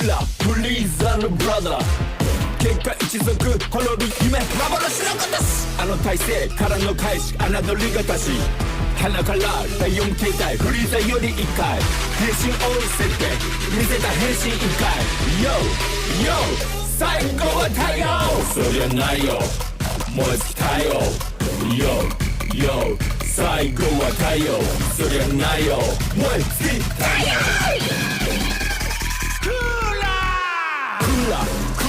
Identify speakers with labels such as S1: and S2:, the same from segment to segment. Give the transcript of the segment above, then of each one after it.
S1: クラブリーザのブラザー結果一族滅び夢幻のことすあの体勢からの返し侮りがたし鼻から第4形態フリーザより1回変身オール設定見せた変身1回 YO 最後は太陽そりゃないよ燃え尽き太陽 YO 最後は太陽そりゃないよ燃え尽き太陽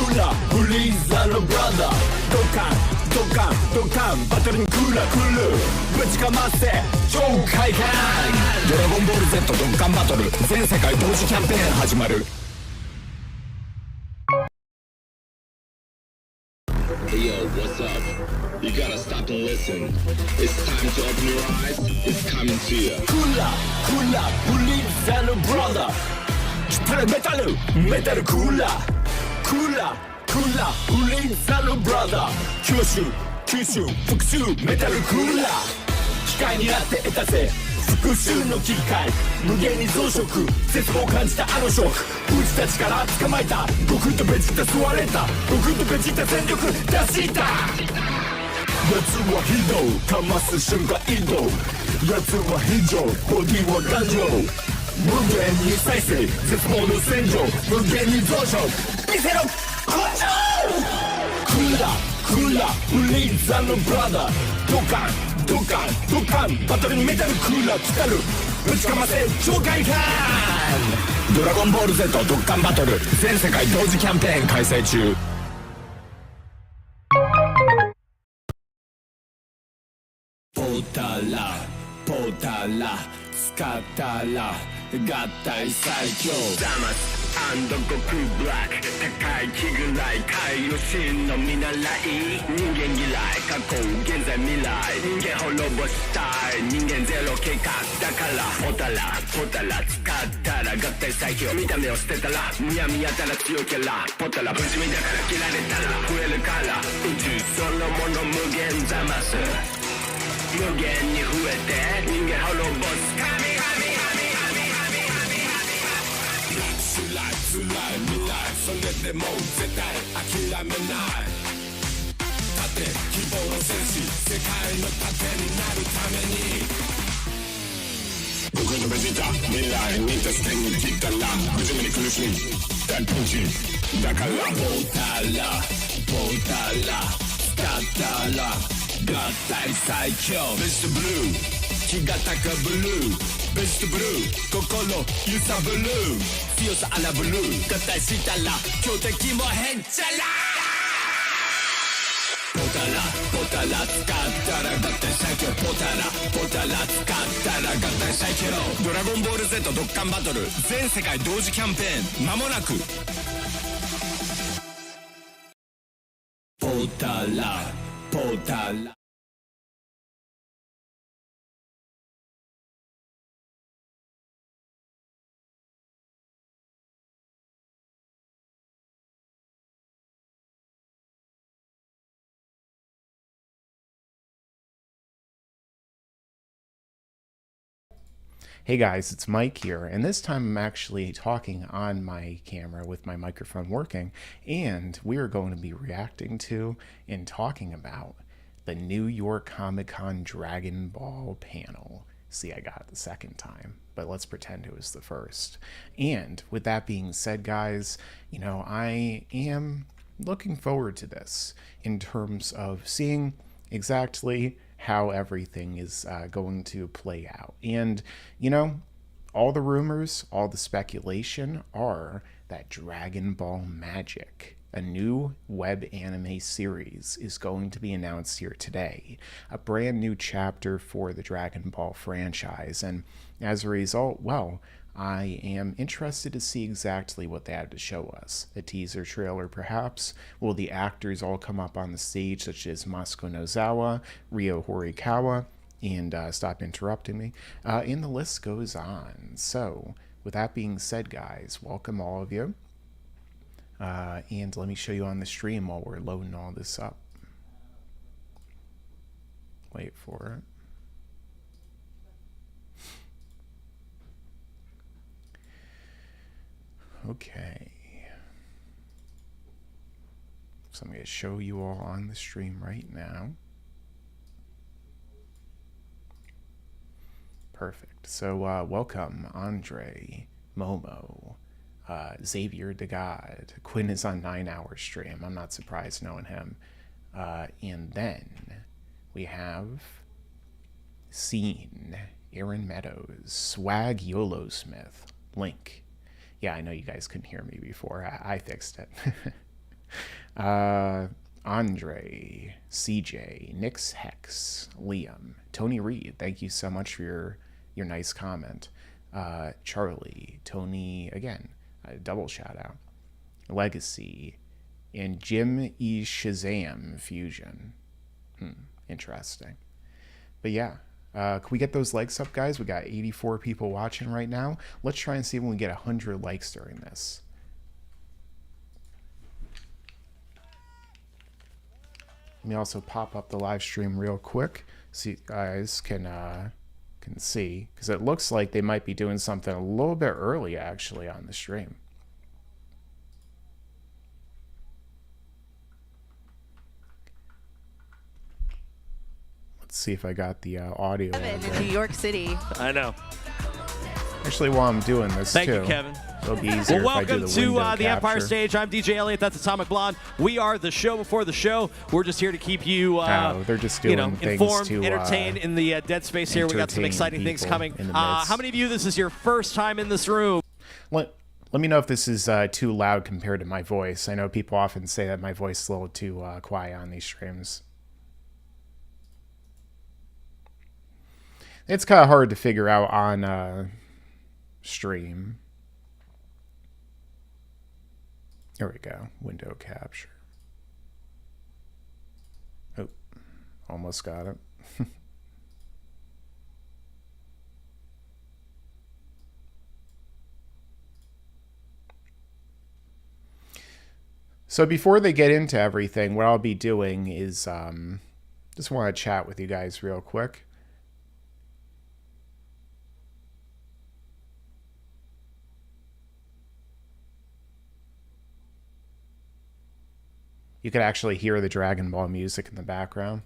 S1: クーラーフリーザのブラザードカンバトルにクーラー来るぶちかませ超快感ドラゴンボール Z ドカンバトル全世界同時キャンペーン始まる
S2: Hey yo, what's up? You gotta stop and listen. It's time to open your eyes. It's coming to you.
S1: クーラーフリーザのブラザー来たらメタルクーラーフリーザのブラザー吸収復讐メタルクーラー機械になって得たぜ復讐の機械無限に増殖絶望を感じたあのショック打ちたちから捕まえた悟空とベジータ吸われた悟空とベジータ全力出した奴はヒーローかます瞬間移動奴は非常ボディは頑丈無限に再生絶望の戦場無限に増殖見せろ根性クーラーフリーザのブラザードカンバトルにメタルクーラー来たるぶちかませ超快感ドラゴンボール Z ドッカンバトル全世界同時キャンペーン開催中ポタラ使ったら合体最強ダマス悟空ブラック高い気ぐらい海洋神の見習い人間嫌い過去現在未来人間滅ぼしたい人間ゼロ計画だからポタラ使ったら合体最強見た目を捨てたらむやみやたら強いキャラポタラ不死身だから切られたら増えるから宇宙そのもの無限ザマス無限に増えて人間滅ぼす神辛い未来それでも絶対諦めない盾希望の戦士世界の盾になるために僕のベジータ未来に助けに来たら初めに苦しみ大ピンチだからポタラ使ったら合体最強ベストブルー気が高ブルーベストブルー心揺さぶる強さ荒ぶる合体したら強敵もへんちゃらポタラ使ったら合体最強ポタラ使ったら合体最強ドラゴンボール Z ドッカンバトル全世界同時キャンペーン間もなくポタラ
S3: Hey guys, it's Mike here, and this time I'm actually talking on my camera with my microphone working, and we are going to be reacting to and talking about the New York ComicCon Dragon Ball panel. See, I got it the second time, but let's pretend it was the first. And with that being said, guys, I am looking forward to this in terms of seeing exactly how everything is going to play out. And, all the rumors, all the speculation are that Dragon Ball Magic, a new web anime series, is going to be announced here today. A brand new chapter for the Dragon Ball franchise. And as a result, well, I am interested to see exactly what they have to show us. A teaser trailer, perhaps? Will the actors all come up on the stage, such as Masuko Nozawa, Ryo Horikawa, and stop interrupting me, and the list goes on. So, with that being said, guys, welcome all of you. And let me show you on the stream while we're loading all this up. Wait for it. Okay. So I'm going to show you all on the stream right now. Perfect. So welcome, Andre, Momo, Xavier the God. Quinn is on 9-hour stream. I'm not surprised knowing him. And then we have Scene, Aaron Meadows, Swag YOLO Smith, Link. Yeah, I know you guys couldn't hear me before. I fixed it. Andre, CJ, Nix Hex, Liam, Tony Reed. Thank you so much for your nice comment. Charlie, Tony, again, double shout out. Legacy, and Jim E. Shazam Fusion. Interesting. But yeah, can we get those likes up, guys? We got 84 people watching right now. Let's try and see if we can get 100 likes during this. Let me also pop up the live stream real quick so you guys can see, because it looks like they might be doing something a little bit early actually on the stream. Let's see if I got the audio.
S4: In New York City.
S5: I know.
S3: Actually, while I'm doing this,
S5: Thank you, Kevin.
S3: It'll be easier if I do
S5: welcome
S3: the
S5: to
S3: window
S5: the Empire
S3: capture.
S5: Stage. I'm DJ Elliott. That's Atomic Blonde. We are the show before the show. We're just here to keep you,
S3: they're just doing things
S5: informed,
S3: to,
S5: entertained in the dead space here. We got some exciting things coming. How many of you, this is your first time in this room?
S3: Let me know if this is too loud compared to my voice. I know people often say that my voice is a little too quiet on these streams. It's kind of hard to figure out on stream. There we go. Window capture. Oh, almost got it. So before they get into everything, what I'll be doing is just want to chat with you guys real quick. You could actually hear the Dragon Ball music in the background.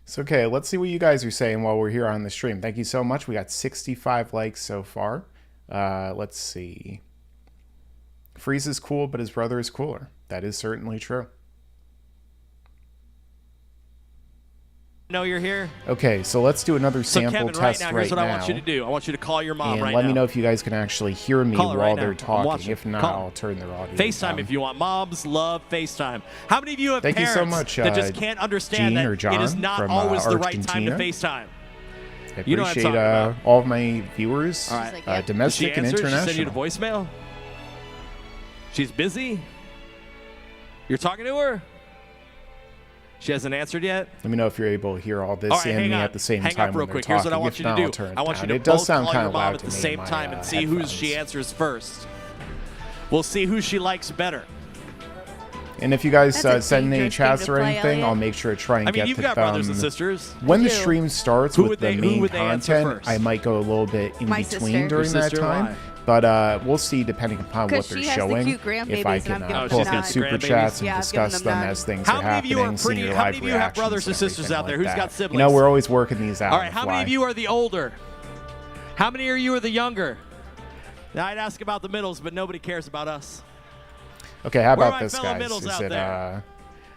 S3: So, okay, let's see what you guys are saying while we're here on the stream. Thank you so much. We got 65 likes so far. Let's see. Freeze is cool, but his brother is cooler. That is certainly true.
S5: Know you're here.
S3: Okay, so let's do another sample
S5: Kevin,
S3: test
S5: right now, here's what
S3: now.
S5: I want you to do. I want you to call your mom
S3: And
S5: right
S3: let
S5: now.
S3: me know if you guys can actually hear me
S5: Call her
S3: while
S5: right
S3: they're
S5: now. I'm
S3: talking.
S5: watching.
S3: If not,
S5: Call.
S3: I'll turn their audio
S5: FaceTime
S3: down.
S5: if you want. Moms love FaceTime. How many of you have
S3: Thank you
S5: parents
S3: so much,
S5: that just can't understand
S3: Gene
S5: that
S3: or John
S5: it is not
S3: from,
S5: always the right time to
S3: Argentina.
S5: FaceTime?
S3: I
S5: You know what I'm
S3: appreciate
S5: talking about.
S3: all of my viewers,
S5: All right.
S4: Like, yep.
S3: domestic and
S5: Did she answer? She sent you
S3: international.
S5: a voicemail? She's busy? You're talking to her? She hasn't answered yet?
S3: Let me know if you're able to hear all this
S5: All right,
S3: and
S5: hang
S3: me
S5: on.
S3: at the same
S5: hang
S3: time
S5: up real
S3: when they're
S5: quick.
S3: talking.
S5: Here's what I want
S3: If
S5: you to
S3: not,
S5: do.
S3: I'll turn it
S5: I want
S3: down.
S5: you to
S3: It does
S5: both
S3: sound
S5: call
S3: kind
S5: your
S3: of
S5: mom
S3: loud
S5: at
S3: to
S5: the
S3: me
S5: same
S3: in
S5: time
S3: my
S5: and see who she
S3: headphones.
S5: answers first. We'll see who she likes better.
S3: And if you guys
S4: That's a
S3: send any
S4: dangerous game
S3: chats
S4: to
S3: or
S4: play,
S3: anything,
S4: Elliot.
S3: I'll make sure to try and
S5: I mean,
S3: get
S5: you've
S3: the
S5: got brothers and sisters.
S3: When the
S4: do.
S3: stream starts
S5: Who
S3: with
S5: would
S3: the
S5: they- who
S3: main
S5: would they answer
S3: content,
S5: first?
S3: I might go a little bit in
S4: My
S3: between
S4: sister.
S3: during
S5: Your
S3: that
S5: sister,
S3: time.
S5: why?
S3: But we'll see depending upon what
S4: 'Cause
S3: they're
S4: she has the
S3: showing.
S4: cute
S3: If
S4: grandbabies,
S3: I
S4: and
S3: can
S4: I'm giving
S3: pull
S5: them
S3: up the
S5: that.
S3: super
S5: Grandbabies?
S3: chats and
S4: Yeah, I've
S3: discuss
S4: given them
S3: them
S4: that.
S3: as things
S5: How
S3: are
S5: many of you are
S3: happening, seeing your
S5: how
S3: live
S5: many of you have
S3: reactions
S5: brothers and
S3: and
S5: sisters
S3: everything
S5: out there?
S3: like
S5: Who's
S3: that.
S5: got siblings?
S3: You know, we're always working these out.
S5: All
S3: on
S5: right,
S3: the
S5: how many
S3: fly.
S5: of you are the older? How many of you are the younger? Now, I'd ask about the middles, but nobody cares about us.
S3: Okay, how
S5: Where are
S3: about
S5: my
S3: this,
S5: fellow
S3: guys?
S5: middles
S3: Is
S5: out
S3: it
S5: there?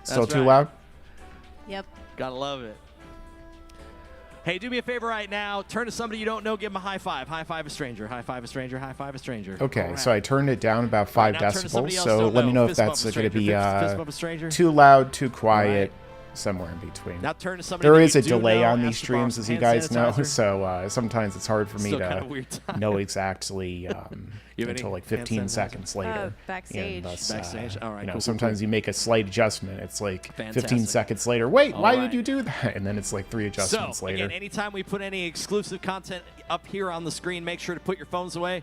S3: still
S5: That's
S3: too
S5: right.
S3: loud?
S4: Yep.
S5: Gotta love it. Hey, do me a favor right now. Turn to somebody you don't know. Give them a high five. High five a stranger. High five a stranger. High five a stranger.
S3: Okay,
S5: All right.
S3: so I turned it down about 5
S5: Now turn to somebody
S3: decibels.
S5: else
S3: So
S5: don't
S3: let me know if
S5: Fist bump
S3: that's
S5: a
S3: going to be
S5: stranger. Fist bump a stranger.
S3: too loud, too quiet,
S5: Right.
S3: somewhere in between.
S5: Now turn to somebody
S3: There
S5: that
S3: is
S5: you
S3: a
S5: do
S3: delay
S5: know,
S3: on these
S5: ask to
S3: streams,
S5: borrow
S3: as you
S5: hand
S3: guys know,
S5: sanitizer.
S3: so sometimes it's hard for me
S5: Still kinda
S3: to
S5: weird time.
S3: know exactly
S5: You have
S3: until
S5: any
S3: like
S5: hand
S3: 15
S5: sanitizer?
S3: seconds later.
S4: Backstage.
S3: And thus,
S5: Backstage? All right,
S3: you know,
S5: cool, cool,
S3: sometimes
S5: cool.
S3: you make a slight adjustment. It's like 15
S5: Fantastic.
S3: seconds later. Wait,
S5: All
S3: why
S5: right.
S3: did you do that? And then it's like 3 adjustments
S5: So,
S3: later.
S5: again, anytime we put any exclusive content up here on the screen, make sure to put your phones away.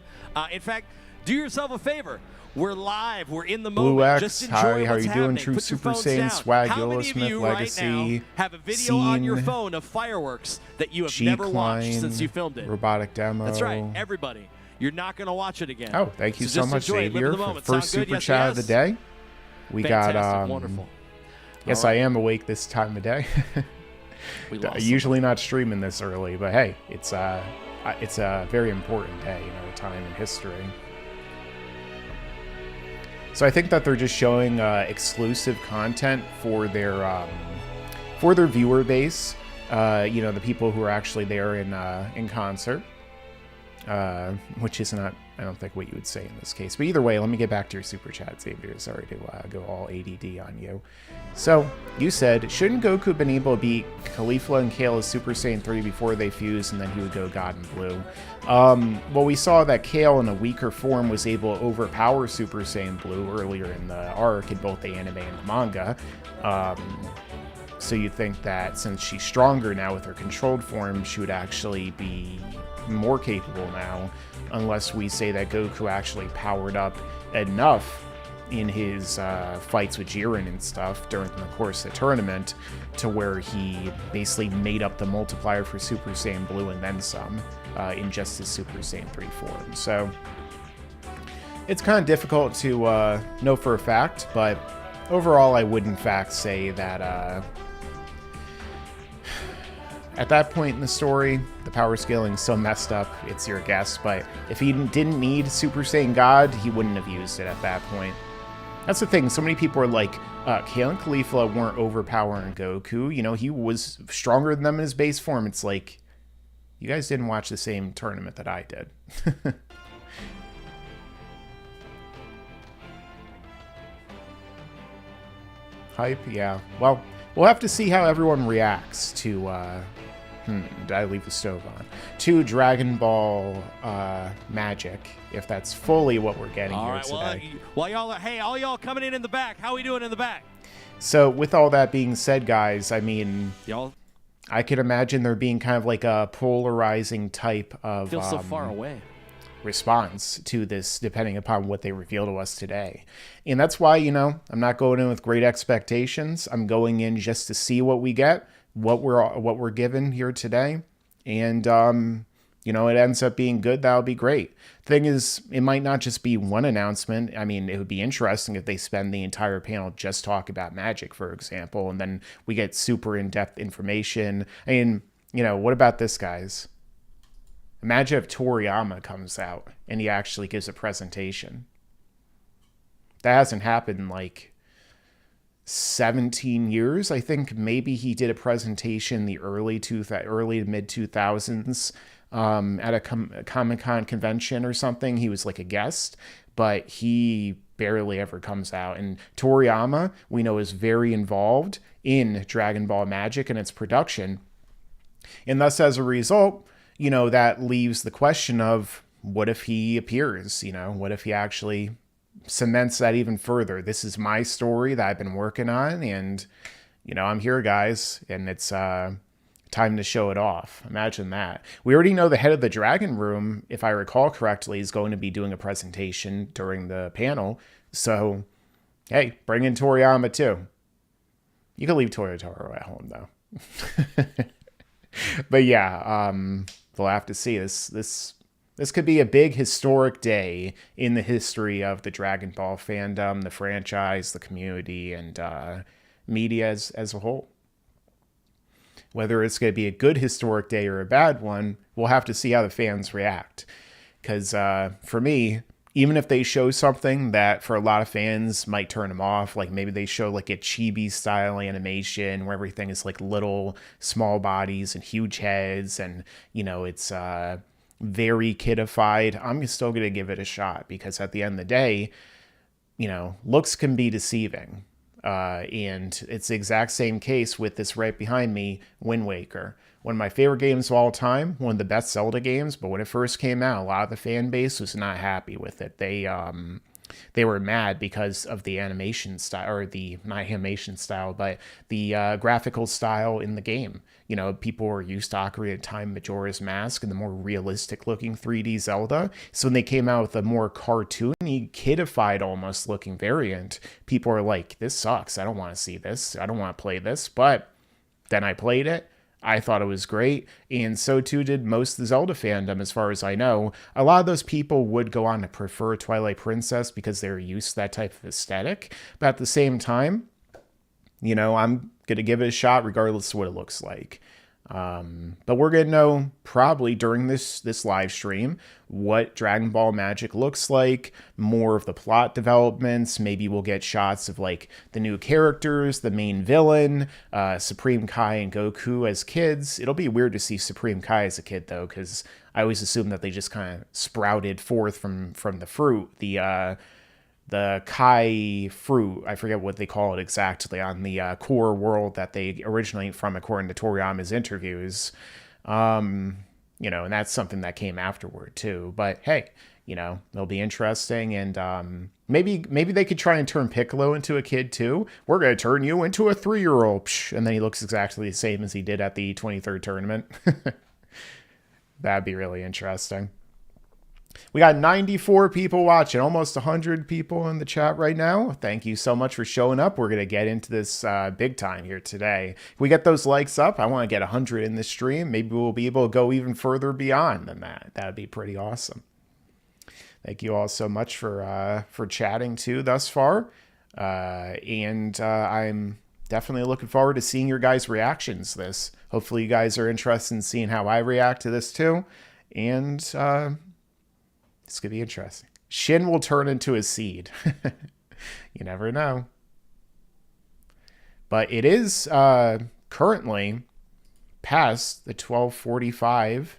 S5: In fact, do yourself a favor. We're live. We're in the
S3: Blue
S5: moment.
S3: X,
S5: Just enjoy
S3: how are
S5: what's
S3: you doing?
S5: happening.
S3: True
S5: Put your
S3: Super
S5: phones
S3: Saiyan,
S5: down.
S3: Swag,
S5: How
S3: Yolo
S5: many of
S3: Smith,
S5: you
S3: Legacy,
S5: right now have a video on your
S3: Scene,
S5: phone of fireworks that you have
S3: G
S5: never watched
S3: Klein,
S5: since you filmed it?
S3: Robotic Demo.
S5: That's right. Everybody. You're not going to watch it again.
S3: Oh, thank you so
S5: just
S3: much,
S5: enjoy it. Live in
S3: Xavier,
S5: the
S3: for the
S5: moment.
S3: first
S5: Sound good?
S3: super
S5: Yes or
S3: chat of the
S5: yes?
S3: day. We
S5: Fantastic,
S3: got
S5: wonderful.
S3: Yes,
S5: All right.
S3: I am awake this time of day.
S5: We lost
S3: Usually not streaming this early, but hey, it's a very important day in our time in history. So I think that they're just showing exclusive content for their viewer base. The people who are actually there in concert, which is not, I don't think, what you would say in this case. But either way, let me get back to your super chat, Xavier. Sorry to go all ADD on you. So you said, shouldn't Goku have been able to beat Caulifla and Kale as Super Saiyan 3 before they fused, and then he would go God in Blue? Well, we saw that Kale in a weaker form was able to overpower Super Saiyan Blue earlier in the arc in both the anime and the manga. So you think that since she's stronger now with her controlled form, she would actually be more capable now, unless we say that Goku actually powered up enough in his fights with Jiren and stuff during the course of the tournament to where he basically made up the multiplier for Super Saiyan Blue and then some in just his Super Saiyan 3 form. So it's kind of difficult to know for a fact, but overall I would in fact say that at that point in the story, the power scaling is so messed up, it's your guess, but if he didn't need Super Saiyan God, he wouldn't have used it at that point. That's the thing, so many people are like, Kale and Caulifla weren't overpowering Goku, you know, he was stronger than them in his base form. It's like, you guys didn't watch the same tournament that I did. Hype, yeah. Well, we'll have to see how everyone reacts to, did I leave the stove on? To Dragon Ball Magic, if that's fully what we're getting
S5: All
S3: here
S5: right,
S3: today.
S5: all y'all coming in the back. How we doing in the back?
S3: So with all that being said, guys, I mean,
S5: Y'all
S3: I could imagine there being kind of like a polarizing type of
S5: feel so far away.
S3: response to this, depending upon what they reveal to us today. And that's why, you know, I'm not going in with great expectations. I'm going in just to see what we get, what we're given here today. And, you know, it ends up being good, that'll be great. Thing is, it might not just be one announcement. I mean, it would be interesting if they spend the entire panel just talk about Magic, for example, and then we get super in-depth information. I mean, you know, what about this, guys? Imagine if Toriyama comes out and he actually gives a presentation. That hasn't happened in like 17 years. I think maybe he did a presentation in the early to mid 2000s at a ComicCon convention or something. He was like a guest, but he barely ever comes out. And Toriyama, we know, is very involved in Dragon Ball Magic and its production. And thus, as a result, you know, that leaves the question of what if he appears, you know, what if he actually cements that even further? This is my story that I've been working on, and, you know, I'm here, guys, and it's time to show it off. Imagine that. We already know the head of the Dragon Room, if I recall correctly, is going to be doing a presentation during the panel. So, hey, bring in Toriyama too. You can leave Toyotaro at home, though. But yeah, we'll have to see. This could be a big historic day in the history of the Dragon Ball fandom, the franchise, the community, and media as a whole. Whether it's going to be a good historic day or a bad one, we'll have to see how the fans react. Because for me, even if they show something that for a lot of fans might turn them off, like maybe they show like a chibi style animation where everything is like little small bodies and huge heads, and, you know, it's very kidified, I'm still going to give it a shot, because at the end of the day, you know, looks can be deceiving. And it's the exact same case with this right behind me, Wind Waker. One of my favorite games of all time, one of the best Zelda games, but when it first came out, a lot of the fan base was not happy with it. They were mad because of the animation style, or the, not animation style, but the graphical style in the game. You know, people were used to Ocarina of Time, Majora's Mask, and the more realistic looking 3D Zelda. So when they came out with a more cartoony, kidified almost looking variant, people were like, this sucks. I don't want to see this. I don't want to play this. But then I played it. I thought it was great, and so too did most of the Zelda fandom, as far as I know. A lot of those people would go on to prefer Twilight Princess because they were used to that type of aesthetic. But at the same time, you know, I'm going to give it a shot regardless of what it looks like. But we're going to know probably during this live stream what Dragon Ball Magic looks like, more of the plot developments. Maybe we'll get shots of like the new characters, the main villain, Supreme Kai and Goku as kids. It'll be weird to see Supreme Kai as a kid though, because I always assume that they just kind of sprouted forth from the fruit. The Kai fruit, I forget what they call it exactly, on the core world that they originate from, according to Toriyama's interviews. You know, and that's something that came afterward too. But hey, you know, it'll be interesting, and maybe they could try and turn Piccolo into a kid too. We're gonna turn you into a 3-year-old, and then he looks exactly the same as he did at the 23rd tournament. That'd be really interesting. We got 94 people watching, almost 100 people in the chat right now. Thank you so much for showing up. We're going to get into this big time here today. If we get those likes up, I want to get 100 in this stream. Maybe we'll be able to go even further beyond than that. That'd be pretty awesome. Thank you all so much for chatting too thus far. And I'm definitely looking forward to seeing your guys' reactions to this. Hopefully you guys are interested in seeing how I react to this too. And it's going to be interesting. Shin will turn into a seed. You never know. But it is currently past the 12:45
S5: If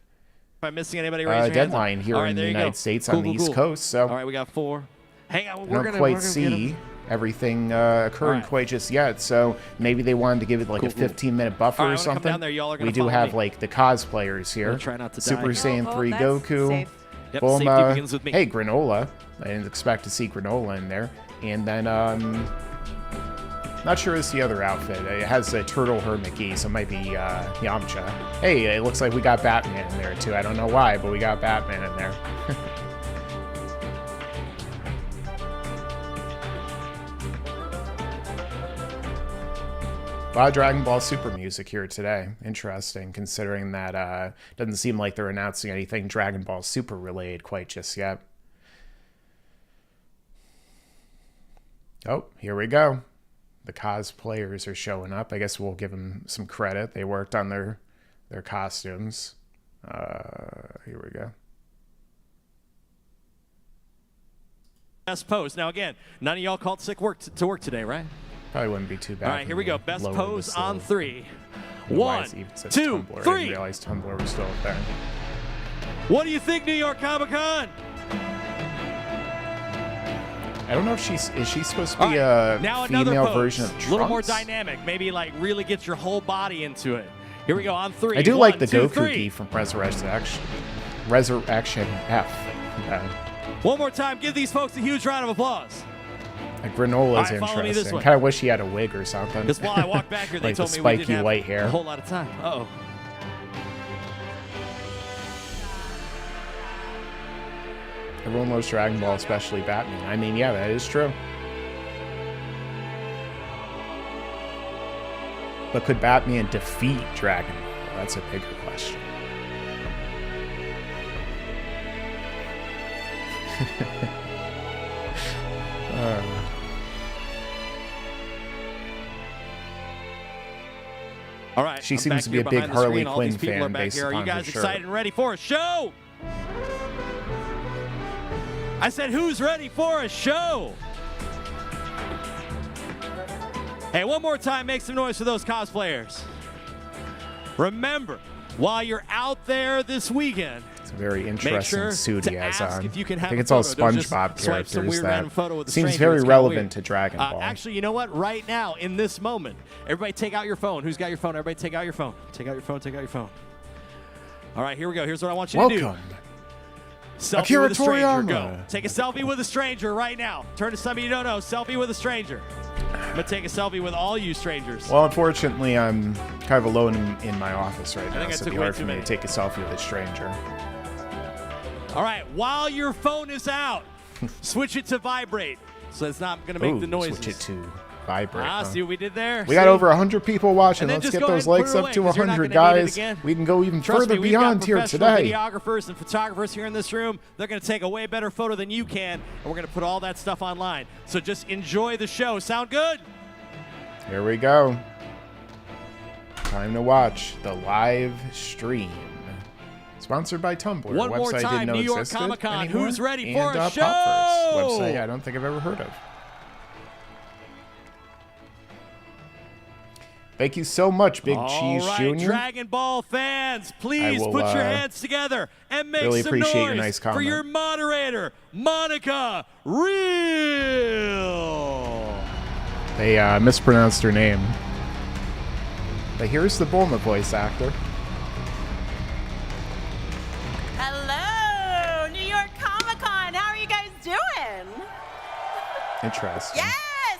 S5: I'm missing anybody, raise your
S3: deadline
S5: hands.
S3: here
S5: Right,
S3: in the United States
S5: cool,
S3: on the
S5: cool,
S3: East
S5: cool.
S3: Coast. So
S5: all right, we got 4. Hang on,
S3: I don't quite see everything occurring quite just yet. So maybe they wanted to give it like a 15-minute buffer
S5: all right,
S3: or
S5: I'm gonna come
S3: something.
S5: down there. Y'all are gonna
S3: We do
S5: follow
S3: have
S5: me.
S3: like the cosplayers here.
S5: We'll try not to die
S3: Super
S5: here.
S3: Saiyan 3
S4: that's
S3: Goku.
S4: safe.
S5: Yep,
S3: Bulma.
S5: safety begins with me.
S3: Hey, Granola. I didn't expect to see Granola in there. And then, not sure it's the other outfit. It has a turtle hermit McGee, so it might be Yamcha. Hey, it looks like we got Batman in there too. I don't know why, but we got Batman in there. A lot of Dragon Ball Super music here today. Interesting, considering that doesn't seem like they're announcing anything Dragon Ball Super related quite just yet. Oh, here we go. The cosplayers are showing up. I guess we'll give them some credit. They worked on their costumes. Here we go.
S5: Best pose. Now again, none of y'all called sick to work today, right?
S3: Probably wouldn't be too bad.
S5: All right, here we go. Best
S3: Lower
S5: pose
S3: this
S5: on
S3: little
S5: 3.
S3: device
S5: 1,
S3: even says
S5: 2,
S3: Tumblr. I
S5: 3.
S3: didn't realize Tumblr was still up there.
S5: What do you think, New York Comic-Con?
S3: I don't know if is she supposed to be
S5: All right,
S3: a
S5: now another
S3: female
S5: pose.
S3: version of Trunks?
S5: A little more dynamic. Maybe like really get your whole body into it. Here we go on 3.
S3: I do
S5: 1,
S3: like the
S5: 2,
S3: Goku
S5: 3.
S3: gi from Resurrection F.
S5: One more time, give these folks a huge round of applause.
S3: Granola's
S5: All right, follow me this
S3: interesting.
S5: way.
S3: Kind of wish he had a wig or something.
S5: Because while I walked back here, they
S3: Like
S5: told
S3: the
S5: me we
S3: spiky
S5: didn't have
S3: white hair.
S5: a whole lot of time. Uh-oh.
S3: Everyone loves Dragon Ball, especially Batman. I mean, yeah, that is true. But could Batman defeat Dragon Ball? That's a bigger question.
S5: All right.
S3: She
S5: I'm
S3: seems
S5: back
S3: to be
S5: here
S3: a big
S5: behind the screen.
S3: Harley
S5: All these
S3: Quinn
S5: people are
S3: fan
S5: back
S3: based
S5: here. Are you
S3: upon her
S5: guys
S3: shirt.
S5: excited and ready for a show? I said, who's ready for a show? Hey, one more time, make some noise for those cosplayers. Remember, while you're out there this weekend,
S3: It's a very
S5: make
S3: interesting
S5: sure
S3: suit
S5: to
S3: he has
S5: ask
S3: on.
S5: if you can
S3: I
S5: have
S3: think
S5: a
S3: it's all
S5: photo. Don't just
S3: SpongeBob
S5: swipe some
S3: characters
S5: weird
S3: that
S5: random photo with a
S3: seems
S5: stranger.
S3: very
S5: It's kinda
S3: relevant
S5: weird.
S3: to Dragon Ball.
S5: Actually, you know what? Right now, in this moment, everybody take out your phone. Who's got your phone? Everybody take out your phone. Take out your phone. Take out your phone. All right, here we go. Here's what I want you to do.
S3: Welcome.
S5: Selfie
S3: Akira
S5: with a stranger.
S3: Toriyama.
S5: Go. Take a selfie with a stranger right now. Turn to somebody you don't know. Selfie with a stranger. I'm going to take a selfie with all you strangers.
S3: Well, unfortunately, I'm kind of alone in my office right now,
S5: think I
S3: so
S5: took
S3: it'd be
S5: way
S3: hard
S5: too
S3: for me
S5: many.
S3: to take a selfie with a stranger.
S5: All right, while your phone is out, switch it to vibrate. So it's not going to make
S3: Ooh,
S5: the noises.
S3: switch it to vibrate. Huh?
S5: See what we did there?
S3: We got over 100 people watching. Let's get those likes up to 100, guys. We can go even further beyond here today.
S5: Videographers and photographers here in this room. They're going to take a way better photo than you can, and we're going to put all that stuff online. So just enjoy the show. Sound good?
S3: Here we go. Time to watch the live stream. Sponsored by Tumblr.
S5: One more
S3: website
S5: time, New York ComicCon. Who's ready for a show?
S3: Pop website I don't think I've ever heard of. Thank you so much, Big Cheese Jr.
S5: Dragon Ball fans, please put your hands together and make
S3: really
S5: some
S3: appreciate
S5: noise
S3: your nice comment.
S5: for your moderator, Monica Real.
S3: They mispronounced her name. But here's the Bulma voice actor.
S4: Hello, New York Comic-Con. How are you guys doing?
S3: Interesting.
S4: Yes.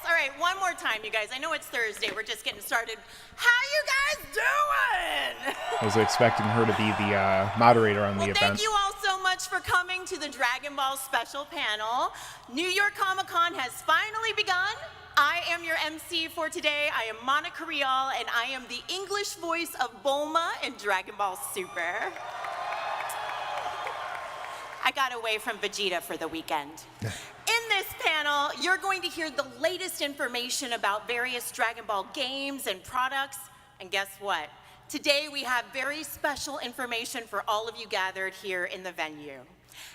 S4: All right, one more time, you guys. I know it's Thursday. We're just getting started. How you guys doing?
S3: I was expecting her to be the moderator on the event.
S4: Thank you all so much for coming to the Dragon Ball special panel. New York Comic-Con has finally begun. I am your MC for today. I am Monica Real, and I am the English voice of Bulma in Dragon Ball Super. I got away from Vegeta for the weekend. In this panel, you're going to hear the latest information about various Dragon Ball games and products. And guess what? Today we have very special information for all of you gathered here in the venue.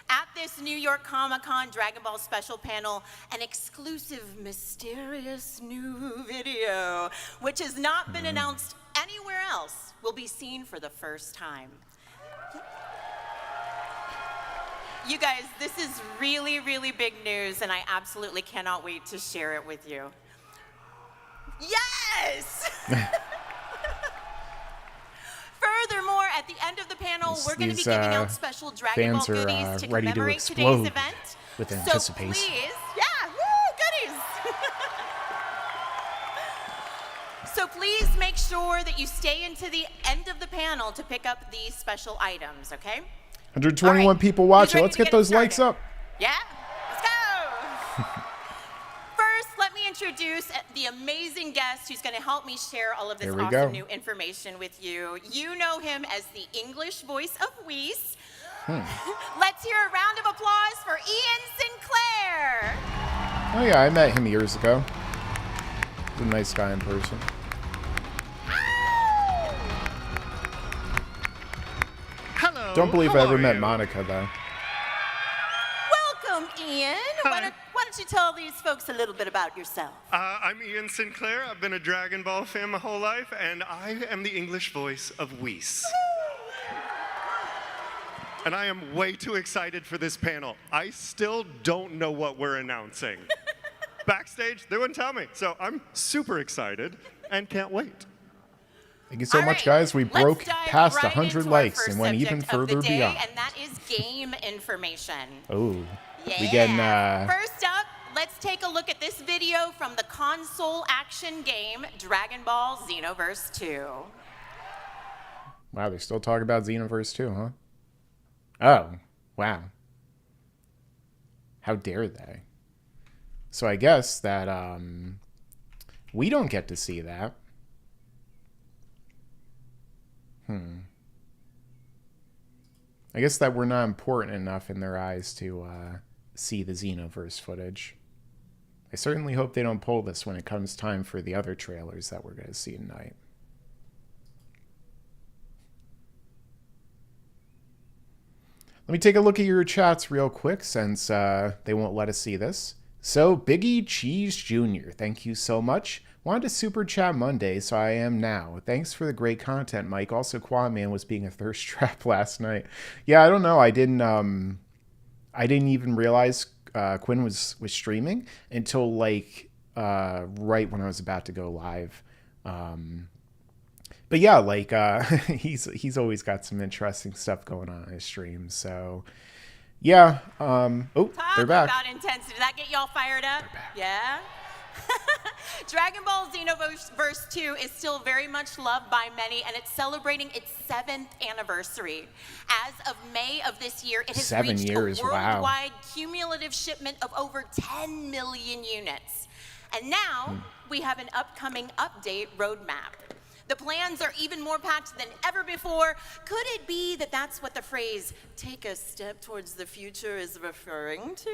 S4: At this New York Comic-Con Dragon Ball special panel, an exclusive, mysterious new video, which has not been announced anywhere else, will be seen for the first time. You guys, this is really, really big news, and I absolutely cannot wait to share it with you. Yes! Furthermore, at the end of the panel, we're going to be giving out special Dragon Ball goodies to commemorate today's event.
S3: With anticipation.
S4: So please, woo, goodies! So please make sure that you stay into the end of the panel to pick up these special items, okay?
S3: 121 people watching. Let's get those likes up.
S4: Yeah, let's go. First, let me introduce the amazing guest who's going to help me share all of this awesome new information with you. You know him as the English voice of Whis. Let's hear a round of applause for Ian Sinclair.
S3: Oh yeah, I met him years ago. He's a nice guy in person.
S6: Hello.
S3: Don't believe I ever met Monica, though.
S4: Welcome, Ian. Why don't you tell these folks a little bit about yourself?
S6: I'm Ian Sinclair. I've been a Dragon Ball fan my whole life, and I am the English voice of Whis. And I am way too excited for this panel. I still don't know what we're announcing. Backstage, they wouldn't tell me. So I'm super excited and can't wait.
S3: Thank you so much, guys. We broke past 100 likes and went even further beyond.
S4: And that is game information.
S3: Oh,
S4: yeah.
S3: We getting
S4: First up, let's take a look at this video from the console action game Dragon Ball Xenoverse 2.
S3: Wow, they're still talking about Xenoverse 2, huh? Oh, wow. How dare they? So I guess that we don't get to see that. I guess that we're not important enough in their eyes to see the Xenoverse footage. I certainly hope they don't pull this when it comes time for the other trailers that we're going to see tonight. Let me take a look at your chats real quick since they won't let us see this. So, Biggie Cheese Jr., thank you so much. Wanted to super chat Monday, so I am now. Thanks for the great content, Mike. Also, Quaman was being a thirst trap last night. Yeah, I don't know. I didn't even realize Quinn was streaming until like right when I was about to go live. But yeah, like he's always got some interesting stuff going on his stream. So yeah. Oh, they're back.
S4: Talk about intensity. Did that get y'all fired up? Yeah. Dragon Ball Xenoverse 2 is still very much loved by many, and it's celebrating its 7th anniversary. As of May of this year, it has
S3: 7
S4: reached
S3: years,
S4: a
S3: wow.
S4: worldwide cumulative shipment of over 10 million units. And now we have an upcoming update roadmap. The plans are even more packed than ever before. Could it be that that's what the phrase, take a step towards the future, is referring to?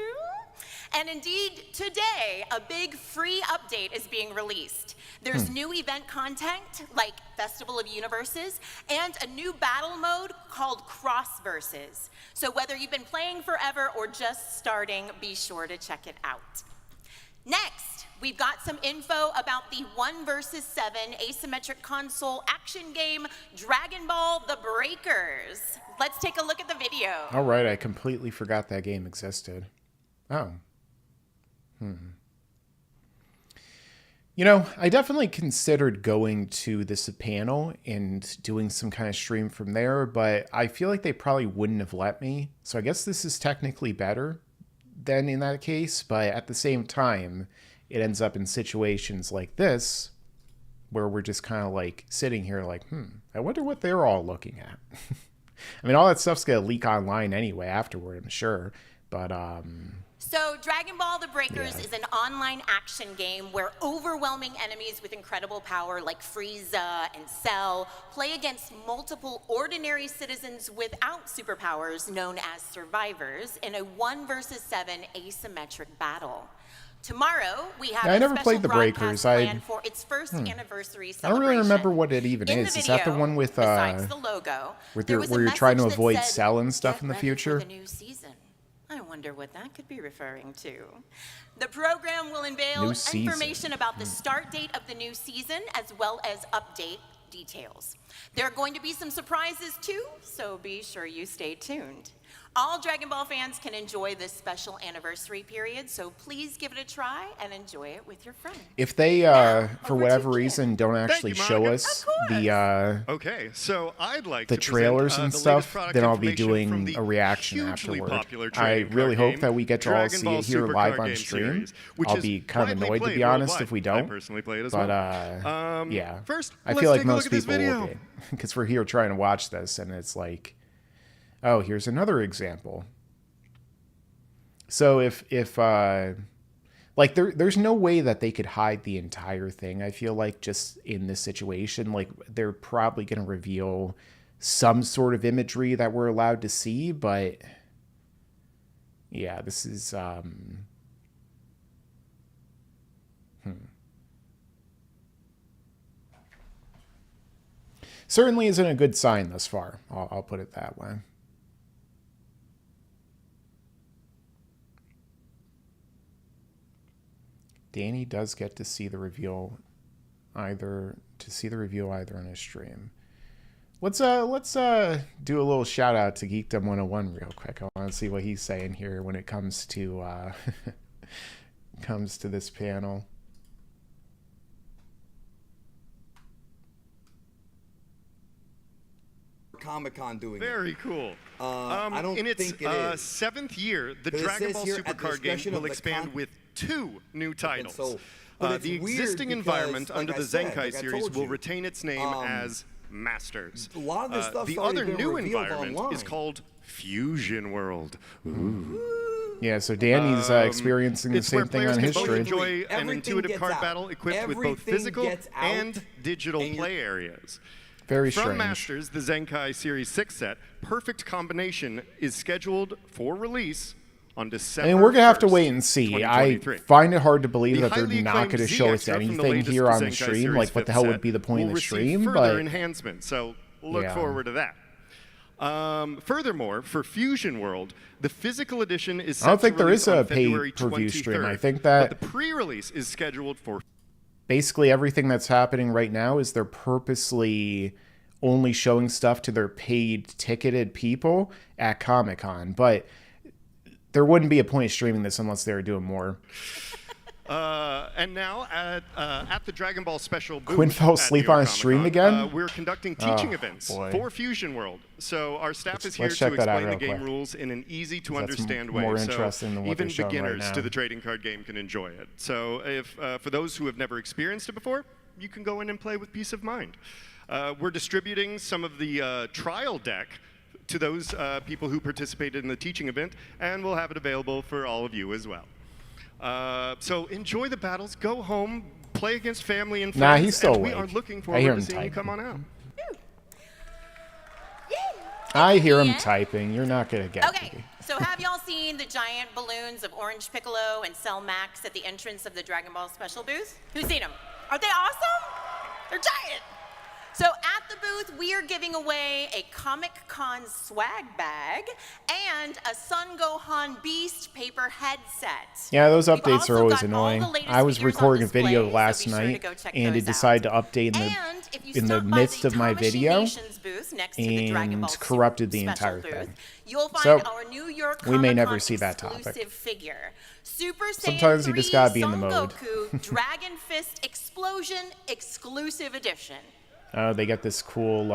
S4: And indeed, today, a big free update is being released. There's new event content, like Festival of Universes, and a new battle mode called Crossverses. So whether you've been playing forever or just starting, be sure to check it out. Next, we've got some info about the 1 vs. 7 asymmetric console action game, Dragon Ball The Breakers. Let's take a look at the video.
S3: All right, I completely forgot that game existed. Oh. You know, I definitely considered going to this panel and doing some kind of stream from there, but I feel like they probably wouldn't have let me. So I guess this is technically better than in that case, but at the same time, it ends up in situations like this where we're just kind of like sitting here like, I wonder what they're all looking at. I mean, all that stuff's gonna leak online anyway afterward, I'm sure, but
S4: So Dragon Ball The Breakers is an online action game where overwhelming enemies with incredible power like Frieza and Cell play against multiple ordinary citizens without superpowers known as survivors in a 1 vs. 7 asymmetric battle. Tomorrow, we have
S3: I
S4: a
S3: never
S4: special
S3: played The Breakers.
S4: planned for its first anniversary
S3: I don't
S4: celebration.
S3: really remember what it even
S4: In
S3: is.
S4: the
S3: Is that the
S4: video,
S3: one with
S4: besides the logo, there was a
S3: where you're trying to
S4: message that
S3: avoid
S4: said,
S3: Cell and stuff
S4: "Get
S3: in the
S4: ready
S3: future?
S4: for the new season." I wonder what that could be referring to. The program will unveil
S3: New season.
S4: information about the start date of the new season as well as update details. There are going to be some surprises too, so be sure you stay tuned. All Dragon Ball fans can enjoy this special anniversary period, so please give it a try and enjoy it with your friends.
S3: If they,
S4: Now,
S3: for
S4: over to
S3: whatever
S4: Jim.
S3: reason, don't actually
S6: you,
S3: show
S6: Monica.
S3: us the
S6: Okay, so I'd like
S3: the
S6: to
S3: trailers
S6: present,
S3: and
S6: the
S3: stuff,
S6: latest product
S3: then I'll be
S6: information from
S3: doing
S6: the
S3: a reaction
S6: hugely
S3: afterward.
S6: popular
S3: I
S6: trading
S3: really
S6: card
S3: hope that we get to all
S6: Dragon
S3: see
S6: Ball
S3: it here
S6: Super
S3: live
S6: Card
S3: on
S6: Game
S3: stream.
S6: Series, which
S3: I'll
S6: is
S3: be kind of
S6: widely
S3: annoyed, to
S6: played
S3: be honest,
S6: worldwide.
S3: if we
S6: I
S3: don't.
S6: personally played as
S3: But
S6: well.
S3: yeah,
S6: First,
S3: I
S6: let's
S3: feel like
S6: take a look
S3: most
S6: at this
S3: people will
S6: video.
S3: be, because we're here trying to watch this, and it's like, oh, here's another example. So if like there's no way that they could hide the entire thing. I feel like just in this situation, like they're probably going to reveal some sort of imagery that we're allowed to see, but yeah, this is certainly isn't a good sign thus far. I'll put it that way. Danny does get to see the reveal either on his stream. Let's do a little shout out to Geekdom 101 real quick. I want to see what he's saying here when it comes to comes to this panel.
S7: ComicCon doing
S6: Very cool.
S7: I don't
S6: in its
S7: think it is.
S6: 7th year, the
S7: 'Cause it
S6: Dragon
S7: says
S6: Ball
S7: here,
S6: Super
S7: at the
S6: Card game
S7: discretion
S6: will
S7: of the
S6: expand with 2 new titles.
S7: so- but it's
S6: the
S7: weird
S6: existing
S7: because,
S6: environment
S7: like
S6: under
S7: I
S6: the
S7: said,
S6: Zenkai
S7: like I
S6: series
S7: told
S6: will
S7: you,
S6: retain its name as Masters.
S7: a lot of this stuff's
S6: the
S7: already
S6: other
S7: been
S6: new
S7: revealed
S6: environment
S7: online.
S6: is called Fusion World. Ooh.
S3: Yeah, so Danny's experiencing the
S6: It's where
S3: same thing
S6: players
S3: on
S6: can
S3: his
S6: both
S3: stream.
S6: enjoy an
S7: Everything
S6: intuitive
S7: gets
S6: card
S7: out.
S6: battle equipped with both
S7: Everything
S6: physical
S7: gets out,
S6: and digital
S7: and
S6: play areas.
S3: Very
S6: From
S3: strange.
S6: Masters, the Zenkai Series 6 set, Perfect Combination is scheduled for release on December.
S3: I mean, we're gonna have to
S6: 1st,
S3: wait and see. I
S6: 2023.
S3: find it hard to believe
S6: The
S3: that they're
S6: highly
S3: not
S6: acclaimed
S3: going to
S6: Z
S3: show us
S6: Extra from the
S3: anything
S6: latest
S3: here on the
S6: Zenkai
S3: stream.
S6: Series
S3: Like, what the
S6: 5th
S3: hell
S6: set
S3: would be the point of
S6: will
S3: the
S6: receive
S3: stream?
S6: further
S3: But
S6: enhancement, so look
S3: Yeah.
S6: forward to that. Furthermore, for Fusion World, the physical edition is set
S3: I don't think
S6: to
S3: there
S6: release
S3: is a
S6: on February
S3: pay-per-view stream.
S6: 23rd,
S3: I think that-
S6: but the pre-release is scheduled for
S3: basically everything that's happening right now is they're purposely only showing stuff to their paid ticketed people at Comic-Con. But there wouldn't be a point of streaming this unless they were doing more.
S6: And now at the Dragon Ball Special booth
S3: Quinn fell
S6: at
S3: asleep
S6: New York
S3: on a stream
S6: Comic-Con,
S3: again?
S6: We're conducting teaching
S3: Oh,
S6: events
S3: boy.
S6: for Fusion World. So our staff is here
S3: let's
S6: to
S3: check that out
S6: explain the
S3: real
S6: game
S3: quick.
S6: rules in an easy to
S3: 'Cause that's
S6: understand way,
S3: more
S6: so
S3: interesting than what
S6: even
S3: they're showing right
S6: beginners to
S3: now.
S6: the trading card game can enjoy it. So if for those who have never experienced it before, you can go in and play with peace of mind. We're distributing some of the trial deck to those people who participated in the teaching event, and we'll have it available for all of you as well. So enjoy the battles, go home, play against family and friends,
S3: Nah, he's still
S6: and we
S3: awake.
S6: are looking
S3: I
S6: forward
S3: hear
S6: to
S3: him
S6: seeing you
S3: typing.
S6: come on out.
S3: I hear him typing. You're not gonna get
S4: Okay,
S3: me.
S4: so have y'all seen the giant balloons of Orange Piccolo and Cell Max at the entrance of the Dragon Ball Special booth? Who's seen them? Are they awesome? They're giant. So at the booth, we are giving away a ComicCon swag bag and a Sun Gohan Beast paper headset.
S3: Yeah, those
S4: We've
S3: updates are
S4: also
S3: always
S4: got all
S3: annoying.
S4: the latest
S3: I was
S4: figures on
S3: recording a
S4: display,
S3: video
S4: so
S3: last
S4: be sure to
S3: night,
S4: go check
S3: and
S4: those
S3: it decided to
S4: out.
S3: update
S4: And if you
S3: in the
S4: stop by
S3: midst of my
S4: Tamashii
S3: video
S4: Nations booth next to the Dragon
S3: and
S4: Ball
S3: corrupted the
S4: Special
S3: entire
S4: booth,
S3: thing.
S4: you'll find
S3: So,
S4: our New York
S3: we may never
S4: Comic-Con
S3: see that topic.
S4: exclusive figure. Super Saiyan
S3: Sometimes you just
S4: 3
S3: gotta be in the
S4: Son
S3: mode.
S4: Goku Dragon Fist Explosion exclusive edition.
S3: They get this cool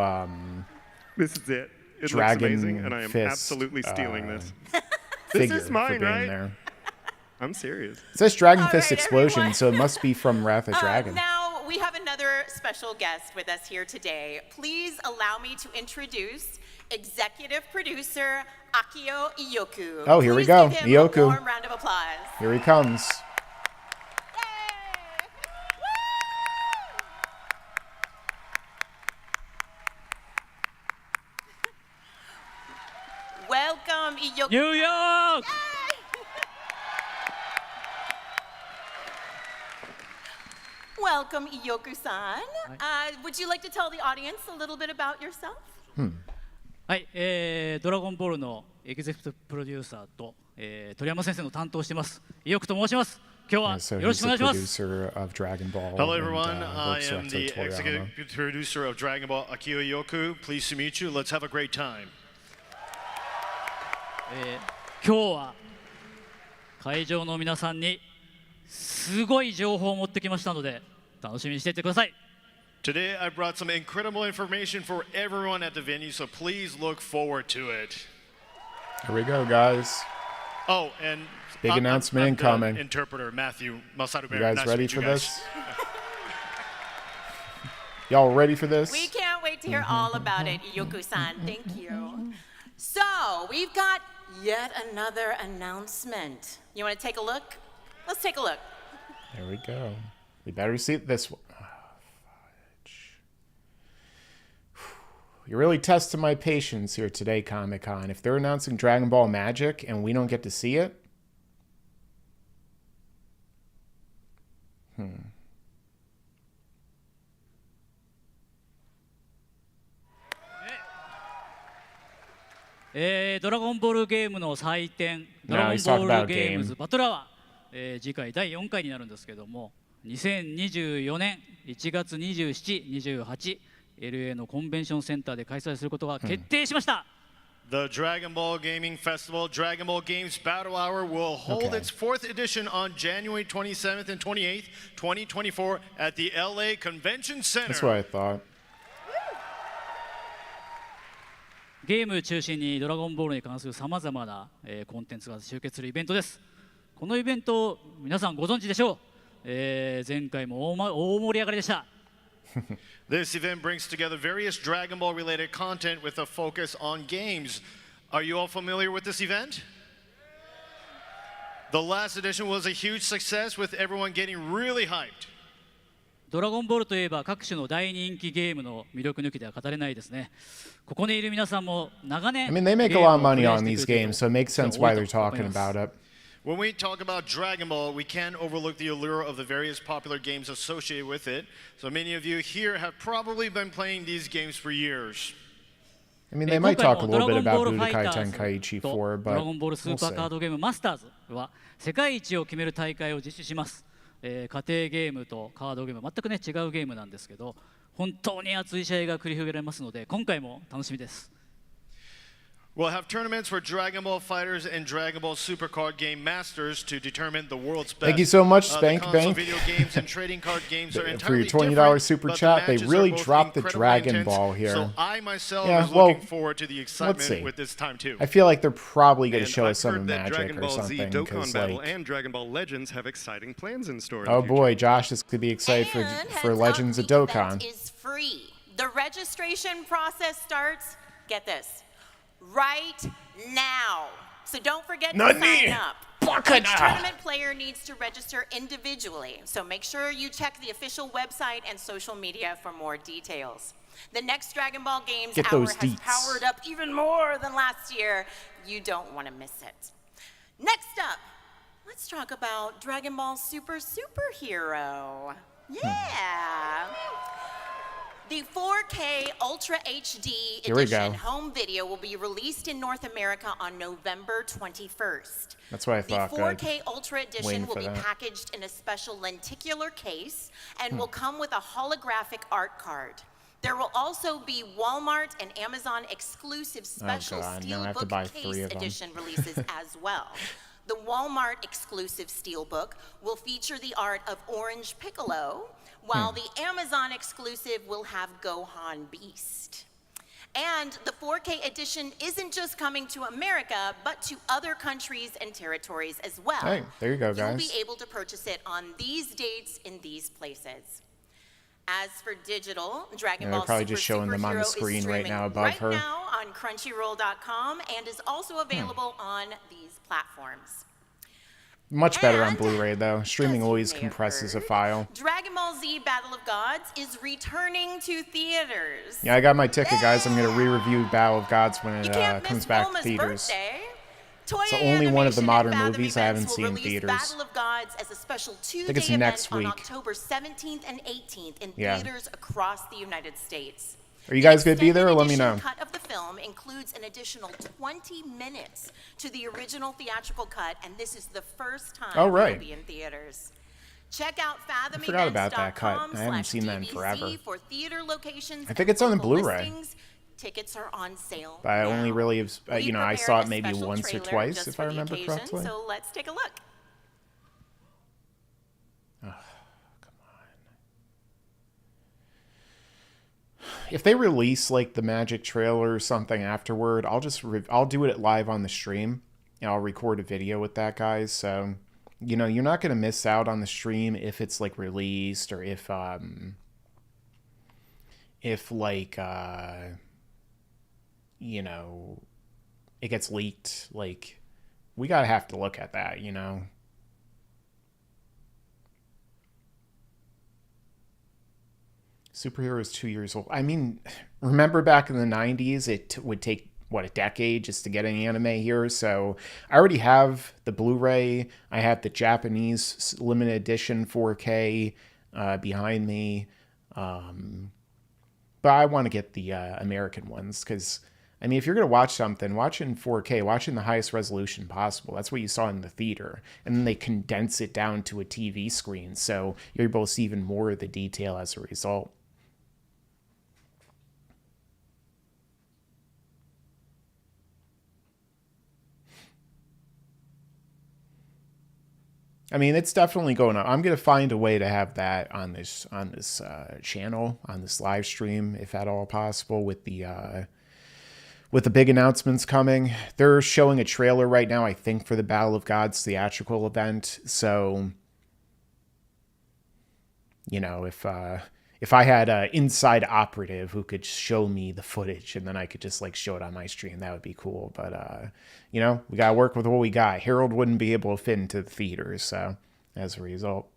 S6: This is it. It
S3: Dragon
S6: looks amazing, and I am
S3: Fist,
S6: absolutely stealing this.
S3: figure
S6: is mine,
S3: for being
S6: right?
S3: there.
S6: I'm serious.
S3: It says Dragon
S4: All
S3: Fist
S4: right,
S3: Explosion,
S4: everyone.
S3: so it must be from Wrath of Dragon.
S4: Now, we have another special guest with us here today. Please allow me to introduce executive producer Akio Iyoku.
S3: Oh, here we
S4: Please
S3: go.
S4: give him
S3: Iyoku.
S4: a warm round of applause.
S3: Here he comes.
S4: Welcome, Iyoku.
S8: New York!
S4: Welcome, Iyoku-san. Would you like to tell the audience a little bit about yourself?
S8: はい、ドラゴンボールのエグゼクティブプロデューサーと、鳥山先生の担当しています。伊翼と申します。今日は
S3: So
S8: よろ
S3: he's
S8: しくお願い
S3: the
S8: します。
S3: producer of Dragon Ball.
S9: Hello,
S3: and,
S9: everyone. I
S3: works
S9: am
S3: at
S9: the
S3: Toriyama.
S9: executive producer of Dragon Ball, Akio Yoku. Pleased to meet you. Let's have a great time.
S8: 今日は会場の皆さんにすごい情報を持ってきましたので楽しみにしていてください。
S9: Today, I brought some incredible information for everyone at the venue, so please look forward to it.
S3: Here we go, guys.
S9: Oh, and
S3: Big announcement
S9: I'm
S3: incoming.
S9: the interpreter Matthew Masaru.
S3: You guys
S9: nice to
S3: ready
S9: meet
S3: for
S9: you guys.
S3: this? Y'all ready for this?
S4: We can't wait to hear all about it, Iyoku-san. Thank you. So, we've got yet another announcement. You want to take a look? Let's take a look.
S3: There we go. We better see this one. Oh, fudge. You're really testing my patience here today, Comic-Con. If they're announcing Dragon Ball Magic and we don't get to see it,
S8: ドラゴンボールゲームの祭典、ド
S3: Now
S8: ラゴン
S3: he's talking
S8: ボー
S3: about
S8: ルゲームズ
S3: game.
S8: バトラワー、次回第4回になるんですけども、2024年1月27、28、LA のコンベンションセンターで開催することが決定しました。
S9: The Dragon Ball Gaming Festival, Dragon Ball Games Battle Hour, will hold
S3: Okay.
S9: its fourth edition on January 27th and 28th, 2024, at the LA Convention Center.
S3: that's what I thought.
S8: ゲーム中心にドラゴンボールに関するさまざまな、コンテンツが集結するイベントです。このイベント皆さんご存知でしょう、前回も大盛り上がりでした。
S9: This event brings together various Dragon Ball related content with a focus on games. Are you all familiar with this event? The last edition was a huge success with everyone getting really hyped.
S8: ドラゴンボールといえば各種の大人気ゲームの魅力抜きでは語れないですね。ここにいる皆さんも長年
S3: I mean, they make a lot of money on these games, so it makes sense why they're talking about it.
S9: When we talk about Dragon Ball, we can't overlook the allure of the various popular games associated with it. So many of you here have probably been playing these games for years.
S3: I mean, they
S8: 今
S3: might
S8: 回
S3: talk a
S8: もド
S3: little
S8: ラ
S3: bit
S8: ゴンボー
S3: about
S8: ルファイタ
S3: Budokai
S8: ーズ
S3: Tenkaichi 4,
S8: とド
S3: but
S8: ラゴンボールスー
S3: we'll
S8: パーカー
S3: see.
S8: ドゲームマスターズは世界一を決める大会を実施します。家庭ゲームとカードゲーム全くね違うゲームなんですけど、本当に熱い試合が繰り広げられますので今回も楽しみです。
S9: We'll have tournaments for Dragon Ball Fighters and Dragon Ball Super Card Game Masters to determine the world's best.
S3: Thank you so much,
S9: The
S3: Spank
S9: console
S3: Bank.
S9: video games and trading card games are
S3: For your
S9: entirely
S3: $20
S9: different,
S3: super
S9: but the
S3: chat, they
S9: matches are
S3: really
S9: both
S3: dropped the
S9: incredibly
S3: Dragon
S9: intense,
S3: Ball here.
S9: So I myself
S3: Yeah,
S9: is
S3: well,
S9: looking forward to the
S3: let's
S9: excitement
S3: see.
S9: with this time too.
S3: I feel like they're probably going to
S6: And
S3: show
S6: I've
S3: us some
S6: heard that
S3: magic
S6: Dragon
S3: or
S6: Ball Z
S3: something.
S6: Dokkan
S3: 'Cause,
S6: Battle
S3: like,
S6: and Dragon Ball Legends have exciting plans in store. in
S3: oh
S6: the future.
S3: boy, Josh is going to be excited
S4: And
S3: for
S4: heads
S3: Legends
S4: up,
S3: of
S4: the event
S3: Dokkan.
S4: is free. The registration process starts, get this, right now. So don't forget to sign up. Each tournament player needs to register individually, so make sure you check the official website and social media for more details. The next Dragon Ball Games
S3: Get
S4: Hour
S3: those
S4: has
S3: deets.
S4: powered up even more than last year. You don't want to miss it. Next up, let's talk about Dragon Ball Super Superhero. Yeah. The 4K Ultra HD
S3: Here we
S4: edition
S3: go.
S4: home video will be released in North America on November 21st.
S3: That's what I thought,
S4: The
S3: good.
S4: 4K Ultra edition
S3: Waiting
S4: will
S3: for
S4: be
S3: that.
S4: packaged in a special lenticular case and will come with a holographic art card. There will also be Walmart and Amazon exclusive special
S3: God, now I have to
S4: Steelbook
S3: buy
S4: case
S3: 3 of them.
S4: edition releases as well. The Walmart exclusive Steelbook will feature the art of Orange Piccolo, while the Amazon exclusive will have Gohan Beast. And the 4K edition isn't just coming to America, but to other countries and territories as well.
S3: Hey, there you go,
S4: You'll
S3: guys.
S4: be able to purchase it on these dates in these places. As for digital, Dragon
S3: Yeah, they're
S4: Ball
S3: probably
S4: Super
S3: just showing them on the
S4: Superhero is
S3: screen right
S4: streaming
S3: now above
S4: right
S3: her.
S4: now on Crunchyroll.com and is also available on these platforms.
S3: Much better on
S4: And,
S3: Blu-ray though. Streaming
S4: as you
S3: always
S4: may have
S3: compresses a
S4: heard,
S3: file.
S4: Dragon Ball Z Battle of Gods is returning to theaters.
S3: Yeah, I got my ticket, guys. I'm gonna re-review Battle of Gods when
S4: You
S3: it
S4: can't
S3: comes
S4: miss
S3: back to
S4: Bulma's
S3: theaters.
S4: birthday.
S3: the
S4: Toei
S3: only one of the
S4: Animation
S3: modern
S4: and Fathom
S3: movies I haven't
S4: Events
S3: seen
S4: will
S3: in
S4: release
S3: theaters.
S4: Battle of Gods as a special two-day
S3: it's
S4: event
S3: next
S4: on
S3: week.
S4: October 17th and 18th in
S3: Yeah.
S4: theaters across the United States.
S3: Are you guys gonna be there, or let me
S4: The
S3: know?
S4: extended edition cut of the film includes an additional 20 minutes to the original theatrical cut, and this is the first time
S3: Oh,
S4: it
S3: right.
S4: will be in theaters. Check out fathomevents.com
S3: forgot about that cut. I haven't seen that in
S4: /DVC
S3: forever.
S4: for theater locations.
S3: I think
S4: and
S3: it's on the
S4: local
S3: Blu-ray.
S4: listings. Tickets are on sale.
S3: But I only
S4: now.
S3: really have,
S4: We
S3: you know, I
S4: prepared
S3: saw
S4: a
S3: it maybe
S4: special
S3: once or
S4: trailer
S3: twice,
S4: just
S3: if
S4: for
S3: I
S4: the
S3: remember
S4: occasion,
S3: correctly.
S4: So let's take a look.
S3: If they release like the magic trailer or something afterward, I'll do it live on the stream. And I'll record a video with that, guys. So, you know, you're not gonna miss out on the stream if it's like released or if like you know, it gets leaked. Like, we gotta have to look at that, you know. Superhero is 2 years old. I mean, remember back in the 90s, it would take, what, a decade just to get an anime here? So I already have the Blu-ray. I have the Japanese limited edition 4K behind me. But I want to get the American ones because, I mean, if you're going to watch something, watch it in 4K, watch it in the highest resolution possible. That's what you saw in the theater. And then they condense it down to a TV screen. So you're able to see even more of the detail as a result. I mean, it's definitely going on. I'm going to find a way to have that on this channel, on this live stream, if at all possible, with the big announcements coming. They're showing a trailer right now, I think, for the Battle of Gods theatrical event. So, you know, if I had an inside operative who could show me the footage and then I could just like show it on my stream, that would be cool. But, you know, we got to work with what we got. Harold wouldn't be able to fit into the theaters. So as a result,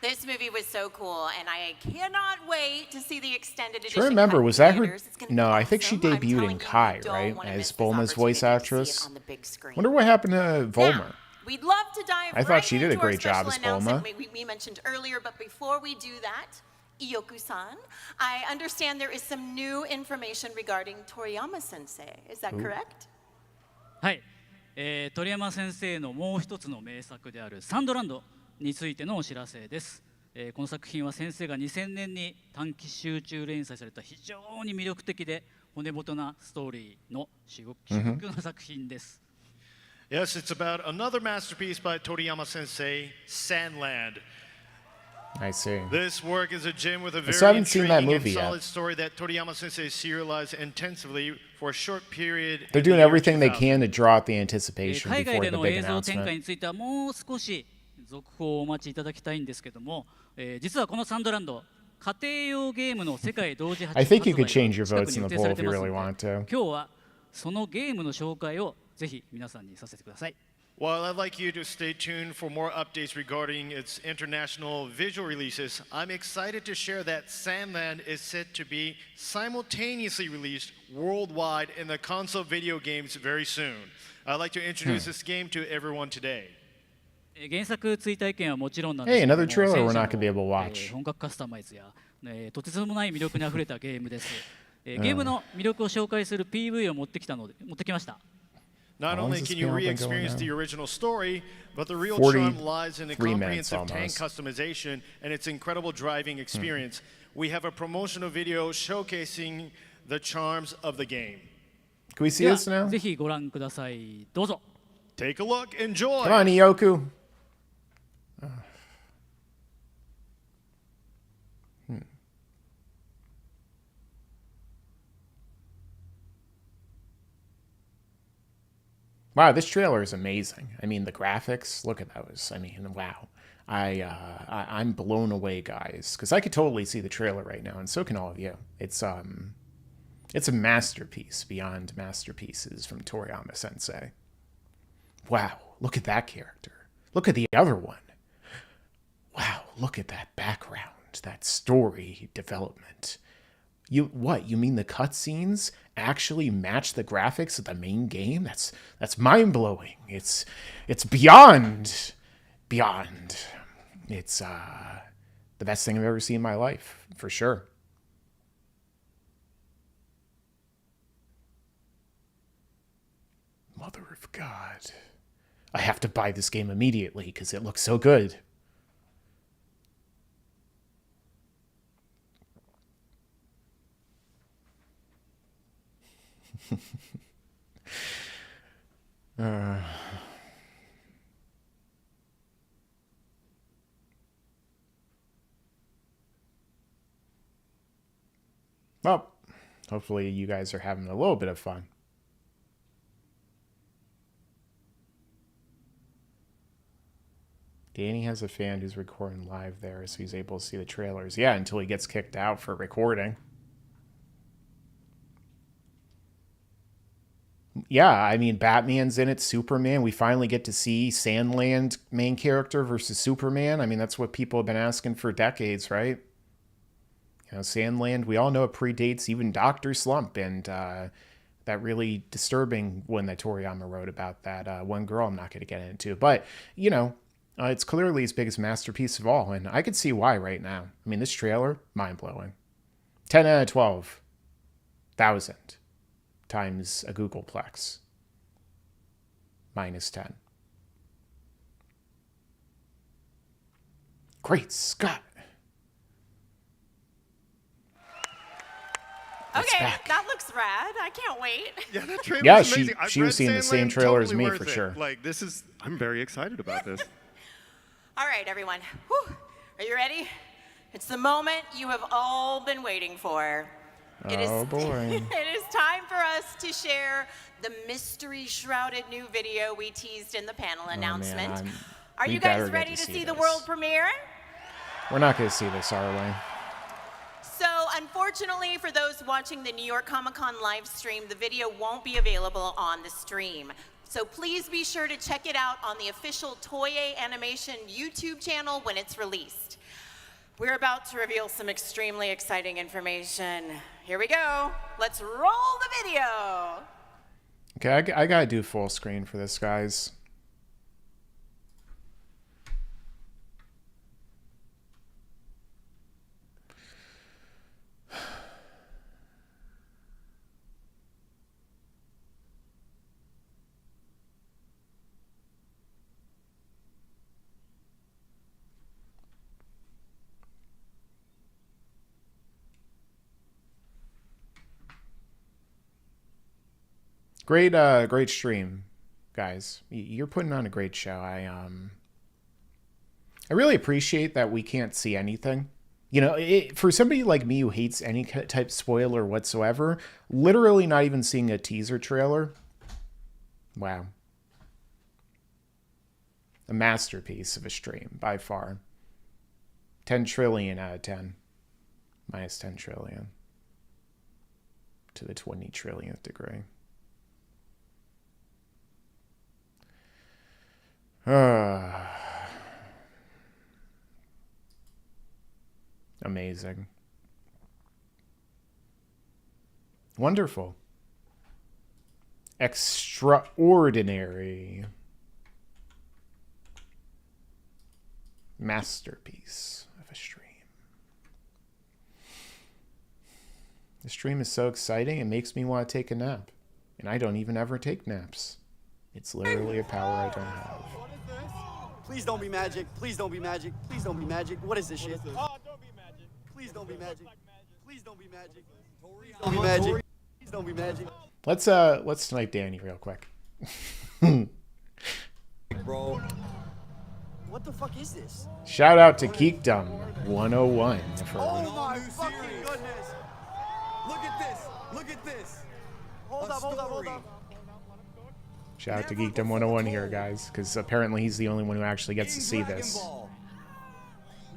S4: This movie was so cool, and I cannot wait to see the extended edition.
S3: I remember,
S4: cut in
S3: was that her?
S4: theaters. It's gonna
S3: No,
S4: be
S3: I think she
S4: awesome. I'm
S3: debuted
S4: telling
S3: in
S4: you,
S3: Kai,
S4: you don't
S3: right?
S4: wanna
S3: As
S4: miss this
S3: Bulma's voice
S4: opportunity to see it
S3: actress.
S4: on the big screen.
S3: Wonder what happened to Volmer.
S4: Now, we'd love to dive
S3: I thought
S4: right
S3: she did a
S4: into our
S3: great job
S4: special
S3: as Bulma.
S4: announcement we mentioned earlier, but before we do that, Iyoku-san, I understand there is some new information regarding Toriyama-sensei. Is that correct?
S8: はい、鳥山先生のもう一つの名作であるサンドランドについてのお知らせです。この作品は先生が2000年に短期集中連載された非常に魅力的で骨太なストーリーの珠玉の作品です。
S9: Yes, it's about another masterpiece by Toriyama Sensei, Sandland.
S3: I see.
S9: This work is a gem with a very
S3: haven't seen that
S9: intriguing and
S3: movie yet.
S9: solid story that Toriyama Sensei serialized intensively for a short period.
S3: They're doing everything they can to draw out the anticipation
S8: 海外
S3: before
S8: で
S3: the
S8: の
S3: big
S8: 映像展開
S3: announcement.
S8: についてはもう少し続報をお待ちいただきたいんですけども、実はこのサンドランド家庭用ゲームの世界同時発
S3: I
S8: 売
S3: think you
S8: が
S3: could change your
S8: 近く
S3: votes
S8: に
S3: in
S8: 予
S3: the
S8: 定さ
S3: poll
S8: れ
S3: if
S8: て
S3: you
S8: ます
S3: really
S8: の
S3: want
S8: で、
S3: to.
S8: 今日はそのゲームの紹介をぜひ皆さんにさせてください。
S9: While I'd like you to stay tuned for more updates regarding its international visual releases, I'm excited to share that Sandland is set to be simultaneously released worldwide in the console video games very soon. I'd like to introduce this game to everyone today.
S8: 原作追体験はもちろんなんです
S3: Hey,
S8: けども、
S3: another trailer we're
S8: 戦車
S3: not going to be able to
S8: の
S3: watch.
S8: 本格カスタマイズや、とてつもない魅力にあふれたゲームです。ゲームの魅力を紹介する PV を持ってきました。
S9: Not
S3: How long
S9: only
S3: has this
S9: can you
S3: panel been going
S9: re-experience
S3: now?
S9: the original story, but the real
S3: 43
S9: charm lies in the
S3: minutes
S9: comprehensive tank
S3: almost.
S9: customization and its incredible driving experience. We have a promotional video showcasing the charms of the game.
S3: Can we see
S8: では
S3: this now?
S8: ぜひご覧ください。どうぞ。
S9: Take a look, enjoy!
S3: Come on, Ioku. Wow, this trailer is amazing. I mean, the graphics, look at those. I mean, wow. I'm blown away, guys, because I could totally see the trailer right now, and so can all of you. It's a masterpiece beyond masterpieces from Toriyama Sensei. Wow, look at that character. Look at the other one. Wow, look at that background, that story development. You mean the cutscenes actually match the graphics of the main game? That's mind-blowing. It's beyond. It's the best thing I've ever seen in my life, for sure. Mother of God. I have to buy this game immediately because it looks so good. Well, hopefully you guys are having a little bit of fun. Danny has a fan who's recording live there, so he's able to see the trailers. Yeah, until he gets kicked out for recording. Yeah, I mean, Batman's in it, Superman. We finally get to see Sandland main character versus Superman. I mean, that's what people have been asking for decades, right? You know, Sandland, we all know it predates even Dr. Slump, and that really disturbing one that Toriyama wrote about that one girl I'm not going to get into. But, you know, it's clearly his biggest masterpiece of all, and I could see why right now. I mean, this trailer, mind-blowing. 10 out of 12,000 times a Googleplex. Minus 10. Great Scott.
S4: Okay, that looks rad. I can't wait.
S6: Yeah, that trailer
S3: Yeah,
S6: was amazing.
S3: she was seeing the same trailer as me for sure.
S6: Like, I'm very excited about this.
S4: All right, everyone. Whew. Are you ready? It's the moment you have all been waiting for.
S3: Oh, boy.
S4: It is time for us to share the mystery-shrouded new video we teased in the panel announcement.
S3: Man,
S4: are you guys ready to see the world premiere?
S3: We're not going to see this, are we?
S4: So, unfortunately, for those watching the New York ComicCon live stream, the video won't be available on the stream. So please be sure to check it out on the official Toei Animation YouTube channel when it's released. We're about to reveal some extremely exciting information. Here we go. Let's roll the video.
S3: Okay, I gotta do full screen for this, guys. Great stream, guys. You're putting on a great show. I really appreciate that we can't see anything. You know, for somebody like me who hates any type of spoiler whatsoever, literally not even seeing a teaser trailer. Wow. A masterpiece of a stream, by far. 10 trillion out of 10. Minus 10 trillion. To the 20 trillionth degree. Amazing. Wonderful. Extraordinary. Masterpiece of a stream. The stream is so exciting, it makes me want to take a nap. And I don't even ever take naps. It's literally a power I don't have.
S10: Please don't be magic. Please don't be magic. Please don't be magic. What is this shit?
S11: Oh, don't be magic.
S10: Please don't be magic. Please don't be magic. Please don't be magic. Please don't be magic.
S3: Let's snipe Danny real quick.
S7: Bro.
S10: What the fuck is this?
S3: Shout out to Geekdom 101 for
S10: Oh my fucking goodness.
S7: Look at this. Look at this.
S10: Hold up, hold up, hold up.
S3: shout out to Geekdom 101 here, guys, because apparently he's the only one who actually gets to see this.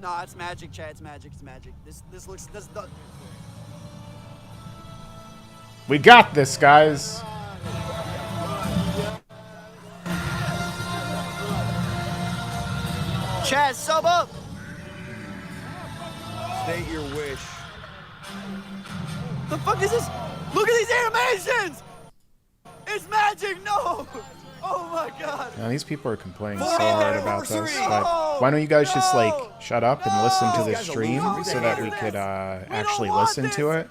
S10: Nah, it's magic, Chad. It's magic. It's magic. This looks.
S3: We got this, guys.
S10: Chad, sub up.
S7: State your wish.
S10: The fuck is this? Look at these animations. It's magic. No. Oh my god.
S3: Now these people are complaining so hard about this, but why don't you guys just like shut up and listen to the stream so that we could actually listen to it?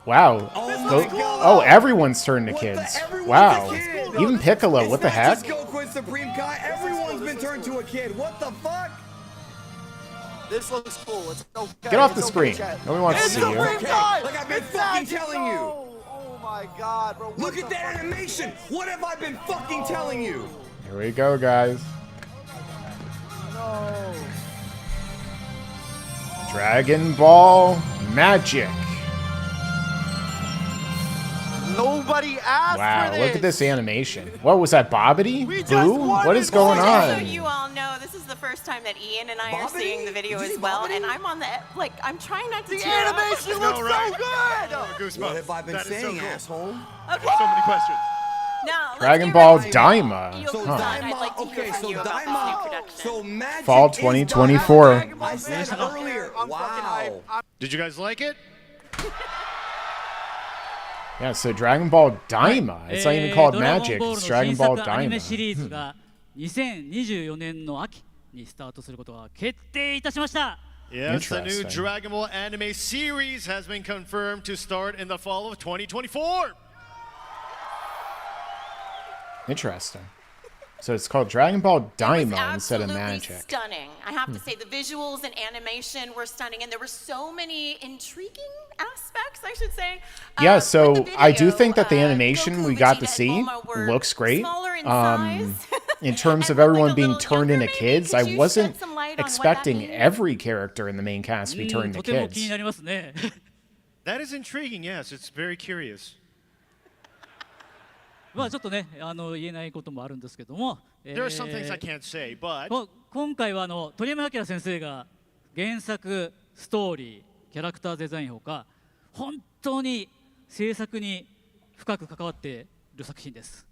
S3: Wow. Oh, everyone's turned to kids. Wow. Even Piccolo, what the heck?
S7: Everyone's been turned to a kid. What the fuck?
S10: This looks cool. It's okay.
S3: Get off the screen. Nobody wants to see you.
S7: Like I've been fucking telling you.
S10: Oh my god, bro.
S7: Look at that animation. What have I been fucking telling you?
S3: Here we go, guys.
S10: No.
S3: Dragon Ball Magic.
S10: Nobody asked
S3: Wow,
S10: for this.
S3: look at this animation. What was that, Bobbity? Boo? What is going
S4: So
S3: on?
S4: you all know, this is the first time that Ian and I are seeing the video as well, and I'm on the, like, I'm trying not to
S10: The
S4: tear up.
S10: animation looks so good.
S6: Goosebumps.
S7: What have I been
S6: That is
S7: saying,
S6: so cool.
S7: asshole?
S4: Okay.
S6: So many questions.
S4: Now, let's
S3: Dragon
S4: get
S3: Ball
S4: ready.
S3: Daima.
S4: Yo,
S3: Huh.
S4: I'd like to hear from you about this new production.
S7: So magic
S3: Fall
S7: is
S3: 2024.
S7: Daima. I said earlier. Wow.
S6: Did you guys like it?
S3: Yeah, so Dragon Ball Daima. It's not even called
S8: ドラゴン
S3: Magic.
S8: ボール
S3: It's
S8: の
S3: Dragon
S8: 新
S3: Ball
S8: 作アニメシ
S3: Daima.
S8: リーズが2024年の秋にスタートすることが決定いたしました
S6: Yes, the new
S3: Interesting.
S6: Dragon Ball anime series has been confirmed to start in the fall of 2024.
S3: Interesting. So it's called Dragon Ball
S4: It was
S3: Daima instead of
S4: absolutely
S3: Magic.
S4: stunning. I have to say, the visuals and animation were stunning, and there were so many intriguing aspects, I should say.
S3: Yeah,
S4: with
S3: so
S4: the
S3: I do
S4: video.
S3: think that the animation
S4: Goku,
S3: we got
S4: Vegeta,
S3: to
S4: and
S3: see
S4: Bulma were
S3: looks great.
S4: smaller in size.
S3: In terms
S4: And
S3: of
S4: looked
S3: everyone
S4: like a
S3: being
S4: little
S3: turned
S4: younger,
S3: into
S4: maybe.
S3: kids,
S4: Could
S3: I
S4: you
S3: wasn't
S4: shed some light on what that
S3: expecting
S4: means?
S3: every character in the main cast to be
S8: うん
S3: turned
S8: と
S3: to
S8: ても気に
S3: kids.
S8: なりますね
S6: That is intriguing, yes. It's very curious.
S8: まあちょっとね言えないこともあるんですけども、
S6: There are some things I can't say, but
S8: 今回は鳥山明先生が原作ストーリーキャラクターデザインほか本当に制作に深く関わっている作品です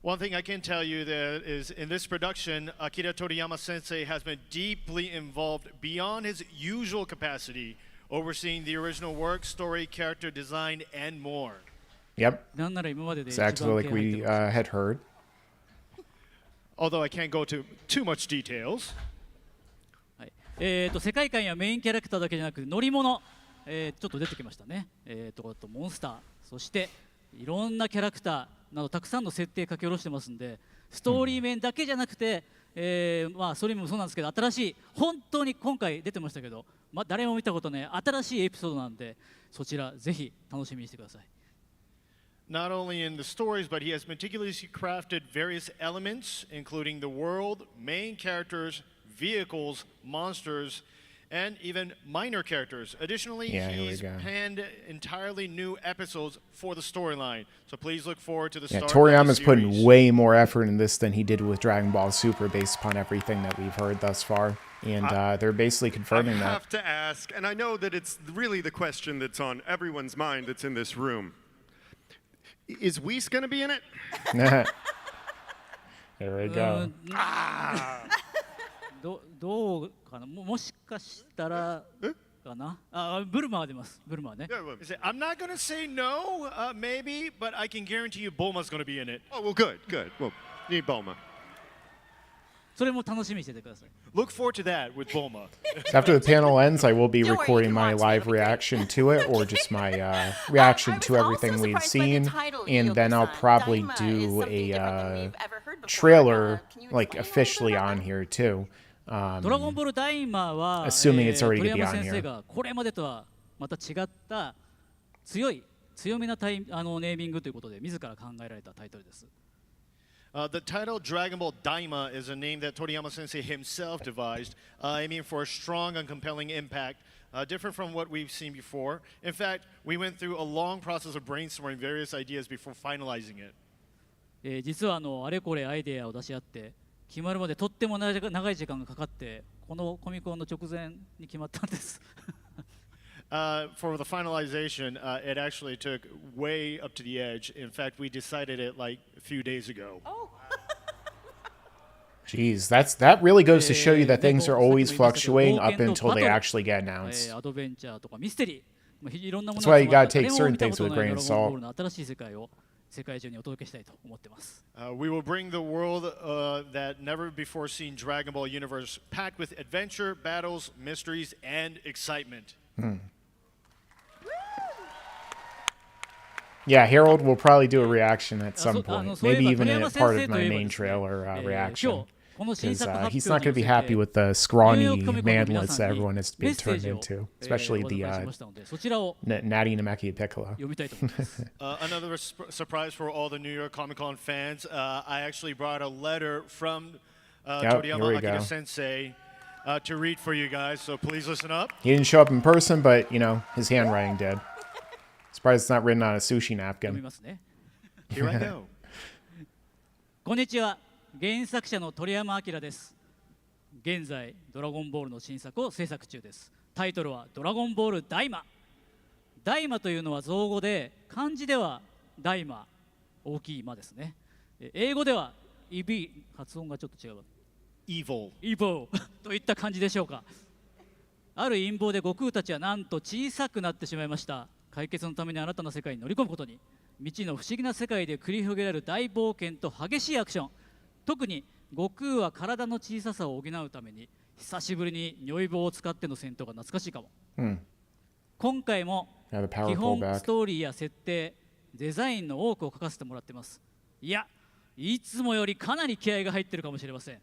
S6: one thing I can tell you that is in this production, Akira Toriyama sensei has been deeply involved beyond his usual capacity, overseeing the original work, story, character design, and more.
S3: Yep,
S8: なんなら今までで一番
S3: exactly like
S8: 気合入っ
S3: we
S8: てます
S3: had heard.
S6: Although I can't go to too much details.
S8: はい世界観やメインキャラクターだけじゃなく乗り物、ちょっと出てきましたね、あとモンスターそしていろんなキャラクターなどたくさんの設定書き下ろしてますんでストーリー面だけじゃなくて、まあそれもそうなんですけど新しい本当に今回出てましたけど、誰も見たことない新しいエピソードなんでそちらぜひ楽しみにしてください
S9: not only in the stories, but he has meticulously crafted various elements, including the world, main characters, vehicles, monsters, and even minor characters. Additionally, he's penned entirely new episodes for the storyline. So please look forward to the start of the
S3: Toriyama's
S9: series.
S3: putting way more effort in this than he did with Dragon Ball Super based upon everything that we've heard thus far. And they're basically confirming that.
S6: I have to ask, and I know that it's really the question that's on everyone's mind that's in this room. Is Whis going to be in it?
S3: There we go.
S8: どうかな、もしかしたらかな。ブルマは出ます。ブルマはね。
S9: I'm not going to say no, maybe, but I can guarantee you Bulma's going to be in it.
S6: Oh, well, good. Well, need Bulma.
S8: それも楽しみにしててください。
S9: Look forward to that with Bulma.
S3: So after the panel ends, I will be recording my live reaction to it, or just my reaction to everything we've seen, and then I'll probably do a trailer, like officially on here too.
S8: ドラゴンボールダイマは、
S3: Assuming it's already
S8: 鳥
S3: gonna be
S8: 山
S3: on
S8: 先生
S3: here.
S8: がこれまでとはまた違った強めなネーミングということで自ら考えられたタイトルです。
S9: The title Dragon Ball Daima is a name that Toriyama Sensei himself devised, aiming for a strong and compelling impact, different from what we've seen before. In fact, we went through a long process of brainstorming various ideas before finalizing it.
S8: 実はあれこれアイデアを出し合って決まるまでとっても長い時間がかかってこのコミコンの直前に決まったんです。
S9: For the finalization, it actually took way up to the edge. In fact, we decided it like a few days ago.
S4: Oh.
S3: Jeez, that really goes to show you that things are always fluctuating up until they actually get announced.
S8: アドベンチャーとかミステリー、いろんなもの
S3: That's why you
S8: が
S3: gotta take
S8: 誰も
S3: certain
S8: 見た
S3: things
S8: こと
S3: with a
S8: ない
S3: grain
S8: ド
S3: of
S8: ラゴンボー
S3: salt.
S8: ルの新しい世界を世界中にお届けしたいと思ってます。
S9: We will bring the world that never before seen Dragon Ball universe packed with adventure, battles, mysteries, and excitement.
S3: Yeah, Harold will probably do a reaction at some point, maybe even a part of my main trailer reaction. Because he's not going to be happy with the scrawny manlets that everyone has been turned into, especially the Natty Namekian Piccolo.
S9: Another surprise for all the New York Comic-Con fans. I actually brought a letter from Toriyama Akira Sensei to read for you guys, so please listen up.
S3: He didn't show up in person, but, you know, his handwriting did. Surprised it's not written on a sushi napkin.
S9: Here I go.
S8: こんにちは。原作者の鳥山明です。現在ドラゴンボールの新作を制作中です。タイトルはドラゴンボールダイマ。ダイマというのは造語で、漢字ではダイマ、大きい間ですね。英語ではイビ、発音がちょっと違う。
S9: Evil
S8: といった感じでしょうか。ある陰謀で悟空たちはなんと小さくなってしまいました。解決のために新たな世界に乗り込むことに、未知の不思議な世界で繰り広げられる大冒険と激しいアクション。特に悟空は体の小ささを補うために久しぶりに如意棒を使っての戦闘が懐かしいかも。今回も基本ストーリーや設定、デザインの多くを書かせてもらってます。いや、いつもよりかなり気合が入ってるかもしれません。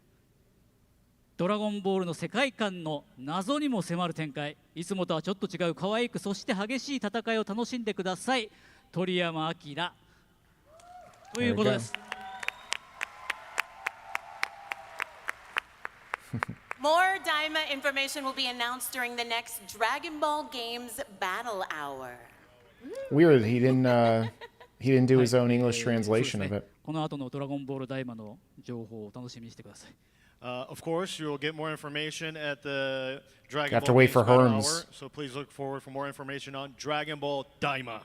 S8: ドラゴンボールの世界観の謎にも迫る展開、いつもとはちょっと違う可愛くそして激しい戦いを楽しんでください。鳥山明ということです。
S4: More Daima information will be announced during the next Dragon Ball Games Battle Hour.
S3: Weird, he didn't do his own English translation of it.
S8: この後のドラゴンボールダイマの情報を楽しみにしてください。
S9: Of course, you will get more information at the Dragon
S3: have to
S9: Ball
S3: wait
S9: Games
S3: for
S9: Battle
S3: Herms.
S9: Hour, so please look forward for more information on Dragon Ball Daima.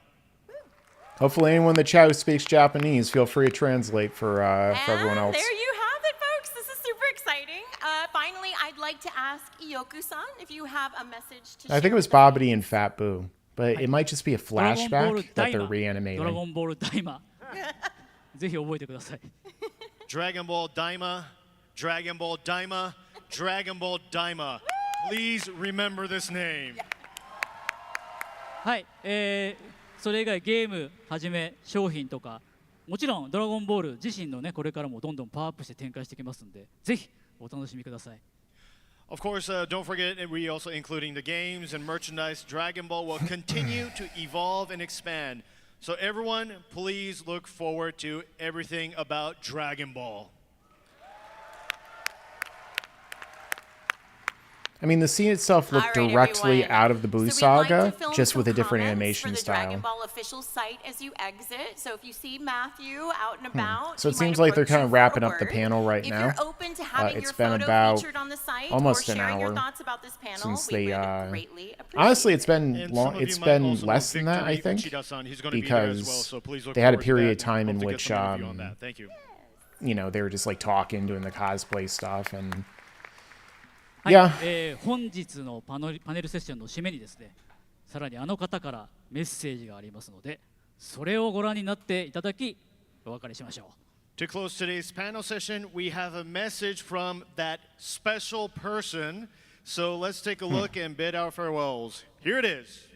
S3: Hopefully anyone in the chat who speaks Japanese, feel free to translate for everyone else.
S4: There you have it, folks. This is super exciting. Finally, I'd like to ask Ioku-san if you have a message to share.
S3: I think it was Bobbity and Fat Boo, but it might just be a flashback that they're reanimating.
S8: ドラゴンボールダイマ。ぜひ覚えてください。
S9: Dragon Ball Daima, Dragon Ball Daima, Dragon Ball Daima. Please remember this name.
S8: はい、それ以外ゲームはじめ商品とか、もちろんドラゴンボール自身のねこれからもどんどんパワーアップして展開していきますんで、ぜひお楽しみください。
S9: Of course, don't forget, we also including the games and merchandise. Dragon Ball will continue to evolve and expand. So everyone, please look forward to everything about Dragon Ball.
S3: I mean, the scene itself looked
S4: All right,
S3: directly
S4: everyone.
S3: out of the Boo
S4: So we'd like
S3: saga,
S4: to film
S3: just
S4: some
S3: with a different
S4: comments
S3: animation
S4: for the
S3: style.
S4: Dragon Ball official site as you exit. So if you see Matthew out and about,
S3: So it
S4: he might
S3: seems like they're
S4: approach
S3: kind
S4: you
S3: of
S4: for a
S3: wrapping up the
S4: word.
S3: panel right
S4: if
S3: now.
S4: you're open to having
S3: It's
S4: your
S3: been
S4: photo
S3: about
S4: featured on the site
S3: almost
S4: or
S3: an
S4: sharing your
S3: hour
S4: thoughts about this panel,
S3: since
S4: we
S3: they.
S4: would greatly appreciate
S3: Honestly, it's
S4: it.
S3: been
S9: And
S3: long.
S9: some of
S3: It's
S9: you might
S3: been
S9: also know
S3: less than that, I
S9: Victor
S3: think,
S9: Uchida-san. He's gonna be there as well,
S3: because
S9: so please look
S3: they had a
S9: forward to
S3: period
S9: that
S3: of time in
S9: and hopefully get
S3: which
S9: some interview on that. Thank you.
S3: they were just like talking, doing the cosplay stuff, and
S8: はい、
S3: yeah.
S8: 本日のパネルセッションの締めにですね、さらにあの方からメッセージがありますので、それをご覧になっていただき、お別れしましょう。
S9: To close today's panel session, we have a message from that special person. So let's take a look and bid our farewells. Here it is.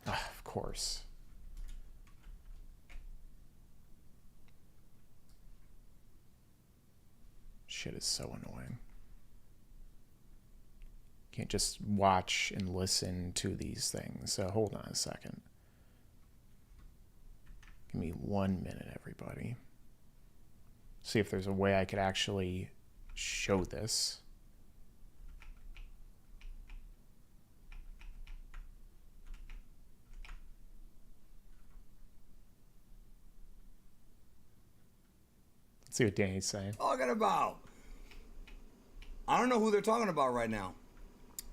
S3: Of course. Shit is so annoying. Can't just watch and listen to these things. So hold on a second. Give me 1 minute, everybody. See if there's a way I could actually show this. Let's see what Danny's saying.
S7: Talking about? I don't know who they're talking about right now.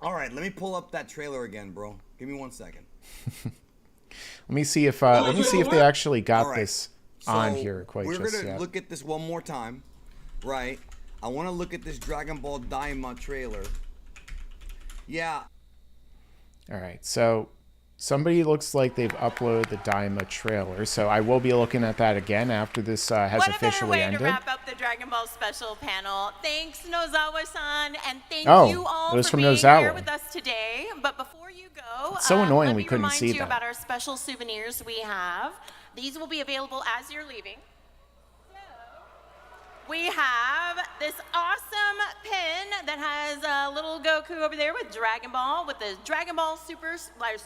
S7: All right, let me pull up that trailer again, bro. Give me 1 second.
S3: Let me see if they actually got
S7: All right,
S3: this
S7: so
S3: on here quite
S7: we're
S3: just
S7: gonna
S3: yet.
S7: look at this one more time, right? I want to look at this Dragon Ball Daima trailer. Yeah.
S3: All right, so somebody looks like they've uploaded the Daima trailer, so I will be looking at that again after this has
S4: What a better
S3: officially
S4: way
S3: ended.
S4: to wrap up the Dragon Ball special panel. Thanks, Nozawa-san, and thank
S3: Oh,
S4: you all
S3: it was
S4: for
S3: from
S4: being
S3: Nozawa.
S4: here with us today. But before you go,
S3: It's so annoying
S4: let
S3: we
S4: me
S3: couldn't
S4: remind
S3: see
S4: you
S3: that.
S4: about our special souvenirs we have. These will be available as you're leaving. We have this awesome pin that has a little Goku over there with Dragon Ball, with the Dragon Ball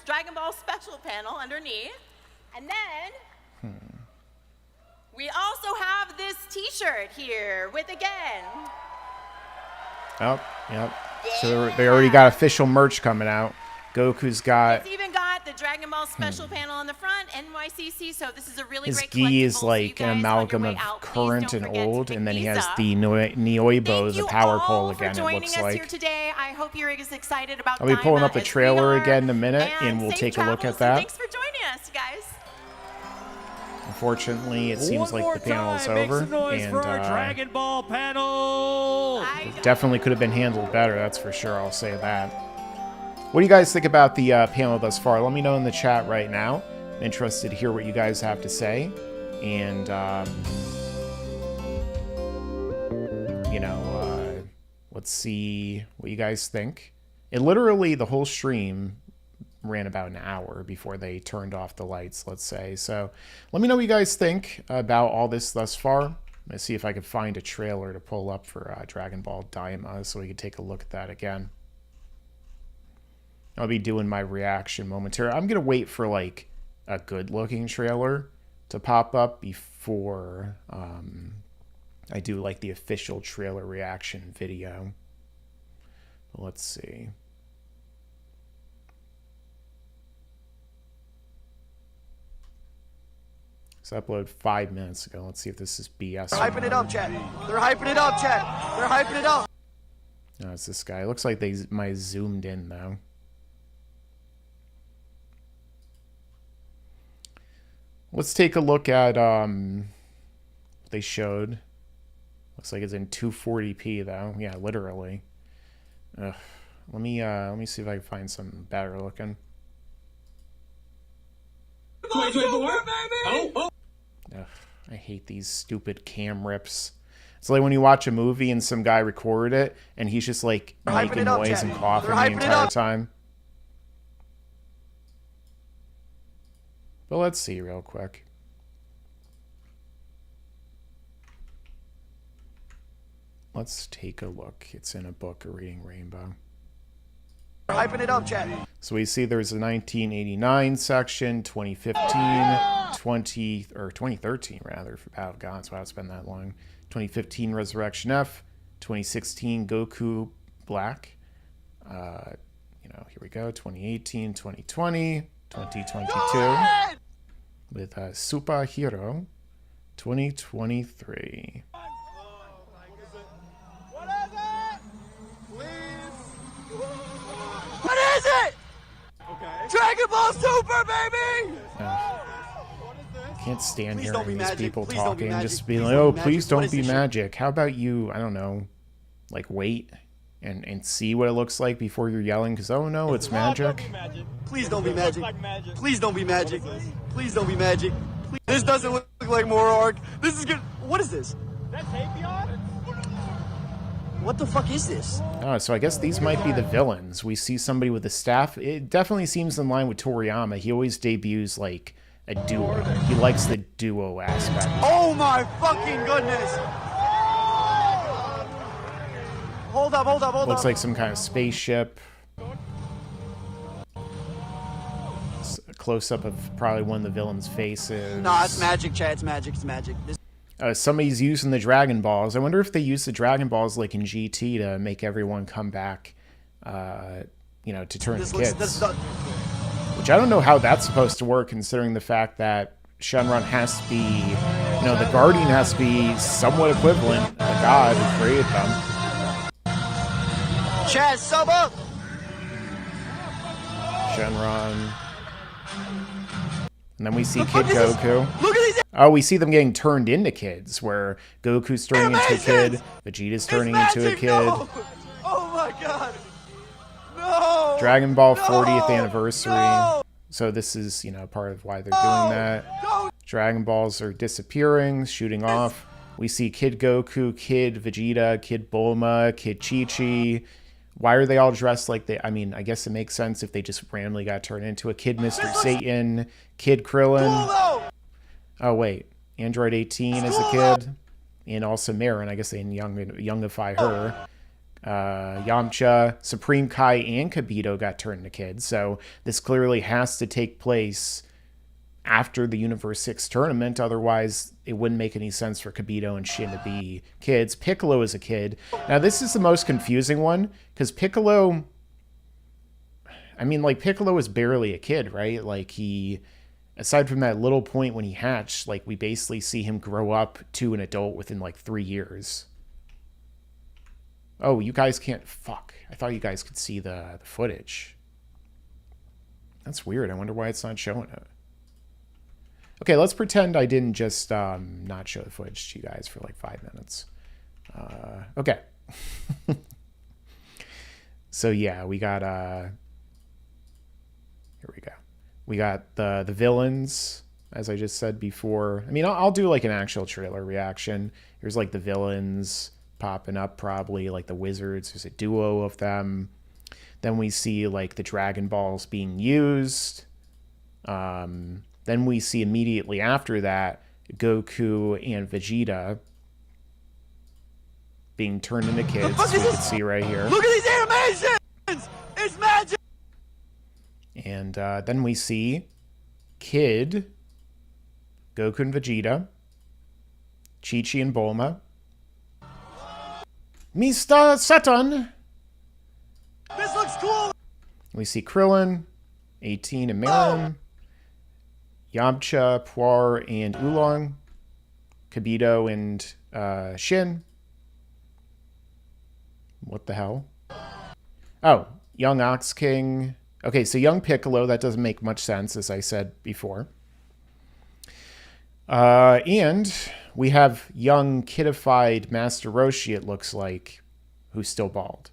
S4: Dragon Ball special panel underneath. And then we also have this T-shirt here with again.
S3: Oh, yep. So they already got official merch coming out. Goku's got
S4: It's even got the Dragon Ball special panel on the front, NYCC. So this is a really
S3: his
S4: great
S3: gi is
S4: collectible, so you
S3: like
S4: guys
S3: an
S4: on your
S3: amalgam
S4: way
S3: of
S4: out, please
S3: current
S4: don't
S3: and
S4: forget to
S3: old,
S4: pick
S3: and then he
S4: these
S3: has
S4: up.
S3: the Nioibo,
S4: Thank
S3: the
S4: you
S3: power
S4: all
S3: pole
S4: for
S3: again. It
S4: joining
S3: looks
S4: us
S3: like.
S4: here today. I hope you're as excited about
S3: I'll be pulling
S4: Daima
S3: up the
S4: as we
S3: trailer
S4: are.
S3: again in a minute, and we'll
S4: safe
S3: take a look
S4: travels,
S3: at that.
S4: and thanks for joining us, guys.
S3: Unfortunately, it seems
S5: One
S3: like
S5: more
S3: the panel is
S5: time, make
S3: over,
S5: some noise
S3: and
S5: for our Dragon Ball panel.
S3: definitely could have been handled better. That's for sure. I'll say that. What do you guys think about the panel thus far? Let me know in the chat right now. I'm interested to hear what you guys have to say, and let's see what you guys think. It literally, the whole stream ran about an hour before they turned off the lights, let's say. So let me know what you guys think about all this thus far. I'm going to see if I can find a trailer to pull up for Dragon Ball Daima so we can take a look at that again. I'll be doing my reaction momentarily. I'm going to wait for like a good looking trailer to pop up before I do like the official trailer reaction video. Let's see. So upload 5 minutes ago. Let's see if this is BS.
S10: They're hyping it up, chat. They're hyping it up, chat. They're hyping it up.
S3: No, it's this guy. It looks like they might zoomed in though. Let's take a look at what they showed. Looks like it's in 240p though. Yeah, literally. Ugh. Let me see if I can find something better looking.
S1: 2024, baby! Oh.
S3: Ugh, I hate these stupid cam rips. It's like when you watch a movie and some guy recorded it and he's just like making noise and coughing the entire time. But let's see real quick. Let's take a look. It's in a book, A Reading Rainbow.
S10: They're hyping it up, chat.
S3: So we see there's a 1989 section, 2015, 2013 rather, for Battle of Gods. Wow, it's been that long. 2015 Resurrection F, 2016 Goku Black. Here we go. 2018, 2020, 2022 with Superhero 2023.
S10: What is it? Dragon Ball Super, baby!
S3: Can't stand
S10: Please don't
S3: hearing
S10: be
S3: these
S10: magic.
S3: people
S10: Please don't be
S3: talking,
S10: magic.
S3: just being
S10: Please
S3: like,
S10: don't
S3: oh,
S10: be
S3: please
S10: magic. What
S3: don't
S10: is
S3: be
S10: this shit?
S3: magic. How about you, I don't know, like wait and see what it looks like before you're yelling, because oh no, it's magic.
S10: Please don't be magic. Please don't be magic. Please don't be magic. Please. This doesn't look like more arc. This is good. What is this? That's Tapion? What the fuck is this?
S3: Oh, so I guess these might be the villains. We see somebody with a staff. It definitely seems in line with Toriyama. He always debuts like a duo. He likes the duo aspect.
S10: Oh my fucking goodness! Hold up, hold up, hold up.
S3: Looks like some kind of spaceship. A close-up of probably one of the villains' faces.
S10: Nah, it's magic, Chad. It's magic. It's magic.
S3: Somebody's using the Dragon Balls. I wonder if they use the Dragon Balls like in GT to make everyone come back, to turn to kids. Which I don't know how that's supposed to work, considering the fact that Shenron has to be, the Guardian has to be somewhat equivalent, the god who created them.
S10: Chad, sub up!
S3: Shenron. And then we see Kid Goku.
S10: Look at these!
S3: Oh, we see them getting turned into kids, where Goku's turning into a kid, Vegeta's turning into a kid.
S10: No. Oh my god! No!
S3: Dragon Ball
S10: No.
S3: 40th anniversary.
S10: No.
S3: So this is, part of why they're doing that.
S10: No.
S3: Dragon Balls are disappearing, shooting off. We see Kid Goku, Kid Vegeta, Kid Bulma, Kid Chi-Chi. Why are they all dressed like they... I mean, I guess it makes sense if they just randomly got turned into a Kid Mr. Satan, Kid Krillin. Oh, wait. Android 18 is a kid. And also Marin. I guess they youngify her. Yamcha, Supreme Kai, and Kibito got turned into kids. So this clearly has to take place after the Universe 6 tournament. Otherwise, it wouldn't make any sense for Kibito and Shin to be kids. Piccolo is a kid. Now, this is the most confusing one, because Piccolo... I mean, Piccolo is barely a kid, right? He... Aside from that little point when he hatched, we basically see him grow up to an adult within, 3 years. Oh, you guys can't... Fuck. I thought you guys could see the footage. That's weird. I wonder why it's not showing it. Okay, let's pretend I didn't just not show the footage to you guys for 5 minutes. Okay. So yeah, we got here we go. We got the villains, as I just said before. I mean, I'll do an actual trailer reaction. Here's the villains popping up, probably the wizards. There's a duo of them. Then we see the Dragon Balls being used. Then we see immediately after that Goku and Vegeta being turned into kids. You can see right here.
S10: Look at these animations! It's magic!
S3: And then we see Kid, Goku and Vegeta, Chi-Chi and Bulma, Mr. Saturn.
S10: This looks cool!
S3: We see Krillin, 18 and Marin, Yamcha, Puar, and Oolong, Kibito and Shin. What the hell? Oh, young Ox King. Okay, so young Piccolo, that doesn't make much sense, as I said before. And we have young kidified Master Roshi, it looks like, who's still bald.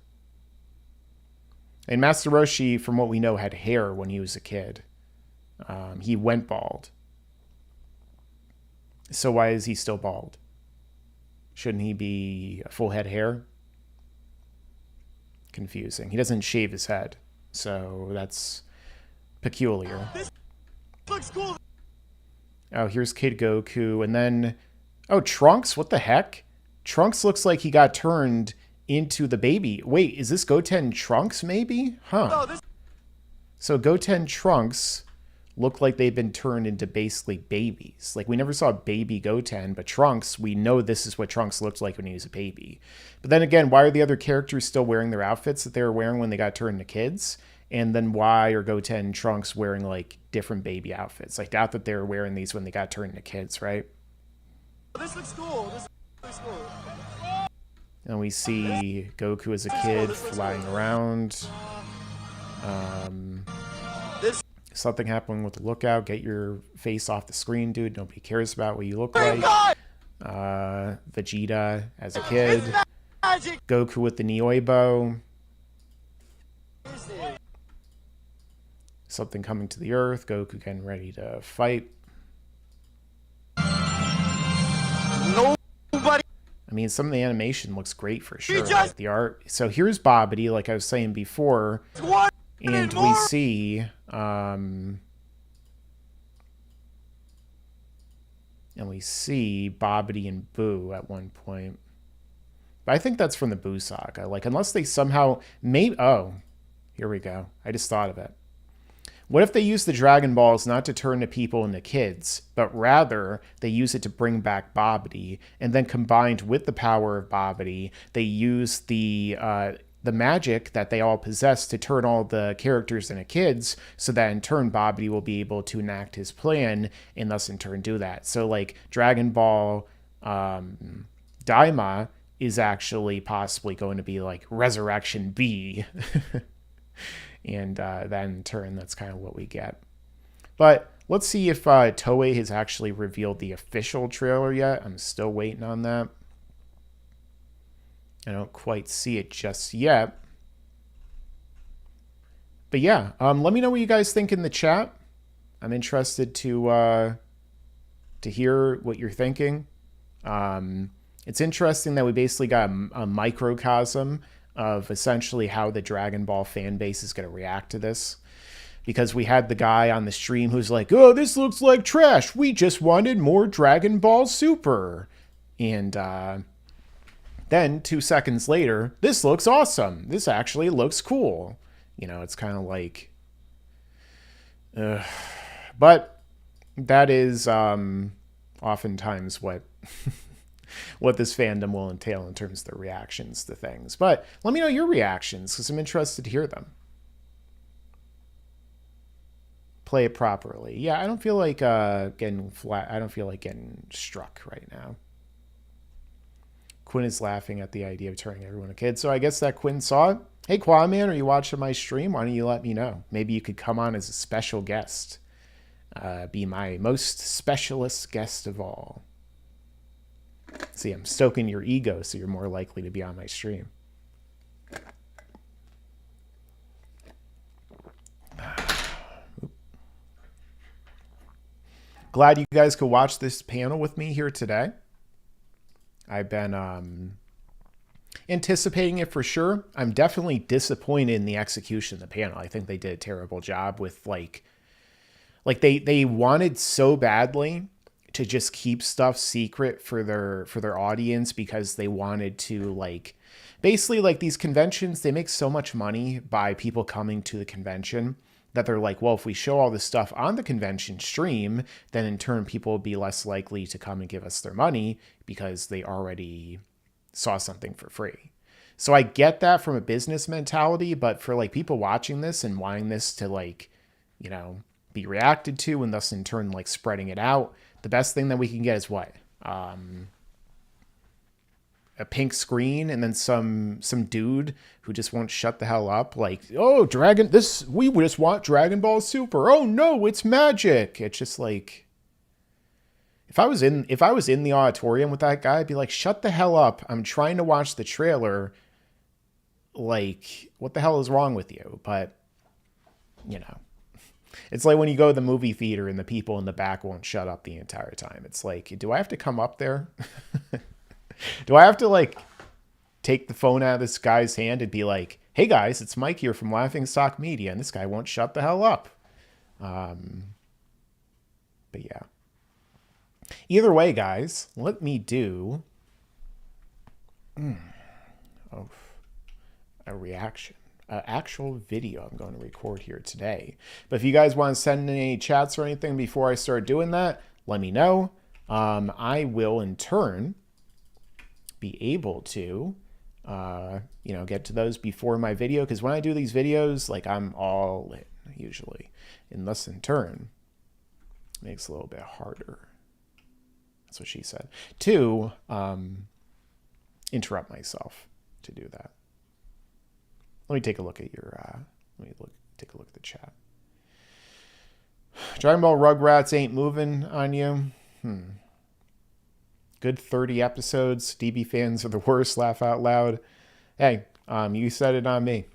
S3: And Master Roshi, from what we know, had hair when he was a kid. He went bald. So why is he still bald? Shouldn't he be a full head of hair? Confusing. He doesn't shave his head. So that's peculiar.
S10: This looks cool.
S3: Oh, here's Kid Goku. And then... Oh, Trunks? What the heck? Trunks looks like he got turned into the baby. Wait, is this Goten Trunks, maybe? Huh.
S10: No, this...
S3: So Goten Trunks look like they've been turned into basically babies. Like, we never saw baby Goten, but Trunks, we know this is what Trunks looked like when he was a baby. But then again, why are the other characters still wearing their outfits that they were wearing when they got turned into kids? And then why are Goten and Trunks wearing, like, different baby outfits? I doubt that they were wearing these when they got turned into kids, right?
S10: This looks cool. This looks cool.
S3: And we see Goku as a kid flying around. Something happening with the lookout. Get your face off the screen, dude. Nobody cares about what you look like. Vegeta as a kid. Goku with the Nioibo. Something coming to the Earth. Goku getting ready to fight.
S10: Nobody.
S3: I mean, some of the animation looks great for sure. Like the art. So here's Bobbity, like I was saying before. And we see, Bobbity and Boo at one point. But I think that's from the Boo saga. Like, unless they somehow oh, here we go. I just thought of it. What if they use the Dragon Balls not to turn the people into kids, but rather they use it to bring back Bobbity, and then combined with the power of Bobbity, they use the magic that they all possess to turn all the characters into kids, so that in turn Bobbity will be able to enact his plan and thus in turn do that. So like Dragon Ball Daima is actually possibly going to be like Resurrection B. And then in turn, that's kind of what we get. But let's see if Toei has actually revealed the official trailer yet. I'm still waiting on that. I don't quite see it just yet. But yeah, let me know what you guys think in the chat. I'm interested to hear what you're thinking. It's interesting that we basically got a microcosm of essentially how the Dragon Ball fan base is going to react to this. Because we had the guy on the stream who's like, oh, this looks like trash. We just wanted more Dragon Ball Super. And then 2 seconds later, this looks awesome. This actually looks cool. You know, it's kind of like... but that is oftentimes what... what this fandom will entail in terms of the reactions to things. But let me know your reactions, because I'm interested to hear them. Play it properly. Yeah, I don't feel like getting flat. I don't feel like getting struck right now. Quinn is laughing at the idea of turning everyone a kid. So I guess that Quinn saw it. Hey, Quaman, are you watching my stream? Why don't you let me know? Maybe you could come on as a special guest. Be my most specialist guest of all. See, I'm stoking your ego, so you're more likely to be on my stream. Glad you guys could watch this panel with me here today. I've been anticipating it for sure. I'm definitely disappointed in the execution of the panel. I think they did a terrible job with like they wanted so badly to just keep stuff secret for their audience, because they wanted to like basically like these conventions, they make so much money by people coming to the convention that they're like, well, if we show all this stuff on the convention stream, then in turn people will be less likely to come and give us their money because they already saw something for free. So I get that from a business mentality, but for like people watching this and wanting this to like, you know, be reacted to and thus in turn like spreading it out, the best thing that we can get is what? A pink screen and then some dude who just won't shut the hell up. Like, oh, we just want Dragon Ball Super. Oh no, it's magic. It's just like, if I was in the auditorium with that guy, I'd be like, shut the hell up. I'm trying to watch the trailer. Like, what the hell is wrong with you? But, you know. It's like when you go to the movie theater and the people in the back won't shut up the entire time. It's like, do I have to come up there? Do I have to like take the phone out of this guy's hand and be like, hey guys, it's Mike here from Laughingstock Media, and this guy won't shut the hell up. But yeah. Either way, guys, let me do a reaction. actual video I'm going to record here today. But if you guys want to send any chats or anything before I start doing that, let me know. I will in turn be able to, get to those before my video. Because when I do these videos, like, I'm all lit usually. And thus in turn makes it a little bit harder. That's what she said. To interrupt myself to do that. Let me take a look at your, take a look at the chat. Dragon Ball Rugrats ain't moving on you. Good 30 episodes. DB fans are the worst. Laugh out loud. Hey, you said it on me.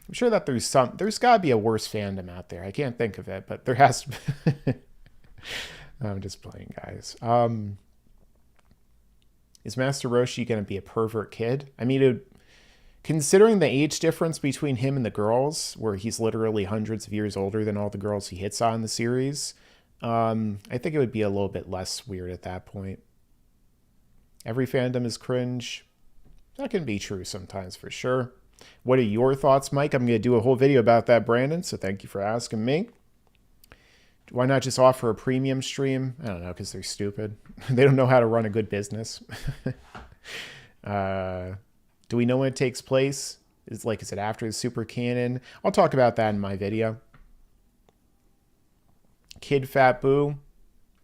S3: I'm sure that there's got to be a worse fandom out there. I can't think of it, but there has to be. I'm just playing, guys. Is Master Roshi going to be a pervert kid? I mean, considering the age difference between him and the girls, where he's literally hundreds of years older than all the girls he hits on in the series, I think it would be a little bit less weird at that point. Every fandom is cringe. That can be true sometimes, for sure. What are your thoughts, Mike? I'm going to do a whole video about that, Brandon, so thank you for asking me. Why not just offer a premium stream? I don't know, because they're stupid. They don't know how to run a good business. Do we know when it takes place? Is it after the Super Canon? I'll talk about that in my video. Kid Fat Boo?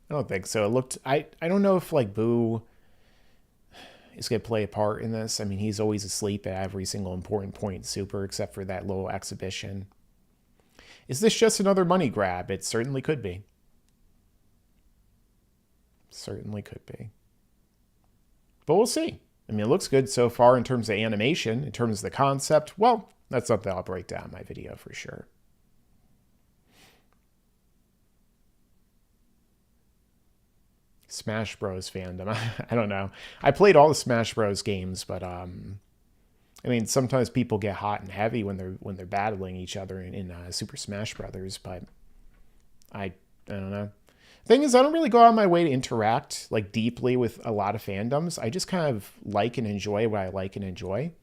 S3: I don't think so. It looked... I don't know if, Boo is going to play a part in this. I mean, he's always asleep at every single important point in Super, except for that little exhibition. Is this just another money grab? It certainly could be. Certainly could be. But we'll see. I mean, it looks good so far in terms of animation, in terms of the concept. Well, that's something I'll break down in my video for sure. Smash Bros fandom. I don't know. I played all the Smash Bros games, but I mean, sometimes people get hot and heavy when they're battling each other in Super Smash Brothers, but I don't know. Thing is, I don't really go out of my way to interact deeply with a lot of fandoms. I just kind of like and enjoy what I like and enjoy.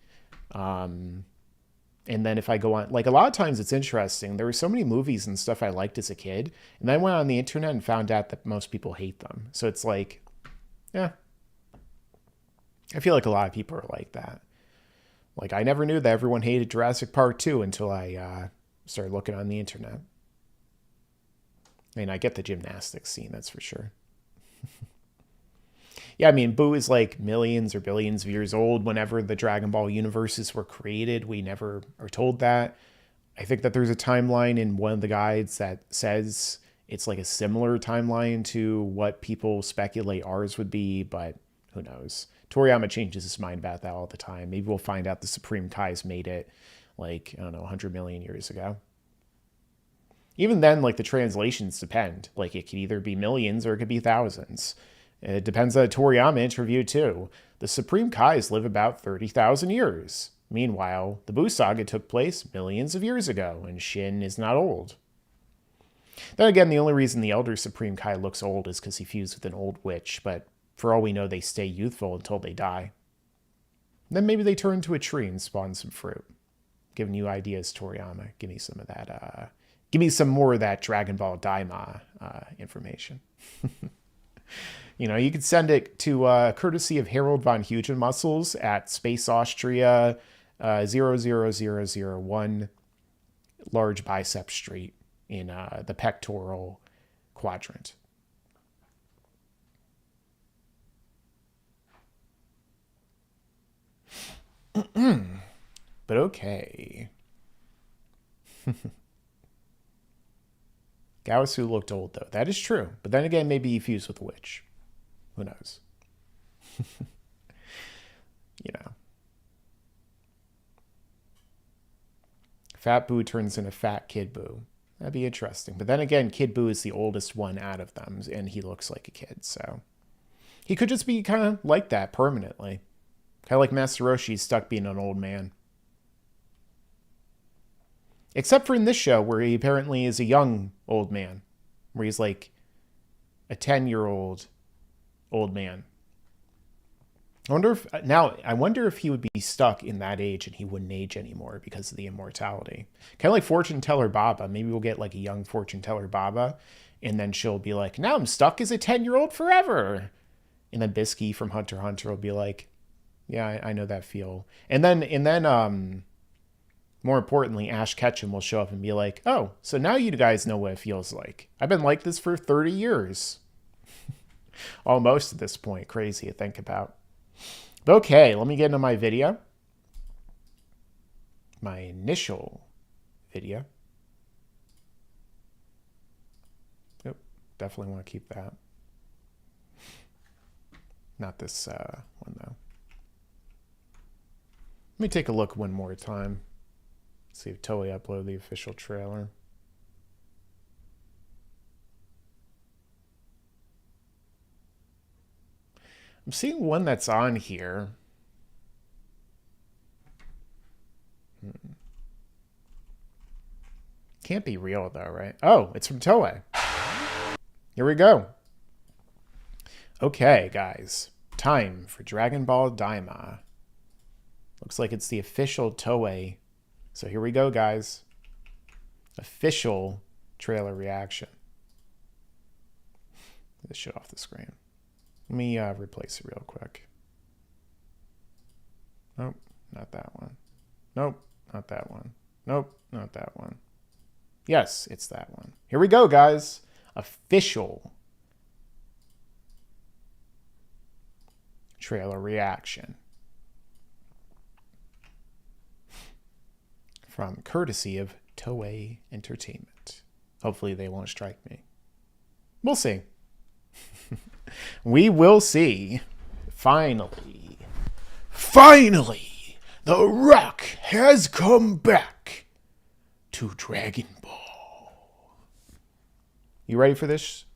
S3: And then if I go on, a lot of times it's interesting. There were so many movies and stuff I liked as a kid, and then I went on the internet and found out that most people hate them. So it's yeah. I feel like a lot of people are like that. I never knew that everyone hated Jurassic Park 2 until I started looking on the internet. I mean, I get the gymnastics scene, that's for sure. Yeah, I mean, Boo is millions or billions of years old. Whenever the Dragon Ball universes were created, we never are told that. I think that there's a timeline in one of the guides that says it's a similar timeline to what people speculate ours would be, but who knows? Toriyama changes his mind about that all the time. Maybe we'll find out the Supreme Kais made it, I don't know, 100 million years ago. Even then, the translations depend. It could either be millions or it could be thousands. It depends on a Toriyama interview, too. The Supreme Kais live about 30,000 years. Meanwhile, the Buu Saga took place millions of years ago, and Shin is not old. Then again, the only reason the Elder Supreme Kai looks old is because he fused with an old witch, but for all we know, they stay youthful until they die. Then maybe they turn into a tree and spawn some fruit. Giving you ideas, Toriyama. Give me some of that, give me some more of that Dragon Ball Daima information. You could send it to courtesy of Harold von Hugenmuscles at Space Austria 00001 Large Bicep Street in the pectoral quadrant. But okay. Gaosu looked old, though. That is true. But then again, maybe he fused with a witch. Who knows? Fat Boo turns into Fat Kid Boo. That'd be interesting. But then again, Kid Boo is the oldest one out of them, and he looks like a kid, so... He could just be kind of like that permanently. Kind of like Master Roshi stuck being an old man. Except for in this show, where he apparently is a young old man. Where he's a 10-year-old old man. I wonder if he would be stuck in that age and he wouldn't age anymore because of the immortality. Kind of like Fortune Teller Baba. Maybe we'll get like a young Fortune Teller Baba, and then she'll be like, now I'm stuck as a 10-year-old forever. And then Bisky from Hunter x Hunter will be like, yeah, I know that feel. And then more importantly, Ash Ketchum will show up and be like, oh, so now you guys know what it feels like. I've been like this for 30 years. Almost at this point. Crazy to think about. But okay, let me get into my video. My initial video. Yep, definitely want to keep that. Not this one, though. Let me take a look one more time. See if Toei uploaded the official trailer. I'm seeing one that's on here. Can't be real, though, right? Oh, it's from Toei. Here we go. Okay, guys. Time for Dragon Ball Daima. Looks like it's the official Toei. So here we go, guys. Official trailer reaction. Get this shit off the screen. Let me replace it real quick. Nope, not that one. Nope, not that one. Nope, not that one. Yes, it's that one. Here we go, guys. Official trailer reaction. From courtesy of Toei Entertainment. Hopefully they won't strike me. We'll see. We will see. Finally, The Rock has come back to Dragon Ball. You ready for this?